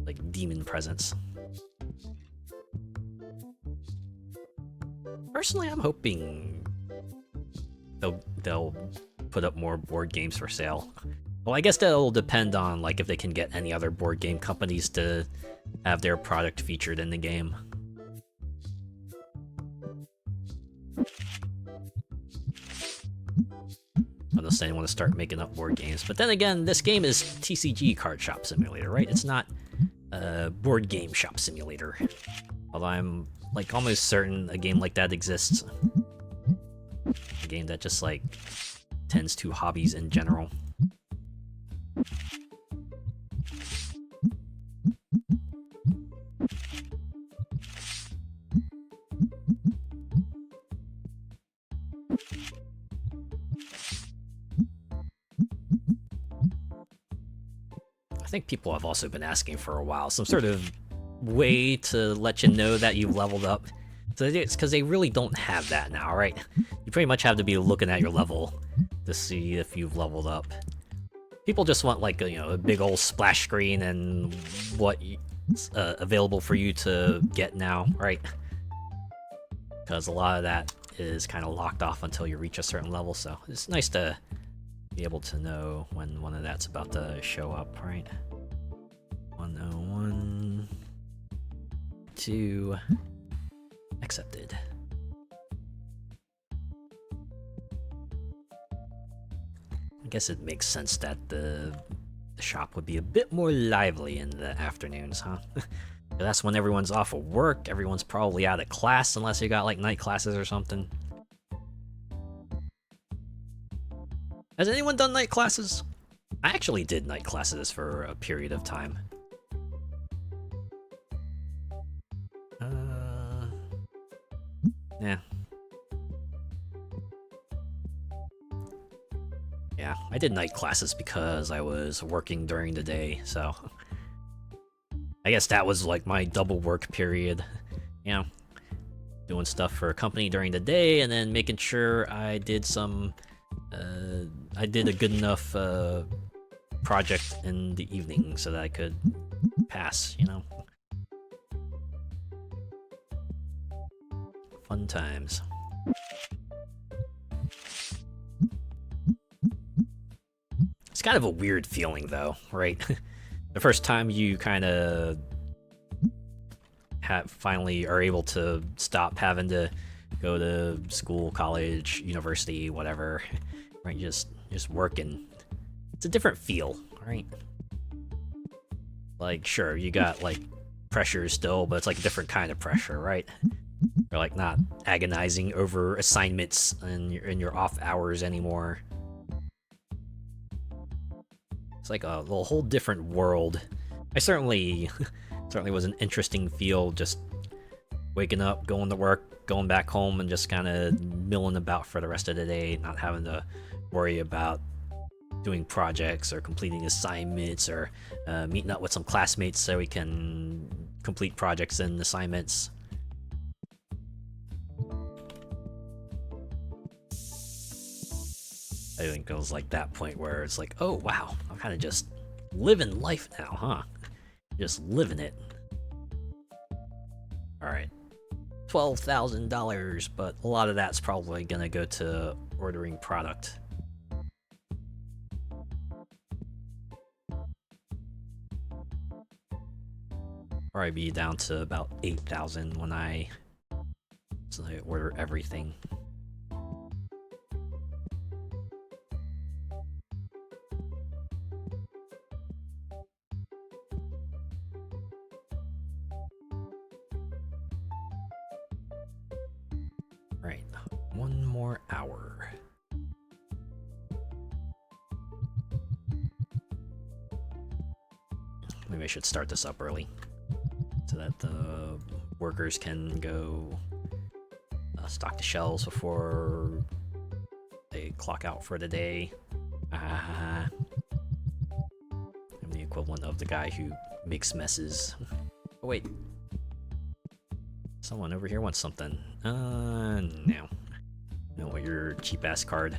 Like demon presents. Personally, I'm hoping they'll put up more board games for sale. Well, I guess that'll depend on like if they can get any other board game companies to have their product featured in the game. Unless they want to start making up board games. But then again, this game is TCG Card Shop Simulator, right? It's not Board Game Shop Simulator. Although I'm like almost certain a game like that exists. A game that just like tends to hobbies in general. I think people have also been asking for a while, some sort of way to let you know that you've leveled up. So it's because they really don't have that now, right? You pretty much have to be looking at your level to see if you've leveled up. People just want like a big old splash screen and what's available for you to get now, right? Because a lot of that is kind of locked off until you reach a certain level, so it's nice to be able to know when one of that's about to show up, right? 101, 2, accepted. I guess it makes sense that the shop would be a bit more lively in the afternoons, huh? That's when everyone's off of work, everyone's probably out of class unless you got like night classes or something. Has anyone done night classes? I actually did night classes for a period of time. Yeah. Yeah, I did night classes because I was working during the day, so I guess that was like my double work period, you know, doing stuff for a company during the day and then making sure I did a good enough project in the evening so that I could pass, you know. Fun times. It's kind of a weird feeling though, right? The first time you kind of finally are able to stop having to go to school, college, university, whatever, right? Just working. It's a different feel, right? Like, sure, you got like pressure still, but it's like a different kind of pressure, right? You're like not agonizing over assignments in your off hours anymore. It's like a whole different world. I certainly was an interesting feel, just waking up, going to work, going back home, and just kind of milling about for the rest of the day, not having to worry about doing projects or completing assignments or meeting up with some classmates so we can complete projects and assignments. I think it was like that point where it's like, oh wow, I'm kind of just living life now, huh? Just living it. Alright. $12,000, but a lot of that's probably gonna go to ordering product. Probably be down to about 8,000 when I order everything. Right, one more hour. Maybe I should start this up early so that the workers can go stock the shelves before they clock out for the day. I'm the equivalent of the guy who makes messes. Oh wait. Someone over here wants something. No. No, your cheap-ass card.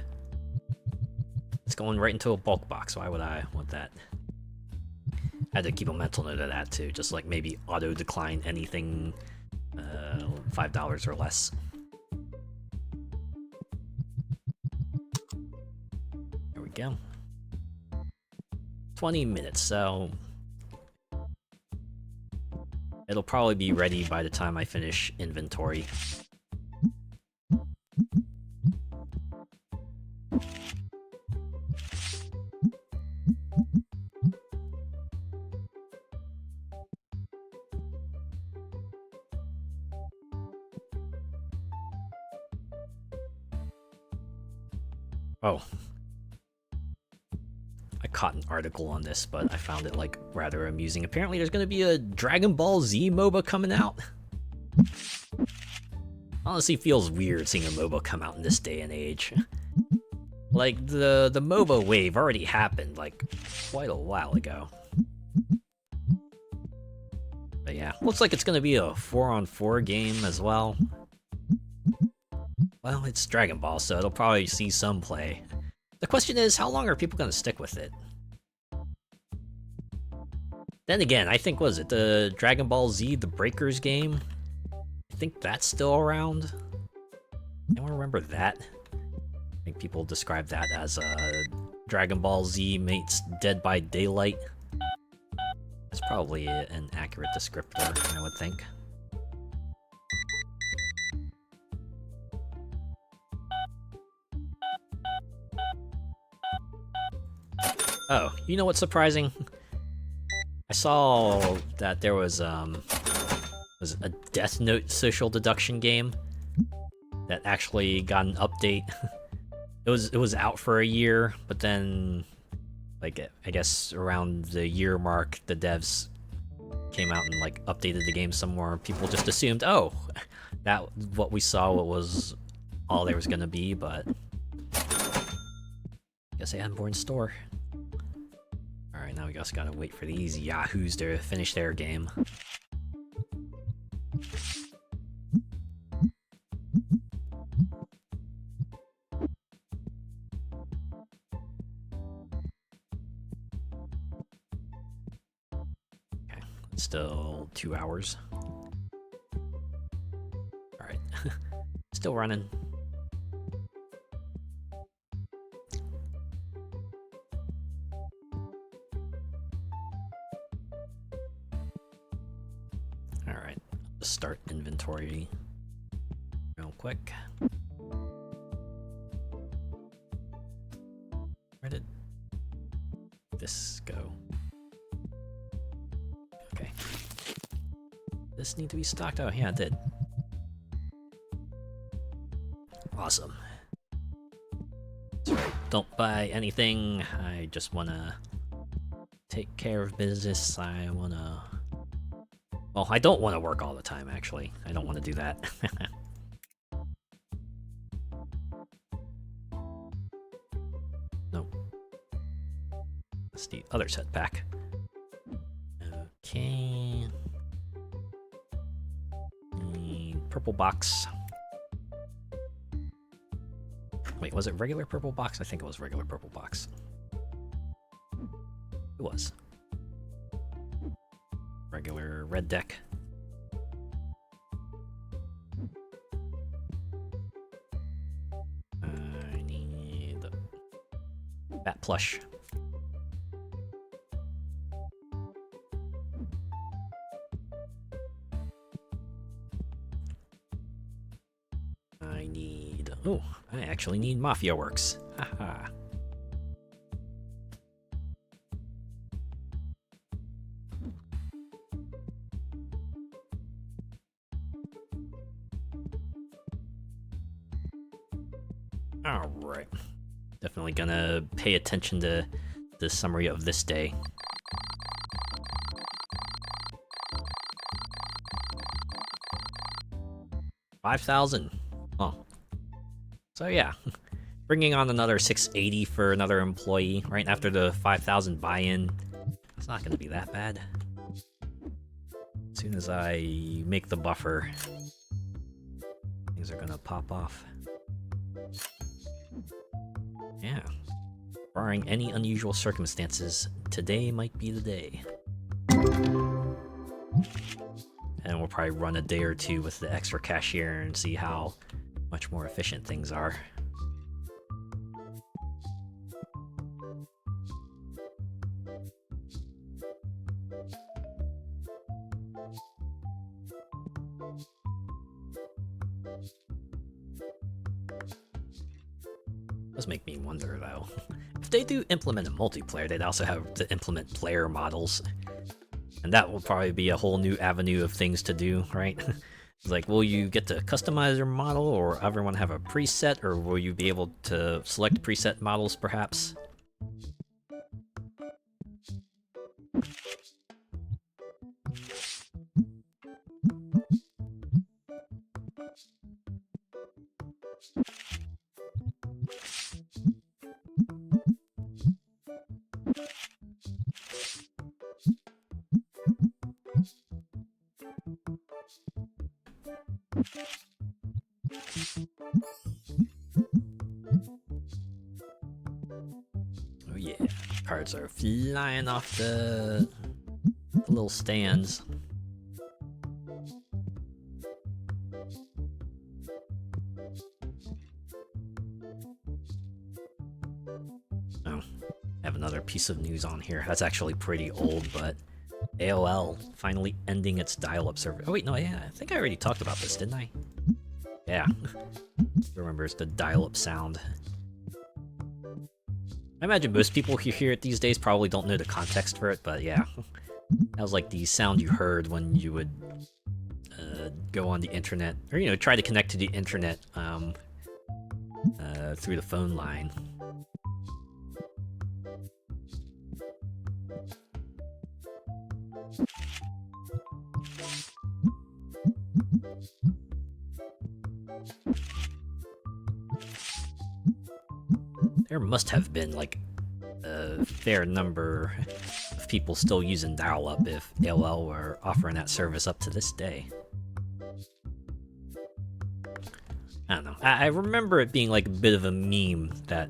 It's going right into a bulk box. Why would I want that? I had to keep a mental note of that too. Just like maybe auto-decline anything $5 or less. There we go. 20 minutes, so it'll probably be ready by the time I finish inventory. Oh. I caught an article on this, but I found it like rather amusing. Apparently there's gonna be a Dragon Ball Z MOBA coming out. Honestly feels weird seeing a MOBA come out in this day and age. Like the MOBA wave already happened like quite a while ago. But yeah, looks like it's gonna be a 4-on-4 game as well. Well, it's Dragon Ball, so it'll probably see some play. The question is, how long are people gonna stick with it? Then again, I think, was it the Dragon Ball Z, the Breakers game? I think that's still around. Anyone remember that? I think people describe that as Dragon Ball Z meets Dead by Daylight. That's probably an accurate descriptor, I would think. Oh, you know what's surprising? I saw that there was a Death Note social deduction game that actually got an update. It was out for a year, but then, like, I guess around the year mark, the devs came out and like updated the game some more. People just assumed, oh, that what we saw was all there was gonna be, but I guess they hadn't been in store. All right, now we just gotta wait for these yahoos to finish their game. Okay, still 2 hours. All right, still running. Alright, start inventory real quick. Where did this go? Okay. This need to be stocked? Oh, yeah, it did. Awesome. That's right, don't buy anything. I just wanna take care of business. I wanna... Well, I don't want to work all the time, actually. I don't want to do that. Nope. That's the other set pack. Okay. The purple box. Wait, was it regular purple box? I think it was regular purple box. It was. Regular red deck. I need that plush. I need... Oh, I actually need Mafia Works. Haha. Alright. Definitely gonna pay attention to the summary of this day. $5,000. Oh. So yeah. Bringing on another $680 for another employee right after the 5,000 buy-in. It's not gonna be that bad. As soon as I make the buffer, things are gonna pop off. Yeah. Barring any unusual circumstances, today might be the day. And we'll probably run a day or two with the extra cashier and see how much more efficient things are. Does make me wonder though. If they do implement a multiplayer, they'd also have to implement player models. And that will probably be a whole new avenue of things to do, right? It's like, will you get to customize your model, or everyone have a preset, or will you be able to select preset models, perhaps? Yeah, cards are flying off the little stands. Oh, I have another piece of news on here. That's actually pretty old, but AOL finally ending its dial-up service. Oh wait, no, yeah, I think I already talked about this, didn't I? Yeah. Remember, it's the dial-up sound. I imagine most people who hear it these days probably don't know the context for it, but yeah. That was like the sound you heard when you would go on the internet, or, you know, try to connect to the internet through the phone line. There must have been, like, a fair number of people still using dial-up if AOL were offering that service up to this day. I don't know. I remember it being, like, a bit of a meme that,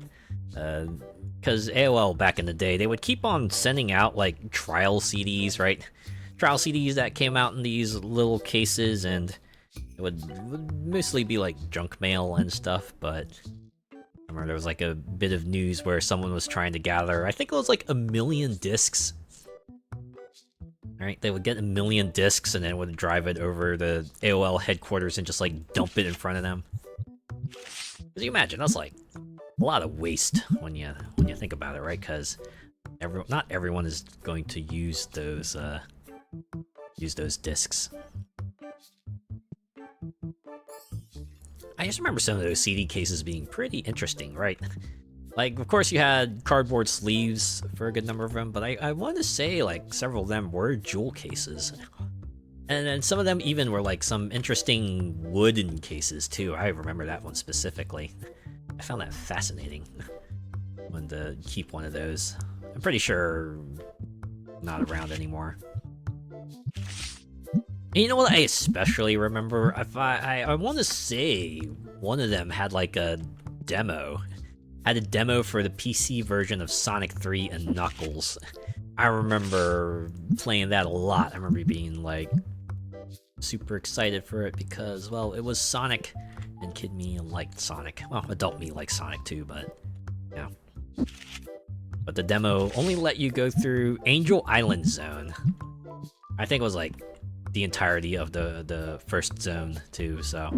because AOL back in the day, they would keep on sending out, like, trial CDs, right? Trial CDs that came out in these little cases, and it would mostly be, like, junk mail and stuff, but I remember there was like a bit of news where someone was trying to gather, I think it was like 1 million discs. Right? They would get 1 million discs and then would drive it over the AOL headquarters and just like dump it in front of them. Because you imagine, that's like a lot of waste when you think about it, right? Because not everyone is going to use those discs. I just remember some of those CD cases being pretty interesting, right? Like, of course you had cardboard sleeves for a good number of them, but I want to say, like, several of them were jewel cases. And then some of them even were, like, some interesting wooden cases, too. I remember that one specifically. I found that fascinating. Wanted to keep one of those. I'm pretty sure not around anymore. And you know what I especially remember? If I want to say one of them had like a demo. Had a demo for the PC version of Sonic 3 and Knuckles. I remember playing that a lot. I remember being like super excited for it because, well, it was Sonic and kid me liked Sonic. Well, adult me liked Sonic too, but yeah. But the demo only let you go through Angel Island Zone. I think it was like the entirety of the first zone too, so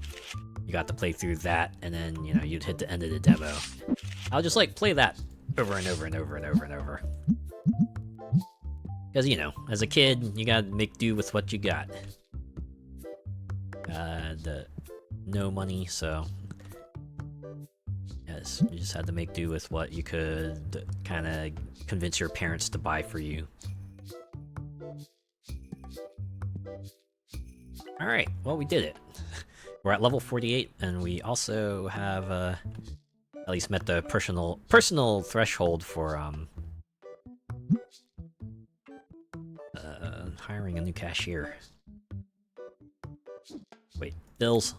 you got to play through that, and then, you know, you'd hit the end of the demo. I'll just like play that over and over and over and over and over. Because, you know, as a kid, you gotta make do with what you got. No money, so yes, you just had to make do with what you could kind of convince your parents to buy for you. Alright, well, we did it. We're at level 48, and we also have, at least met the personal threshold for, hiring a new cashier. Wait, bills?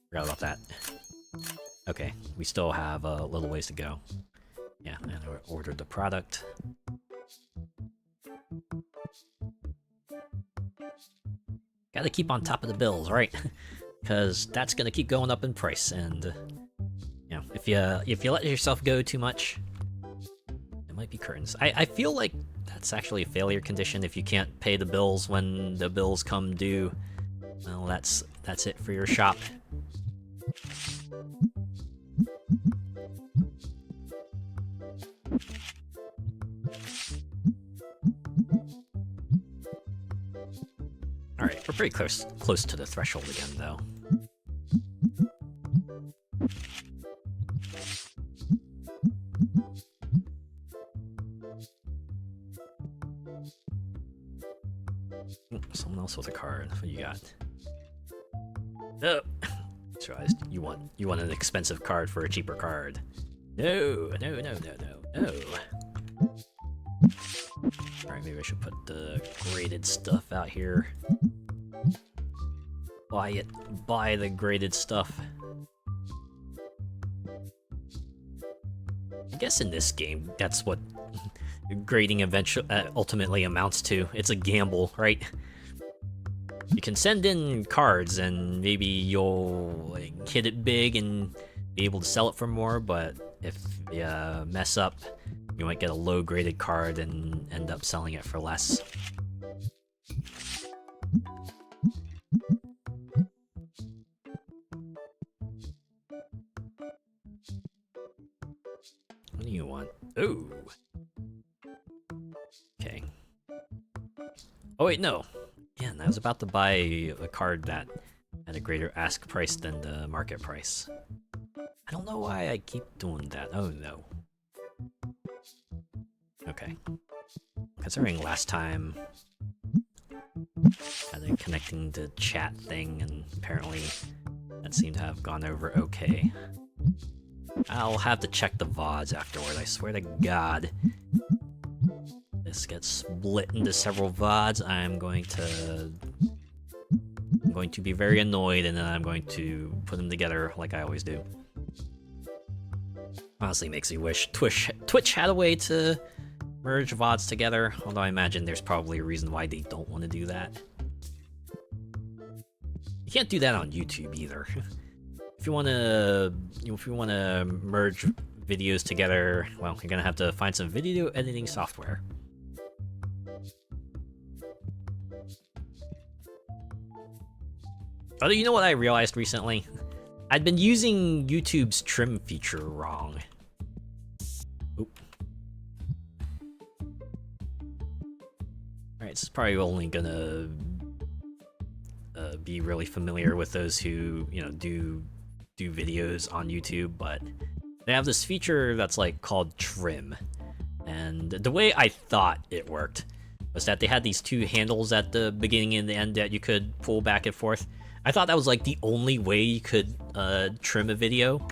Forgot about that. Okay, we still have a little ways to go. Yeah, and I ordered the product. Gotta keep on top of the bills, right? Because that's gonna keep going up in price, and you know, if you let yourself go too much, it might be curtains. I feel like that's actually a failure condition. If you can't pay the bills when the bills come due, well, that's it for your shop. Alright, we're pretty close to the threshold again, though. Someone else with a card. What you got? Oh, realized you want an expensive card for a cheaper card. No. Alright, maybe I should put the graded stuff out here. Buy the graded stuff. I guess in this game, that's what grading eventually ultimately amounts to. It's a gamble, right? You can send in cards and maybe you'll like, hit it big and be able to sell it for more, but if you mess up, you might get a low graded card and end up selling it for less. What do you want? Ooh. Okay. Oh wait, no. Yeah, I was about to buy a card that had a greater ask price than the market price. I don't know why I keep doing that. Oh no. Okay. Considering last time I had a connecting to chat thing, and apparently that seemed to have gone over okay. I'll have to check the VODs afterward, I swear to God. This gets split into several VODs, I'm going to be very annoyed, and then I'm going to put them together like I always do. Honestly, makes me wish Twitch had a way to merge VODs together, although I imagine there's probably a reason why they don't want to do that. You can't do that on YouTube either. If you want to merge videos together, well, you're gonna have to find some video editing software. Although, you know what I realized recently? I'd been using YouTube's trim feature wrong. Oop. Alright, this is probably only gonna be really familiar with those who, you know, do videos on YouTube, but they have this feature that's like called trim. And the way I thought it worked was that they had these two handles at the beginning and the end that you could pull back and forth. I thought that was like the only way you could trim a video.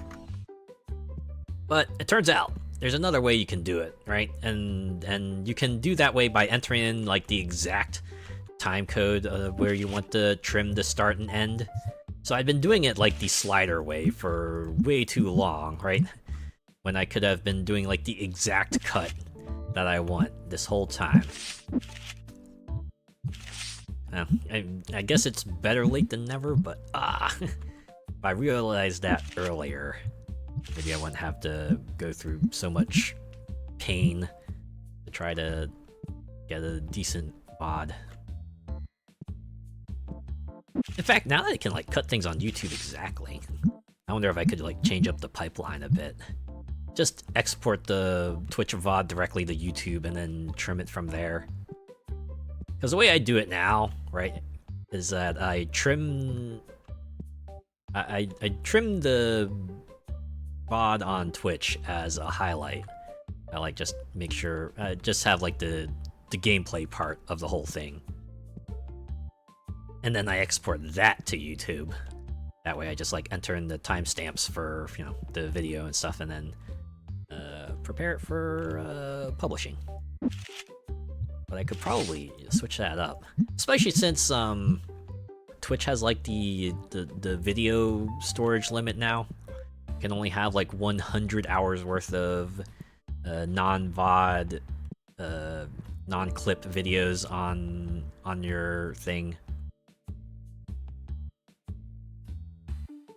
But it turns out there's another way you can do it, right? And you can do that way by entering in like the exact time code where you want the trim to start and end. So I've been doing it like the slider way for way too long, right? When I could have been doing like the exact cut that I want this whole time. I guess it's better late than never, but if I realized that earlier, maybe I wouldn't have to go through so much pain to try to get a decent VOD. In fact, now that I can like cut things on YouTube exactly, I wonder if I could like change up the pipeline a bit. Just export the Twitch VOD directly to YouTube and then trim it from there. Because the way I do it now, right, is that I trim the VOD on Twitch as a highlight. I like just make sure, just have like the gameplay part of the whole thing. And then I export that to YouTube. That way I just like enter in the timestamps for, you know, the video and stuff, and then prepare it for publishing. But I could probably switch that up, especially since Twitch has like the video storage limit now. You can only have like 100 hours worth of non-VOD, non-clip videos on your thing.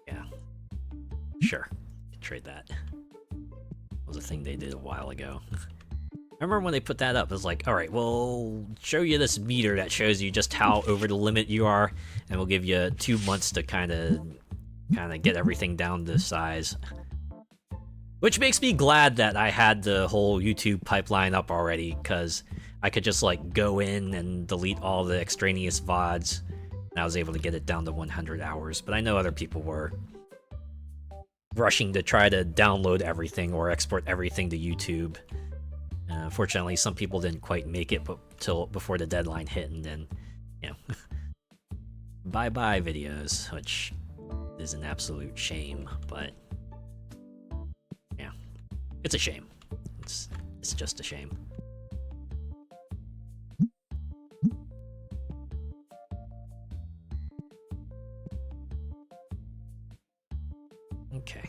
Yeah, sure, trade that. That was a thing they did a while ago. I remember when they put that up, it was like, alright, we'll show you this meter that shows you just how over the limit you are, and we'll give you 2 months to kind of get everything down to size. Which makes me glad that I had the whole YouTube pipeline up already, because I could just like go in and delete all the extraneous VODs, and I was able to get it down to 100 hours, but I know other people were rushing to try to download everything or export everything to YouTube. Fortunately, some people didn't quite make it till before the deadline hit, and then, you know, bye-bye videos, which is an absolute shame, but yeah, it's a shame. It's just a shame. Okay.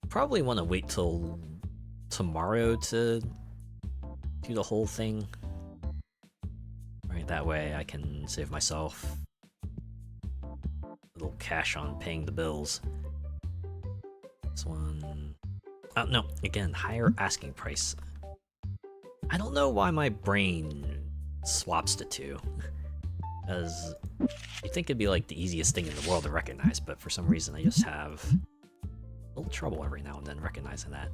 Probably want to wait till tomorrow to do the whole thing. Right, that way I can save myself a little cash on paying the bills. This one... Oh, no, again, higher asking price. I don't know why my brain swaps the two. As you'd think it'd be like the easiest thing in the world to recognize, but for some reason I just have a little trouble every now and then recognizing that.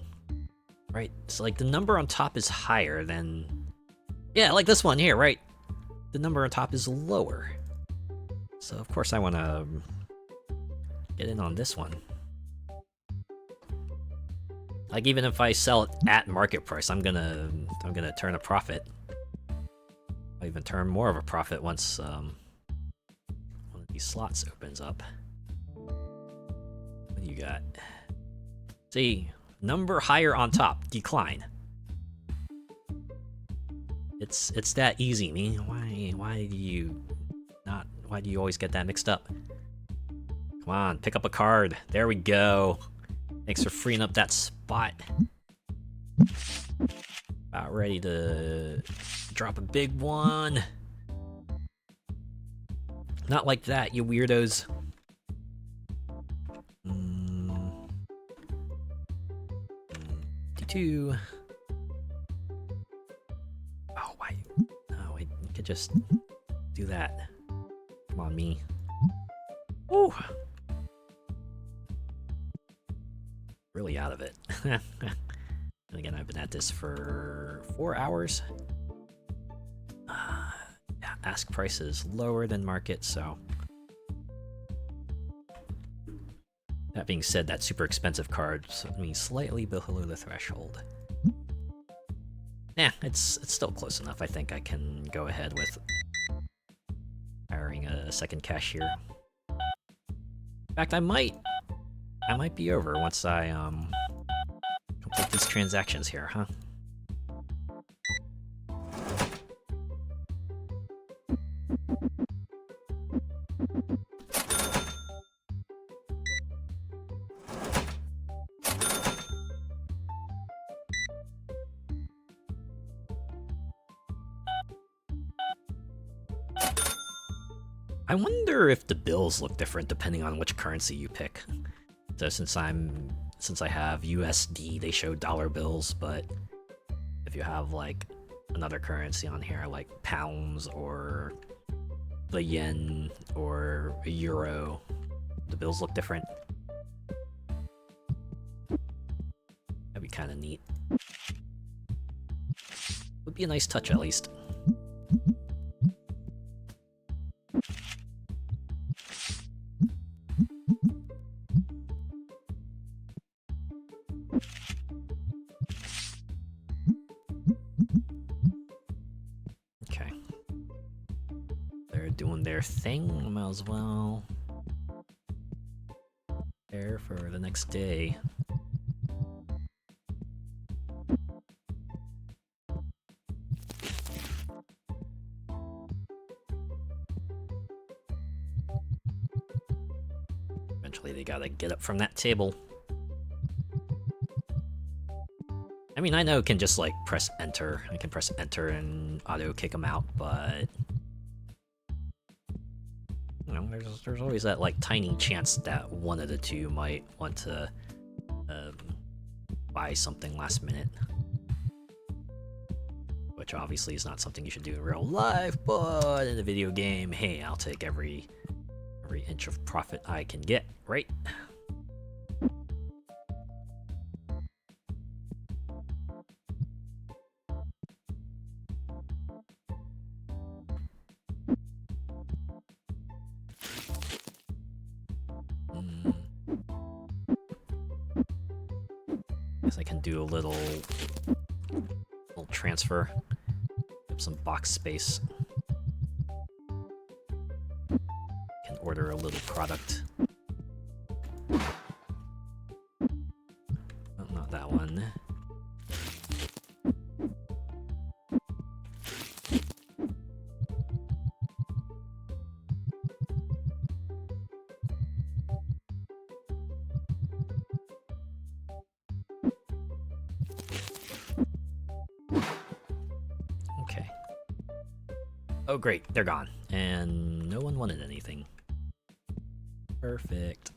Right, so like the number on top is higher than... Yeah, like this one here, right? The number on top is lower. So of course I want to get in on this one. Like even if I sell it at market price, I'm gonna turn a profit. I'll even turn more of a profit once one of these slots opens up. What do you got? See, number higher on top, decline. It's that easy, me. Why do you always get that mixed up? Come on, pick up a card. There we go. Thanks for freeing up that spot. About ready to drop a big one. Not like that, you weirdos. 52. Oh, why? No, wait, you could just do that. Come on, me. Ooh. Really out of it. And again, I've been at this for 4 hours. Yeah, ask price is lower than market, so... That being said, that super expensive card means slightly below the threshold. Yeah, it's still close enough. I think I can go ahead with hiring a second cashier. In fact, I might be over once I complete these transactions here, huh? I wonder if the bills look different depending on which currency you pick. So since I have USD, they show dollar bills, but if you have like another currency on here, like pounds or the yen or a euro, the bills look different. That'd be kind of neat. Would be a nice touch at least. Okay. They're doing their thing, might as well prepare for the next day. Eventually they gotta get up from that table. I mean, I know it can just like press enter. I can press enter and auto kick them out, but you know, there's always that like tiny chance that one of the two might want to buy something last minute, which obviously is not something you should do in real life. But in a video game, hey, I'll take every inch of profit I can get, right? Guess I can do a little transfer, get some box space. Can order a little product. Oh, not that one. Oh great, they're gone. And no one wanted anything. Perfect.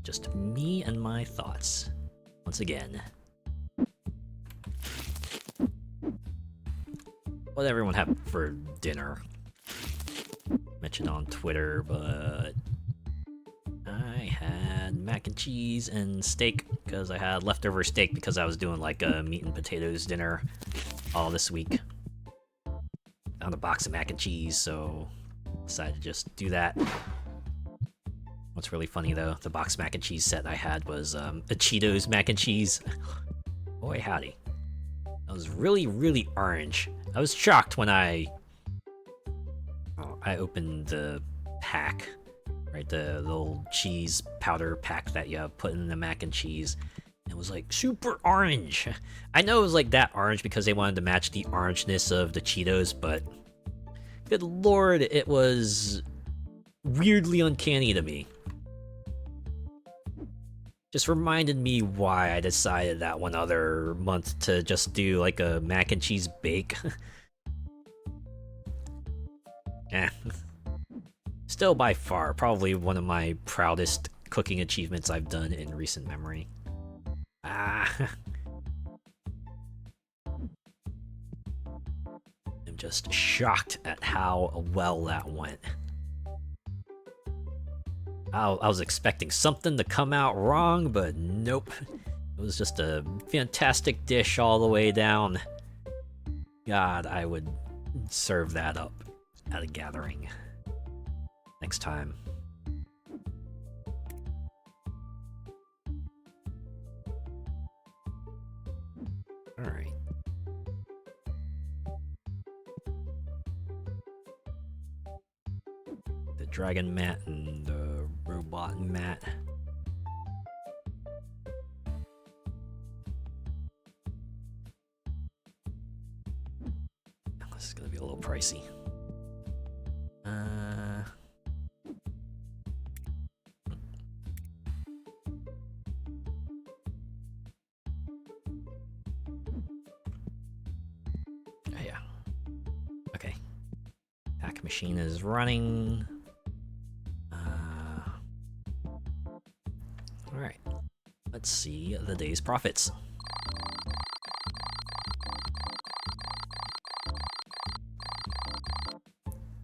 Just me and my thoughts. Once again. What did everyone have for dinner? Mentioned on Twitter, but I had mac and cheese and steak because I had leftover steak because I was doing like a meat and potatoes dinner all this week. Found a box of mac and cheese, so decided to just do that. What's really funny though, the box mac and cheese set I had was a Cheetos mac and cheese. Boy howdy. That was really, really orange. I was shocked when I opened the pack, right? The little cheese powder pack that you put in the mac and cheese. It was like super orange. I know it was like that orange because they wanted to match the orangeness of the Cheetos, but good lord, it was weirdly uncanny to me. Just reminded me why I decided that one other month to just do like a mac and cheese bake. Still by far, probably one of my proudest cooking achievements I've done in recent memory. I'm just shocked at how well that went. I was expecting something to come out wrong, but nope. It was just a fantastic dish all the way down. God, I would serve that up at a gathering next time. Alright. The dragon mat and the robot mat. This is gonna be a little pricey. Oh yeah. Okay. Pack machine is running. Alright. Let's see the day's profits.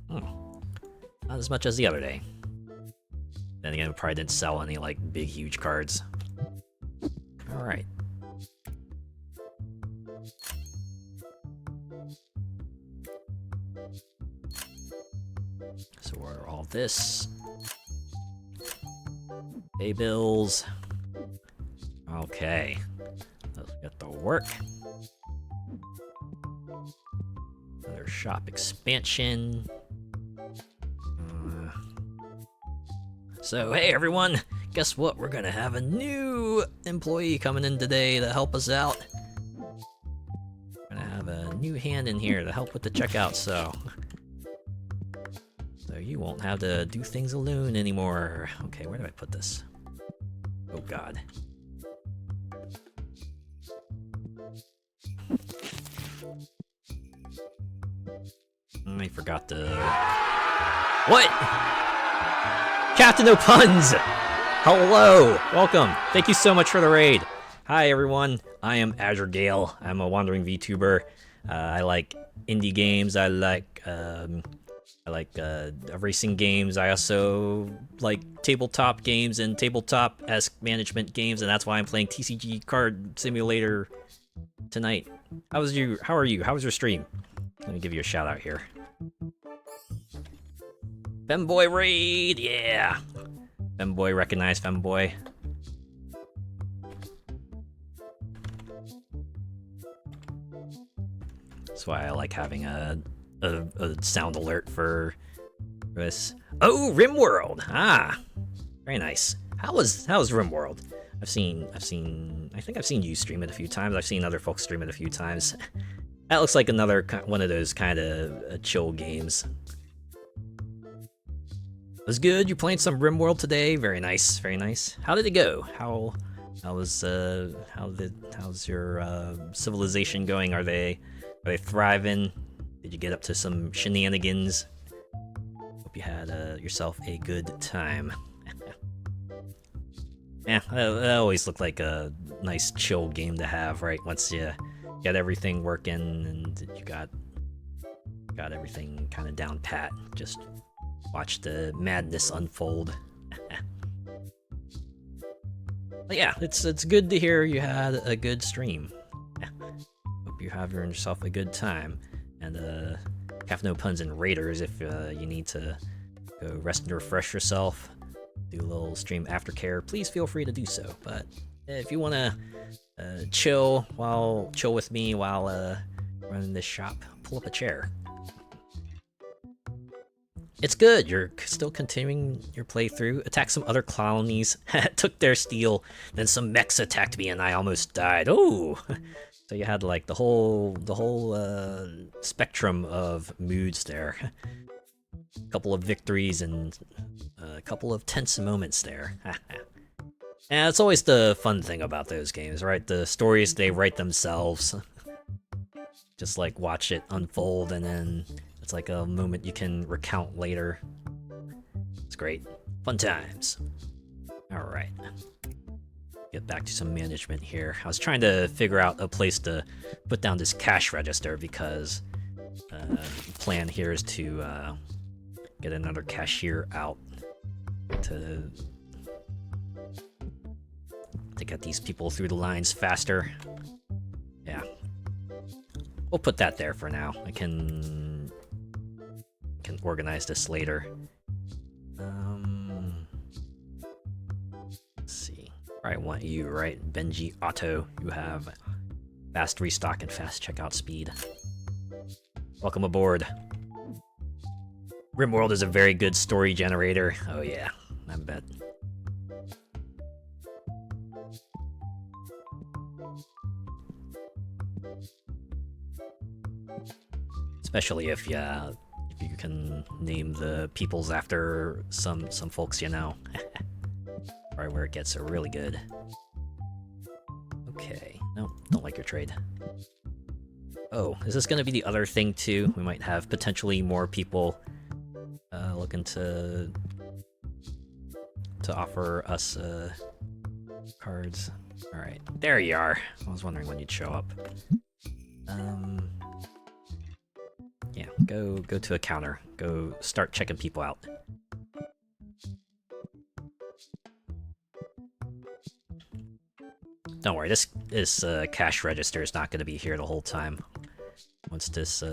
Not as much as the other day. Then again, we probably didn't sell any like big huge cards. Alright. So order all this. Pay bills. Okay. Let's get to work. Another shop expansion. So, hey everyone, guess what? We're gonna have a new employee coming in today to help us out. We're gonna have a new hand in here to help with the checkout, so you won't have to do things alone anymore. Okay, where do I put this? Oh god. I forgot to... What? Captain O'Puns! Hello! Welcome! Thank you so much for the raid! Hi everyone, I am Azure Gale. I'm a wandering VTuber. I like indie games, I like racing games. I also like tabletop games and tabletop-esque management games, and that's why I'm playing TCG Card Simulator tonight. How are you? How was your stream? Let me give you a shout out here. Femboy raid, yeah! Femboy, recognize Femboy. That's why I like having a sound alert for this. Oh, RimWorld! Ah, very nice. How's RimWorld? I think I've seen you stream it a few times. I've seen other folks stream it a few times. That looks like another one of those kind of chill games. Was good. You playing some RimWorld today? Very nice, very nice. How did it go? How's your civilization going? Are they thriving? Did you get up to some shenanigans? Hope you had yourself a good time. Yeah, that always looked like a nice chill game to have, right? Once you got everything working and you got everything kind of down pat, just watch the madness unfold. But yeah, it's good to hear you had a good stream. Hope you're having yourself a good time. And have no puns and raiders if you need to go rest and refresh yourself, do a little stream aftercare, please feel free to do so. But if you want to chill with me while running this shop, pull up a chair. It's good, you're still continuing your playthrough. Attacked some other colonies, took their steel, then some mechs attacked me and I almost died. Oh! So you had like the whole spectrum of moods there. A couple of victories and a couple of tense moments there. And it's always the fun thing about those games, right? The stories, they write themselves. Just like watch it unfold and then it's like a moment you can recount later. It's great. Fun times. Alright. Get back to some management here. I was trying to figure out a place to put down this cash register because the plan here is to get another cashier out to get these people through the lines faster. Yeah. We'll put that there for now. I can organize this later. Let's see. I want you, right? Benji Otto. You have fast restock and fast checkout speed. Welcome aboard. RimWorld is a very good story generator. Oh yeah, I bet. Especially if you can name the peoples after some folks you know. Right where it gets really good. Okay, no, don't like your trade. Oh, is this gonna be the other thing too? We might have potentially more people looking to offer us cards. All right, there you are. I was wondering when you'd show up. Yeah, go to a counter. Go start checking people out. Don't worry, this cash register is not going to be here the whole time. Once this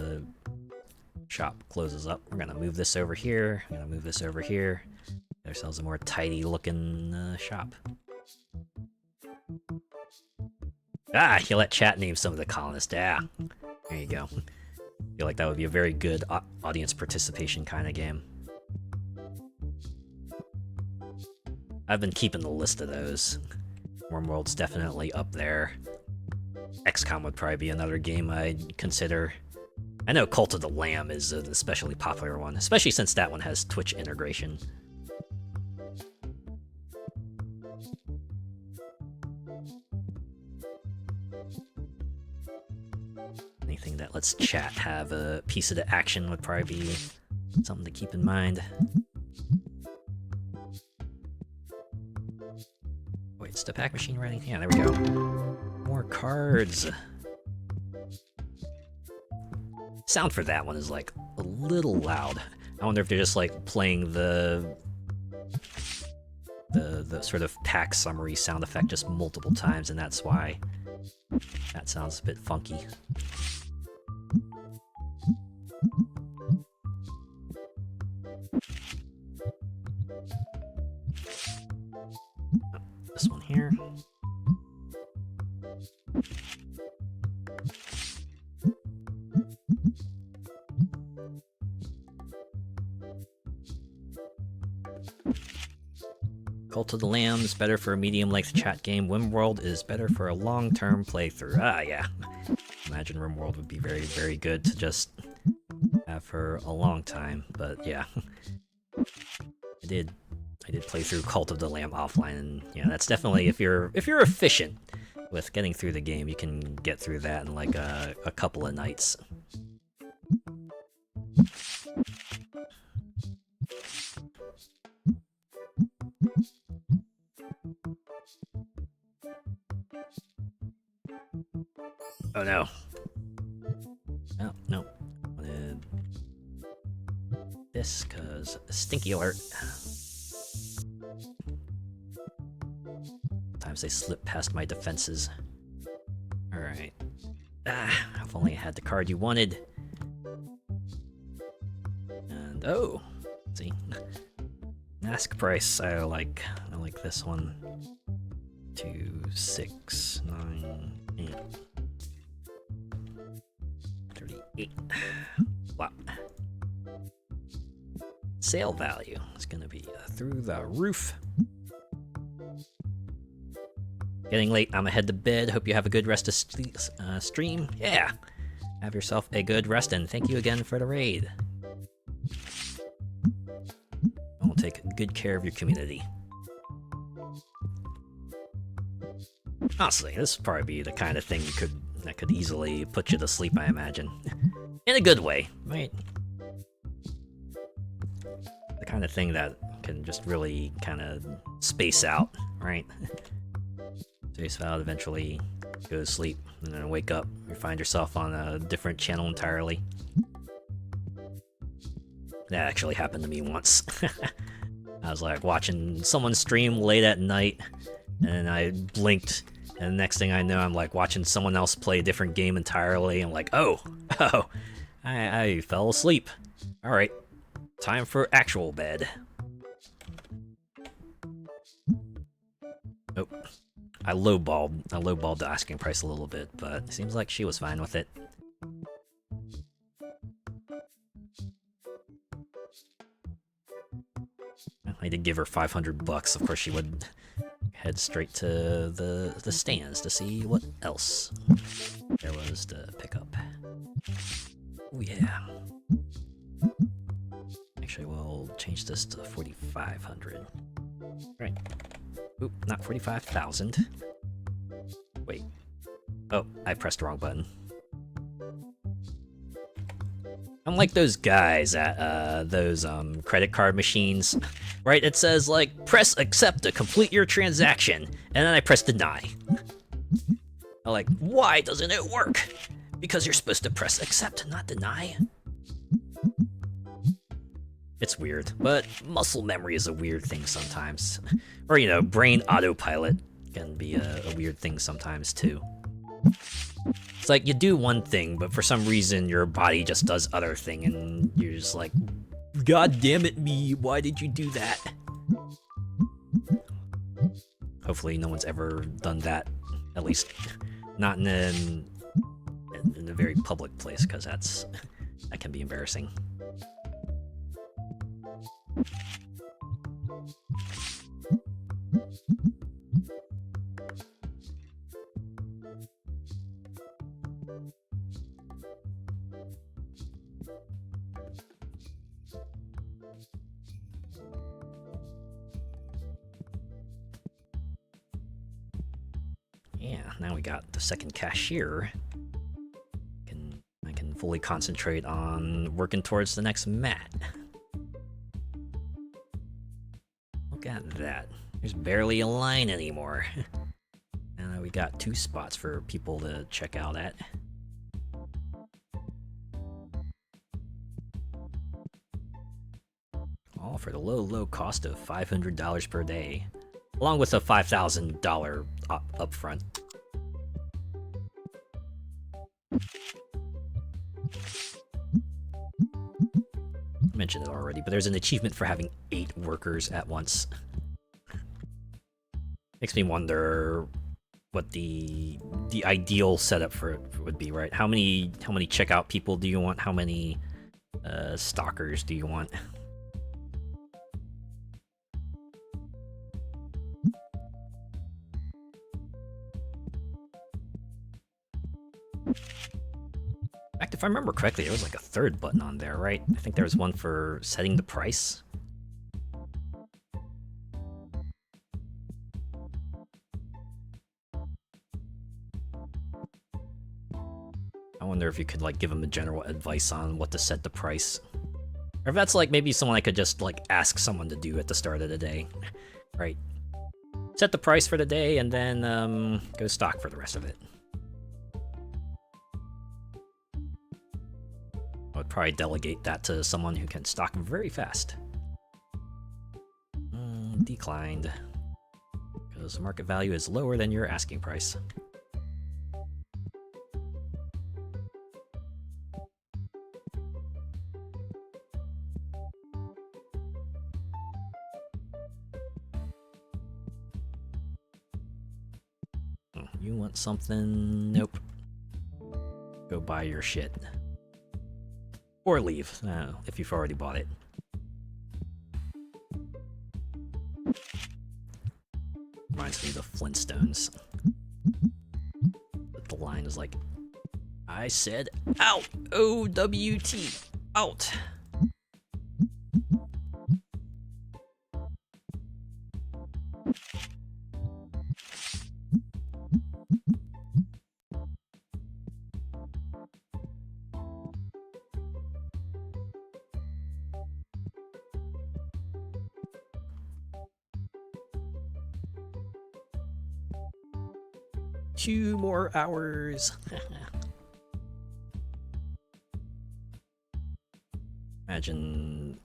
shop closes up, we're going to move this over here. I'm going to move this over here. Get ourselves a more tidy looking shop. Ah, you let chat name some of the colonists. Yeah, there you go. I feel like that would be a very good audience participation kind of game. I've been keeping the list of those. RimWorld's definitely up there. XCOM would probably be another game I'd consider. I know Cult of the Lamb is an especially popular one, especially since that one has Twitch integration. Anything that lets chat have a piece of the action would probably be something to keep in mind. Wait, is the pack machine ready? Yeah, there we go. More cards. Sound for that one is like a little loud. I wonder if they're just like playing the sort of pack summary sound effect just multiple times, and that's why that sounds a bit funky. This one here. Cult of the Lamb is better for a medium-length chat game. RimWorld is better for a long-term playthrough. Ah, yeah. Imagine RimWorld would be very, very good to just have for a long time. But yeah, I did play through Cult of the Lamb offline, and yeah, that's definitely if you're efficient with getting through the game, you can get through that in like a couple of nights. Oh no. Oh, no. Wanted this, cause stinky alert. Sometimes they slip past my defenses. Alright. Ah, if only I had the card you wanted. And oh, see. Ask price, I like this one. 2, 6, 9, 8. 38. Wow. Sale value is gonna be through the roof. Getting late, I'ma head to bed. Hope you have a good rest of stream. Yeah! Have yourself a good rest, and thank you again for the raid. I'll take good care of your community. Honestly, this would probably be the kind of thing that could easily put you to sleep, I imagine. In a good way, right? The kind of thing that can just really kind of space out, right? Space out, eventually go to sleep, and then wake up. You find yourself on a different channel entirely. That actually happened to me once. I was like watching someone stream late at night, and I blinked, and the next thing I know, I'm like watching someone else play a different game entirely. I'm like, oh, I fell asleep. All right, time for actual bed. Oh, I lowballed the asking price a little bit, but it seems like she was fine with it. I did give her $500. Of course, she would head straight to the stands to see what else there was to pick up. Oh yeah. Actually, we'll change this to 4,500. Right. Oop, not 45,000. Wait. Oh, I pressed the wrong button. I'm like those guys at those credit card machines, right? It says like press accept to complete your transaction, and then I press deny. I'm like, why doesn't it work? Because you're supposed to press accept, not deny. It's weird, but muscle memory is a weird thing sometimes. Or, you know, brain autopilot can be a weird thing sometimes too. It's like you do one thing, but for some reason your body just does other thing, and you're just like, God damn it, me, why did you do that? Hopefully no one's ever done that, at least not in a very public place, because that can be embarrassing. Yeah, now we got the second cashier. I can fully concentrate on working towards the next mat. Look at that. There's barely a line anymore. And we got 2 spots for people to check out at. All for the low cost of $500 per day, along with a $5,000 upfront. I mentioned it already, but there's an achievement for having 8 workers at once. Makes me wonder what the ideal setup for it would be, right? How many checkout people do you want? How many stalkers do you want? In fact, if I remember correctly, there was like a 3rd button on there, right? I think there was one for setting the price. I wonder if you could like give them a general advice on what to set the price. Or if that's like maybe someone I could just like ask someone to do at the start of the day. Right. Set the price for the day and then go stock for the rest of it. I would probably delegate that to someone who can stock very fast. Declined. Because the market value is lower than your asking price. You want something? Nope. Go buy your shit. Or leave, if you've already bought it. Reminds me of the Flintstones. The line is like, I said out! O-W-T! Out! 2 more hours. Imagine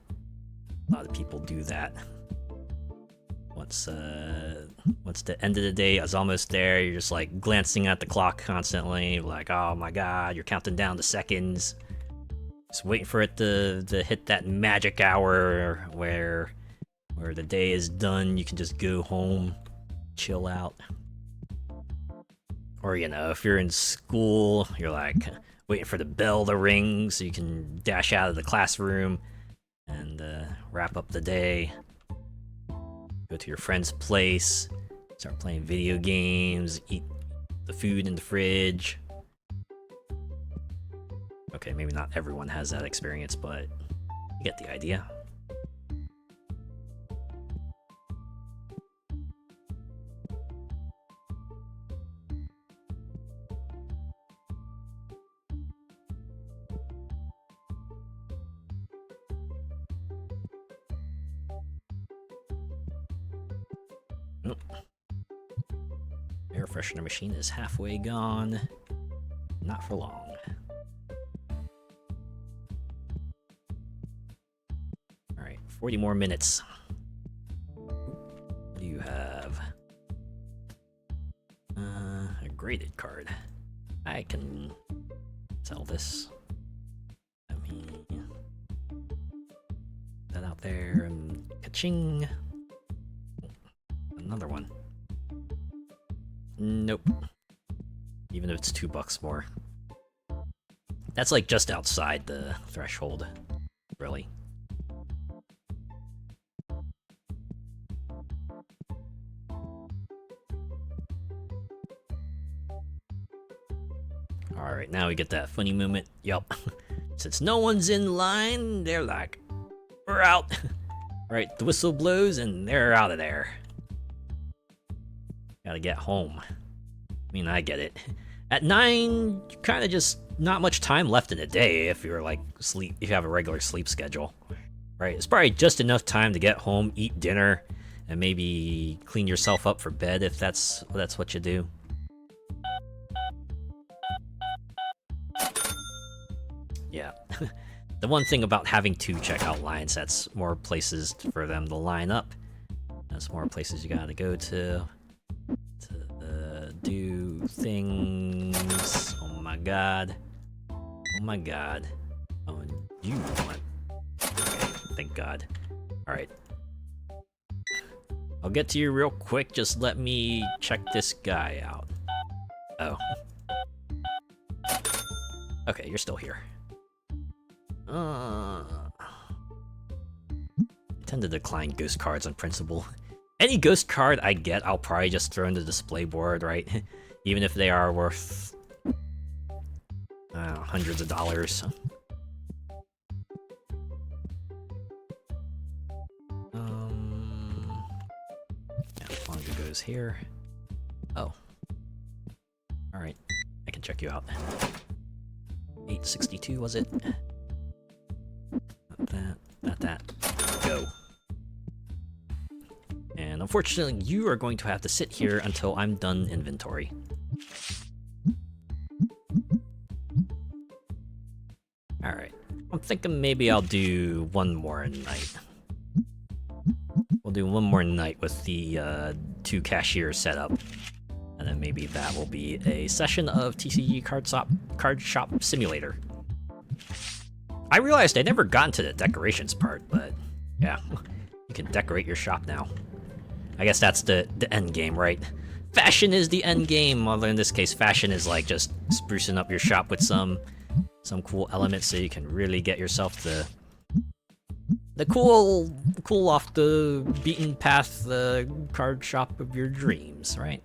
a lot of people do that. Once the end of the day is almost there, you're just like glancing at the clock constantly, like, oh my god, you're counting down the seconds. Just waiting for it to hit that magic hour where the day is done, you can just go home, chill out. Or, you know, if you're in school, you're like waiting for the bell to ring so you can dash out of the classroom and wrap up the day. Go to your friend's place, start playing video games, eat the food in the fridge. Okay, maybe not everyone has that experience, but you get the idea. Air freshener machine is halfway gone. Not for long. Alright, 40 more minutes. What do you have? A graded card. I can sell this. Let me put that out there and ka-ching. Another one. Nope. Even if it's $2 more. That's like just outside the threshold, really. Alright, now we get that funny moment. Yup. Since no one's in line, they're like, we're out. Right, the whistle blows and they're out of there. Gotta get home. I mean, I get it. At 9, kind of just not much time left in the day if you're like if you have a regular sleep schedule. Right, it's probably just enough time to get home, eat dinner, and maybe clean yourself up for bed if that's what you do. Yeah. The one thing about having 2 checkout lines, that's more places for them to line up. That's more places you gotta go to do things. Oh my god. Oh my god. Oh, and you want... Okay, thank god. Alright. I'll get to you real quick, just let me check this guy out. Oh. Okay, you're still here. I tend to decline ghost cards on principle. Any ghost card I get, I'll probably just throw in the display board, right? Even if they are worth hundreds of dollars. Yeah, manga goes here. Oh. Alright, I can check you out. 862, was it? Not that, not that. Go. And unfortunately, you are going to have to sit here until I'm done inventory. Alright. I'm thinking maybe I'll do one more night. We'll do one more night with the 2 cashiers set up. And then maybe that will be a session of TCG Card Shop Simulator. I realized I never got into the decorations part, but yeah, you can decorate your shop now. I guess that's the end game, right? Fashion is the end game, although in this case, fashion is like just sprucing up your shop with some cool elements so you can really get yourself the cool off the beaten path card shop of your dreams, right?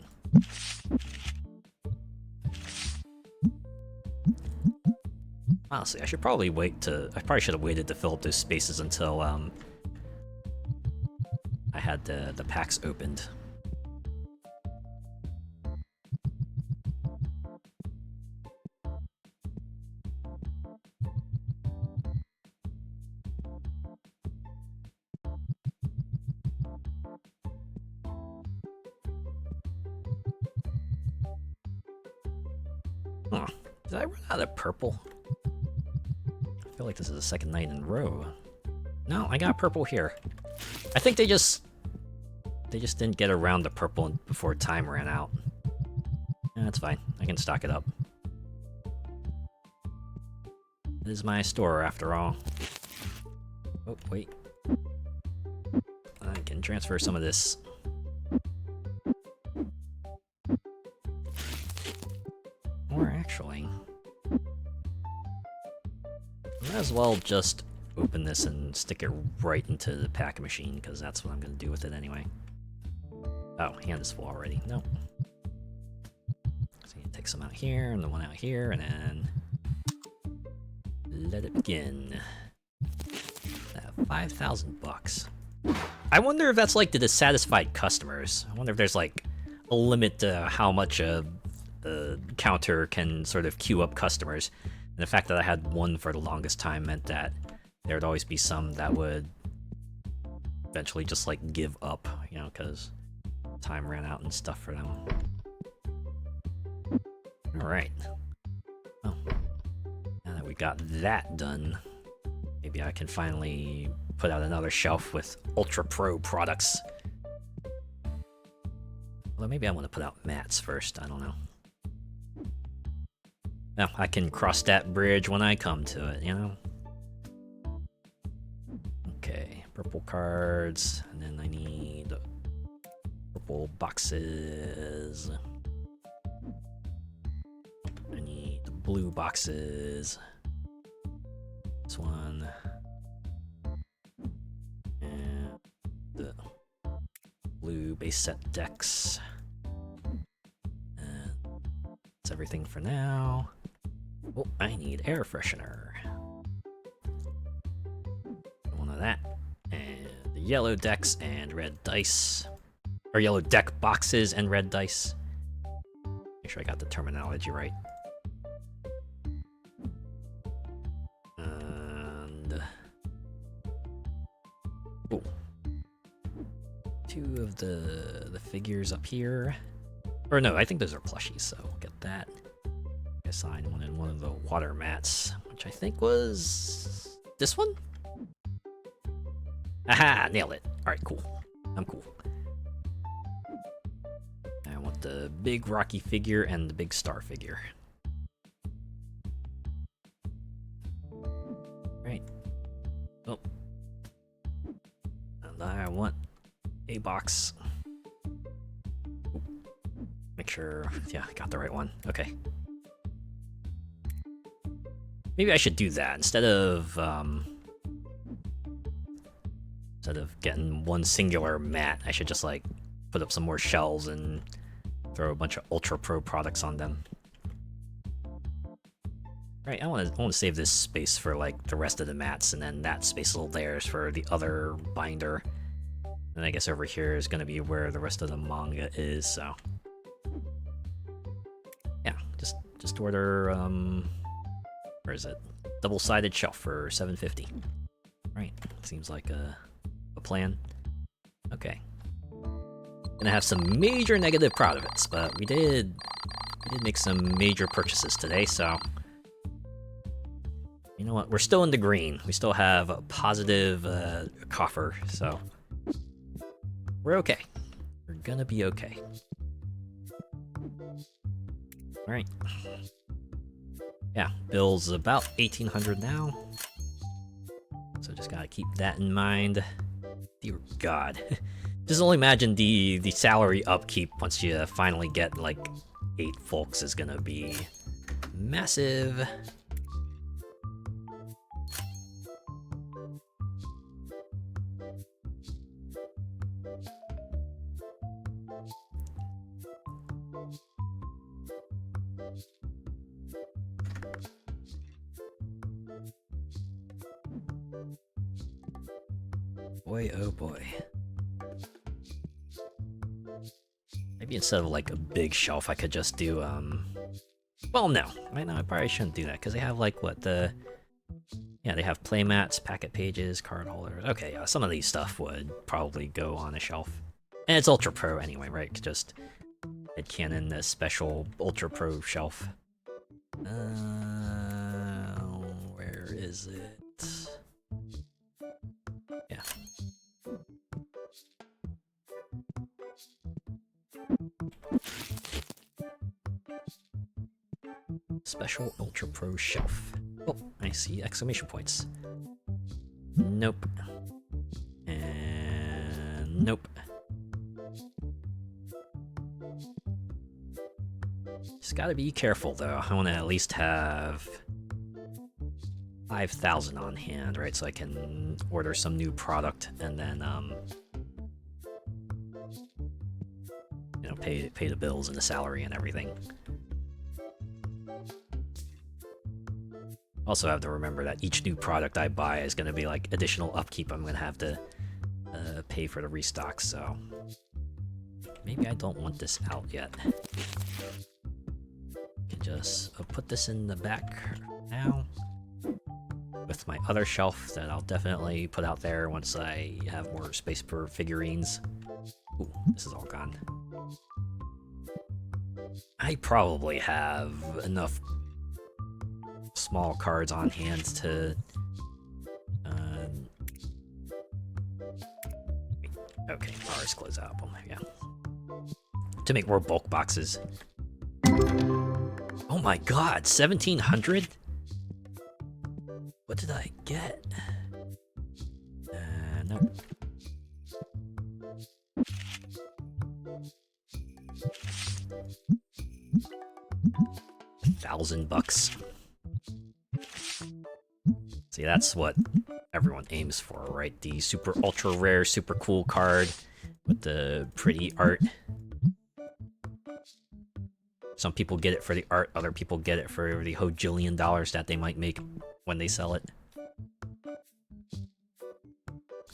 Honestly, I probably should have waited to fill up those spaces until I had the packs opened. Huh. Did I run out of purple? I feel like this is the second night in a row. No, I got purple here. I think they just didn't get around the purple before time ran out. Yeah, that's fine. I can stock it up. This is my store after all. Oh, wait. I can transfer some of this. Or actually, might as well just open this and stick it right into the pack machine, because that's what I'm going to do with it anyway. Oh, hand is full already. Nope. So you take some out here, and the one out here, and then let it begin. 5,000 bucks. I wonder if that's like the dissatisfied customers. I wonder if there's like a limit to how much a counter can sort of queue up customers. And the fact that I had one for the longest time meant that there would always be some that would eventually just like give up, you know, because time ran out and stuff for them. Alright. Oh. Now that we got that done, maybe I can finally put out another shelf with Ultra Pro products. Although maybe I want to put out mats first, I don't know. No, I can cross that bridge when I come to it, you know? Okay, purple cards, and then I need purple boxes. I need blue boxes. This one. And the blue base set decks. And that's everything for now. Oh, I need air freshener. One of that. And the yellow decks and red dice. Or yellow deck boxes and red dice. Make sure I got the terminology right. And... oh. 2 of the figures up here. Or no, I think those are plushies, so we'll get that. Assign one in one of the water mats, which I think was this one? Aha! Nailed it. Alright, cool. I'm cool. I want the big Rocky figure and the big star figure. Right. Oh. And I want a box. Make sure, yeah, I got the right one. Okay. Maybe I should do that instead of getting one singular mat. I should just like put up some more shells and throw a bunch of Ultra Pro products on them. Right, I want to save this space for like the rest of the mats, and then that space will theirs for the other binder. And I guess over here is going to be where the rest of the manga is. So yeah, just order Where is it? Double-sided shelf for $7.50. Right, seems like a plan. Okay. Gonna have some major negative profits, but we did make some major purchases today, so you know what? We're still in the green. We still have a positive coffer, so we're okay. We're gonna be okay. All right. Yeah, bill's about 1,800 now, so just gotta keep that in mind. Dear God, just only imagine the salary upkeep once you finally get like 8 folks is gonna be massive. Boy, oh boy. Maybe instead of like a big shelf, I could just do, well, no. Right now, I probably shouldn't do that, because they have like, what, yeah, they have playmats, packet pages, card holders. Okay, yeah, some of these stuff would probably go on a shelf. And it's Ultra Pro anyway, right? Just headcanon, the special Ultra Pro shelf. Where is it? Yeah. Special Ultra Pro shelf. Oh, I see exclamation points. Nope. And nope. Just gotta be careful though. I want to at least have 5,000 on hand, right? So I can order some new product and then, you know, pay the bills and the salary and everything. Also have to remember that each new product I buy is going to be like additional upkeep I'm going to have to pay for the restock, so maybe I don't want this out yet. Can just put this in the back now with my other shelf that I'll definitely put out there once I have more space for figurines. Ooh, this is all gone. I probably have enough small cards on hand to okay, ours close album, yeah, to make more bulk boxes. Oh my god, 1,700? What did I get? No. $1,000. See, that's what everyone aims for, right? The super ultra rare, super cool card with the pretty art. Some people get it for the art, other people get it for the hojillion dollars that they might make when they sell it.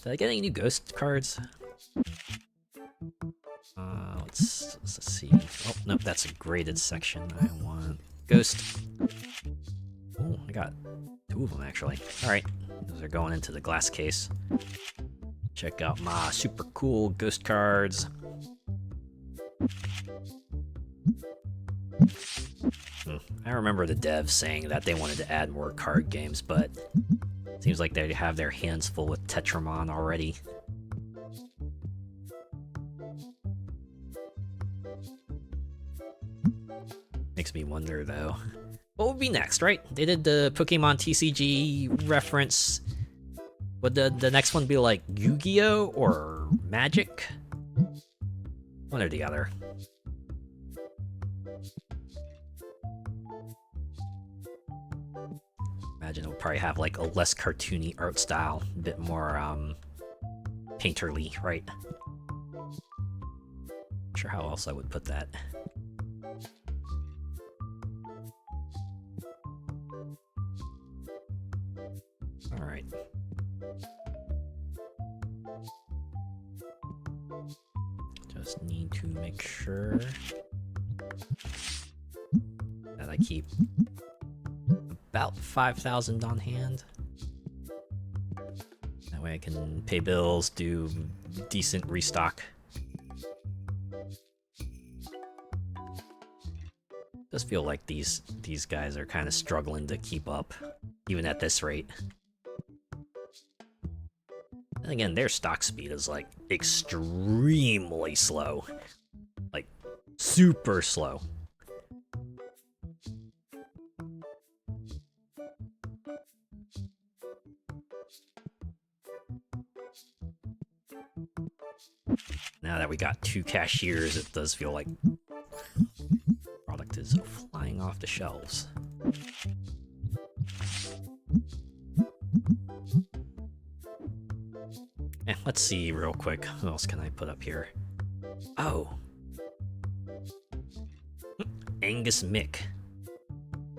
Did I get any new ghost cards? Let's see. Oh, nope, that's a graded section. I want ghost. Oh, I got 2 of them actually. Alright, those are going into the glass case. Check out my super cool ghost cards. I remember the devs saying that they wanted to add more card games, but it seems like they have their hands full with Tetramon already. Makes me wonder though, what would be next, right? They did the Pokemon TCG reference. Would the next one be like Yu-Gi-Oh or Magic? One or the other. Imagine it'll probably have like a less cartoony art style, a bit more painterly, right? Not sure how else I would put that. Alright. Just need to make sure that I keep about 5,000 on hand. That way I can pay bills, do decent restock. Does feel like these guys are kind of struggling to keep up, even at this rate. And again, their stock speed is like extremely slow, like super slow. Now that we got 2 cashiers, it does feel like product is flying off the shelves. And let's see real quick, who else can I put up here? Oh. Angus Mick.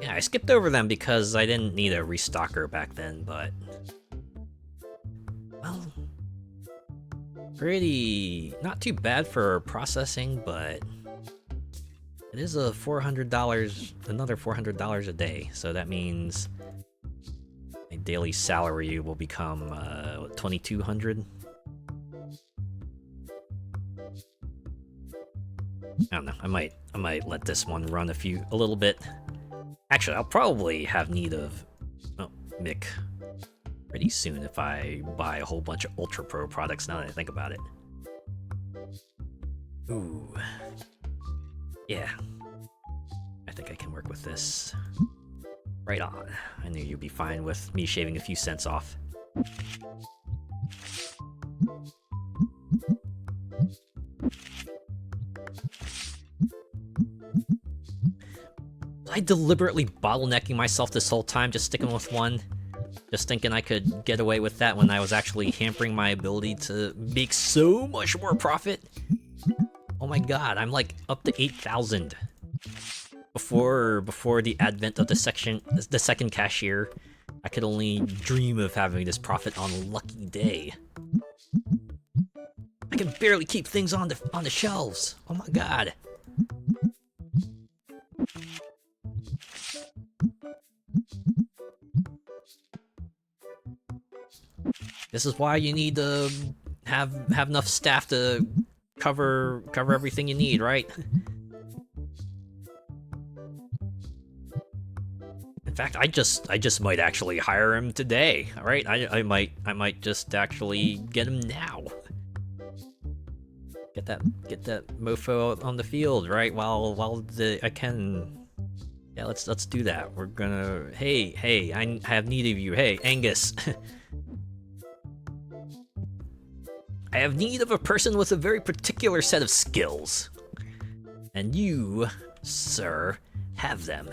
Yeah, I skipped over them because I didn't need a restocker back then, but... well... pretty... not too bad for processing, but... it is a $400, another $400 a day, so that means... my daily salary will become, what, $2,200? I don't know, I might let this one run a little bit. Actually, I'll probably have need of Mick pretty soon if I buy a whole bunch of Ultra Pro products now that I think about it. Ooh. Yeah. I think I can work with this. Right on. I knew you'd be fine with me shaving a few cents off. I deliberately bottlenecking myself this whole time, just sticking with one. Just thinking I could get away with that when I was actually hampering my ability to make so much more profit. Oh my god, I'm like up to 8,000. Before the advent of the second cashier, I could only dream of having this profit on a lucky day. I can barely keep things on the shelves. Oh my god. This is why you need to have enough staff to cover everything you need, right? In fact, I just might actually hire him today. All right, I might just actually get him now. Get that mofo on the field, right? While I can. Yeah, let's do that. We're gonna. Hey, I have need of you. Hey, Angus. I have need of a person with a very particular set of skills. And you, sir, have them.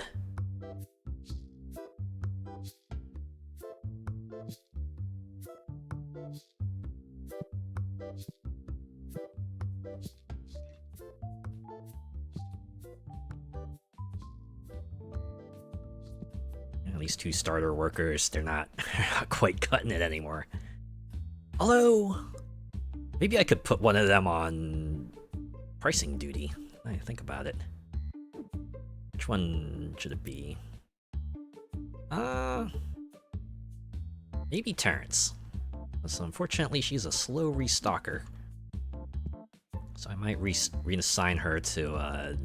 And these 2 starter workers, they're not quite cutting it anymore. Although... maybe I could put one of them on pricing duty. I think about it. Which one should it be? Maybe Terrence. So unfortunately, she's a slow restocker. So I might reassign her to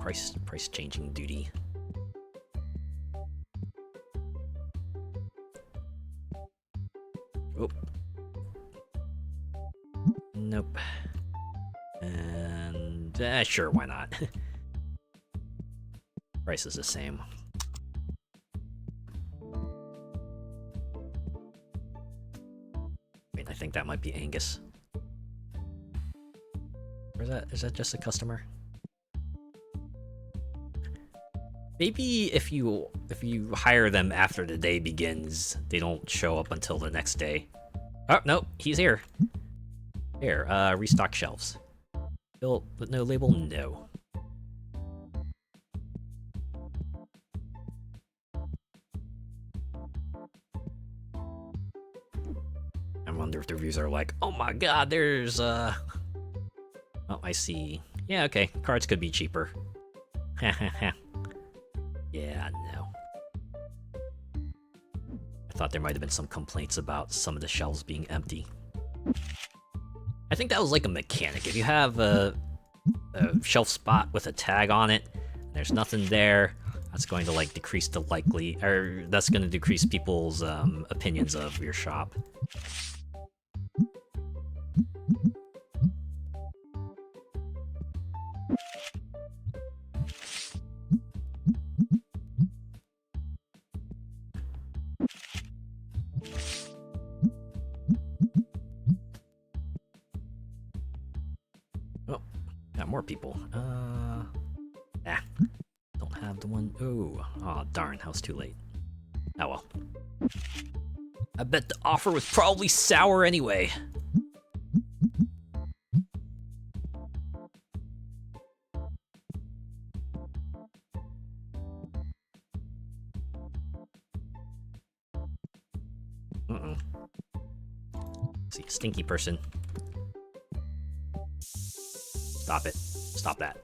price changing duty. Oh. Nope. And sure, why not? Price is the same. Wait, I think that might be Angus. Or is that just a customer? Maybe if you hire them after the day begins, they don't show up until the next day. Oh, no, he's here. Here, restock shelves. Bill with no label? No. I wonder if the reviews are like, oh my god, there's, oh, I see. Yeah, okay, cards could be cheaper. Yeah, no. I thought there might have been some complaints about some of the shelves being empty. I think that was like a mechanic. If you have a shelf spot with a tag on it, and there's nothing there, that's going to like decrease the that's going to decrease people's opinions of your shop. Oh, got more people. Don't have the one. Oh, darn, I was too late. Oh well. I bet the offer was probably sour anyway. See, stinky person. Stop it. Stop that.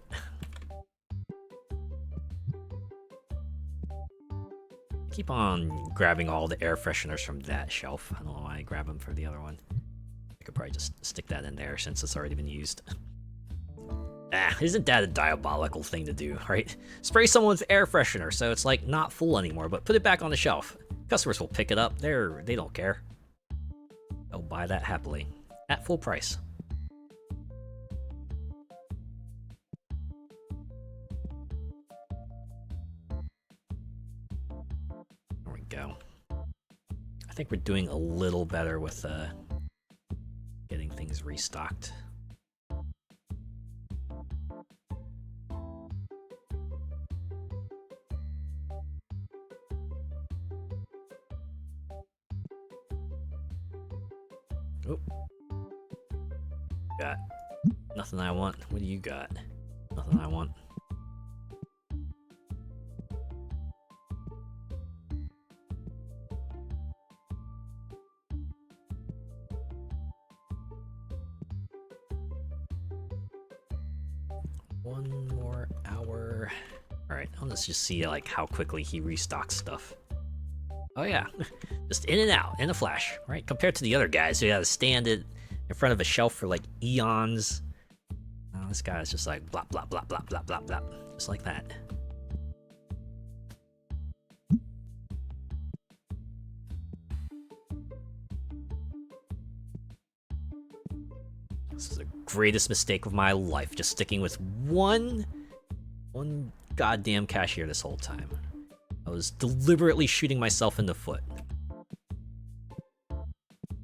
Keep on grabbing all the air fresheners from that shelf. I don't know why I grab them for the other one. I could probably just stick that in there since it's already been used. Isn't that a diabolical thing to do, right? Spray someone with air freshener so it's like not full anymore, but put it back on the shelf. Customers will pick it up. They don't care. They'll buy that happily at full price. There we go. I think we're doing a little better with getting things restocked. Oh. Got nothing I want. What do you got? Nothing I want. One more hour. Alright, let's just see like how quickly he restocks stuff. Oh yeah, just in and out, in a flash, right? Compared to the other guys who had to stand it in front of a shelf for like eons. Oh, this guy's just like blah blah blah blah blah blah blah, just like that. This is the greatest mistake of my life, just sticking with one goddamn cashier this whole time. I was deliberately shooting myself in the foot.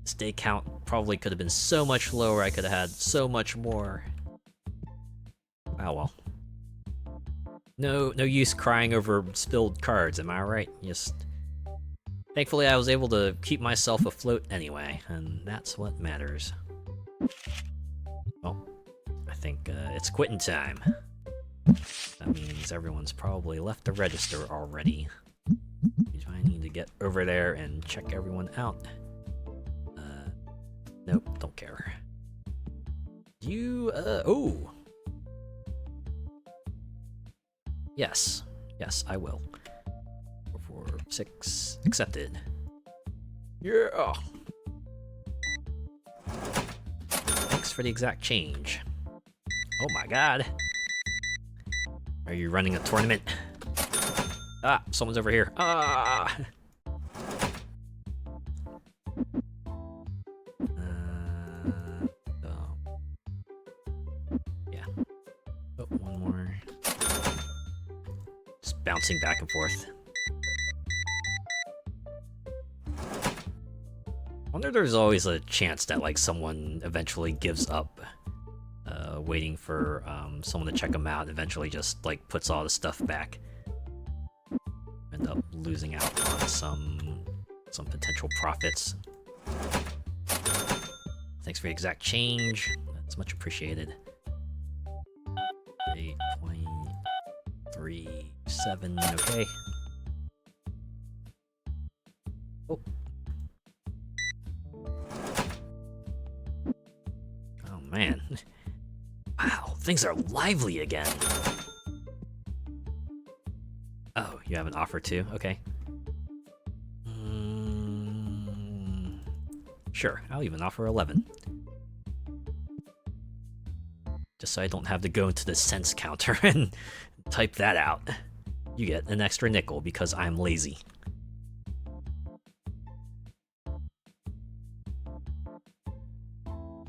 Stay count probably could have been so much lower. I could have had so much more. Oh well. No use crying over spilled cards, am I right? Just thankfully I was able to keep myself afloat anyway, and that's what matters. Oh, I think it's quitting time. That means everyone's probably left the register already. I need to get over there and check everyone out. Nope, don't care. Oh. Yes, I will. 4, 4, 6, accepted. Yeah! Thanks for the exact change. Oh my god. Are you running a tournament? Ah, someone's over here. Ah! Yeah. Oh, one more. Just bouncing back and forth. I wonder if there's always a chance that like someone eventually gives up waiting for someone to check them out and eventually just like puts all the stuff back. End up losing out on some potential profits. Thanks for the exact change. That's much appreciated. 8.37, okay. Oh. Oh man. Wow, things are lively again. Oh, you have an offer too? Okay. Sure, I'll even offer 11. Just so I don't have to go into the cents counter and type that out. You get an extra nickel because I'm lazy.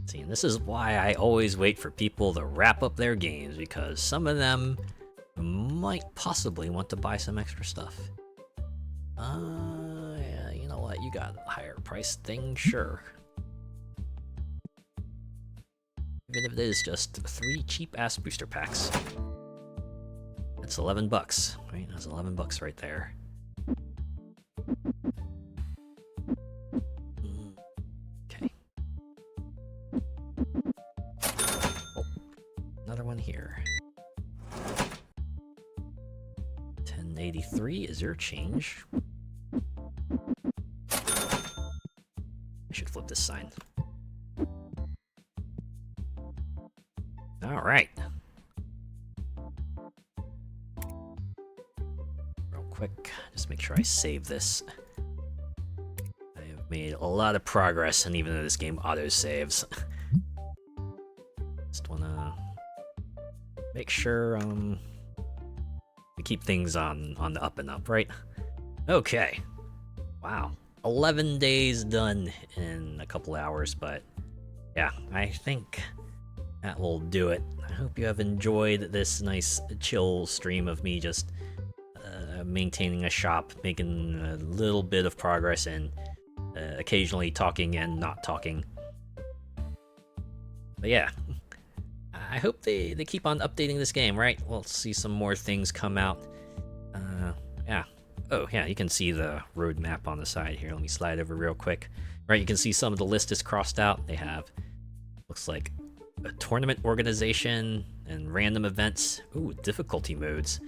See, and this is why I always wait for people to wrap up their games, because some of them might possibly want to buy some extra stuff. Yeah, you know what? You got a higher price thing, sure. Even if it is just 3 cheap-ass booster packs. That's 11 bucks, right? That's 11 bucks right there. Okay. Oh, another one here. 1083 is your change. I should flip this sign. All right. Real quick, just make sure I save this. I have made a lot of progress, and even though this game auto-saves. Just wanna make sure we keep things on the up and up, right? Okay. Wow. 11 days done in a couple hours, but yeah, I think that will do it. I hope you have enjoyed this nice chill stream of me just maintaining a shop, making a little bit of progress, and occasionally talking and not talking. But yeah, I hope they keep on updating this game, right? We'll see some more things come out. Yeah. Oh, yeah, you can see the roadmap on the side here. Let me slide over real quick. Right, you can see some of the list is crossed out. They have, looks like, a tournament organization and random events. Ooh, difficulty modes.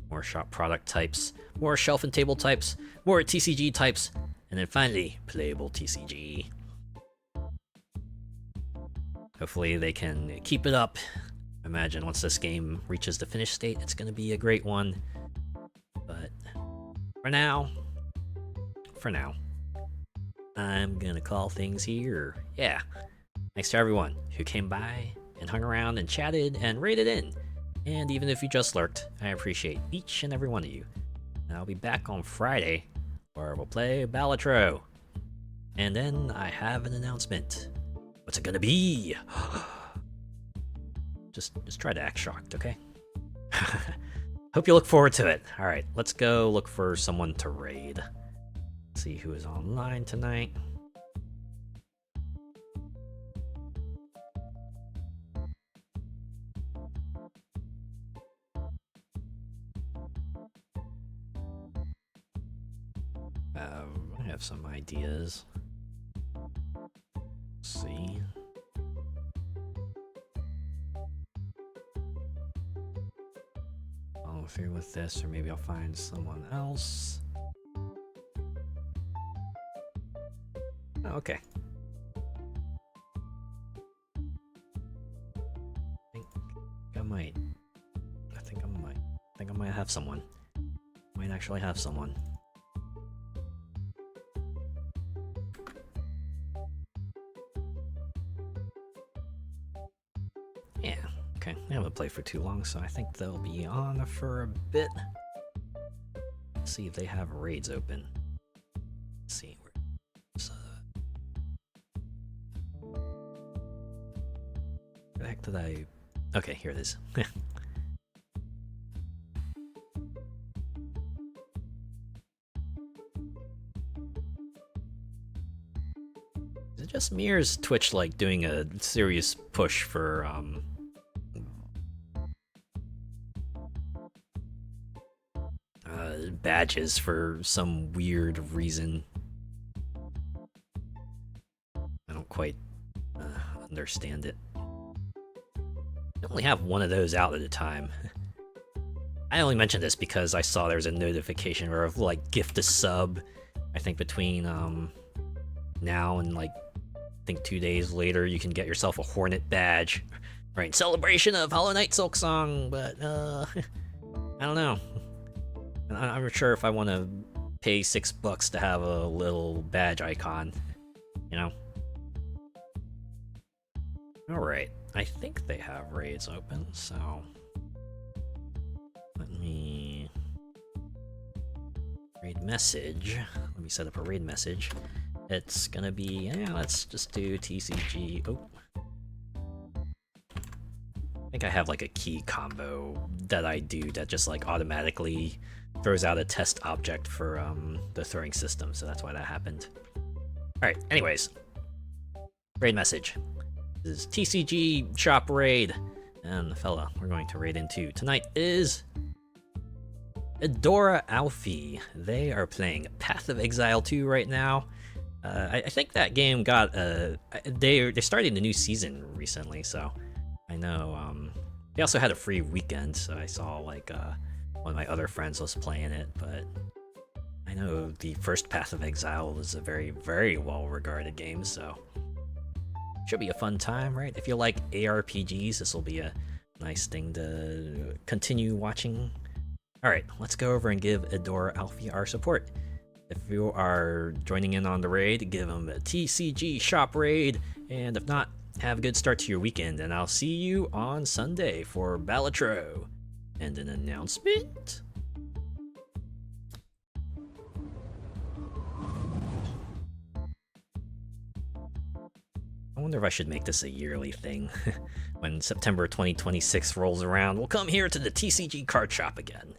More shop product types. More shelf and table types. More TCG types. And then finally, playable TCG. Hopefully they can keep it up. Imagine once this game reaches the finished state, it's going to be a great one. But for now, I'm going to call things here. Yeah. Thanks to everyone who came by and hung around and chatted and rated in. And even if you just lurked, I appreciate each and every one of you. And I'll be back on Friday, where we'll play Balatro. And then I have an announcement. What's it gonna be? Just try to act shocked, okay? Hope you look forward to it. All right, let's go look for someone to raid. Let's see who is online tonight. I have some ideas. Let's see. Follow through with this, or maybe I'll find someone else. Oh, okay. I think I might have someone. Might actually have someone. Yeah, okay. I haven't played for too long, so I think they'll be on for a bit. Let's see if they have raids open. Let's see. Where the heck did I... Okay, here it is. Is it just me, or is Twitch like doing a serious push for badges for some weird reason? I don't quite understand it. I only have one of those out at a time. I only mentioned this because I saw there was a notification or of like gift a sub. I think between now and like I think 2 days later you can get yourself a Hornet badge. Right, in celebration of Hollow Knight Silk Song, but I don't know. And I'm not sure if I want to pay $6 to have a little badge icon, you know? Alright, I think they have raids open, so... Let me... Raid message. Let me set up a raid message. It's gonna be... Yeah, let's just do TCG... Oh. I think I have like a key combo that I do that just like automatically throws out a test object for the throwing system, so that's why that happened. Alright, anyways. Raid message. This is TCG shop raid. And the fella we're going to raid into tonight is Adora Alfie. They are playing Path of Exile 2 right now. I think that game got they're starting a new season recently, so I know they also had a free weekend, so I saw like one of my other friends was playing it, but I know the first Path of Exile was a very, very well-regarded game, so should be a fun time, right? If you like ARPGs, this will be a nice thing to continue watching. Alright, let's go over and give Adora Alfie our support. If you are joining in on the raid, give them a TCG shop raid, and if not, have a good start to your weekend, and I'll see you on Sunday for Balatro. And an announcement? I wonder if I should make this a yearly thing. When September 2026 rolls around, we'll come here to the TCG card shop again.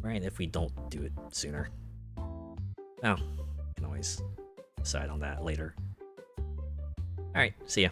Right, if we don't do it sooner. Oh, can always decide on that later. Alright, see ya.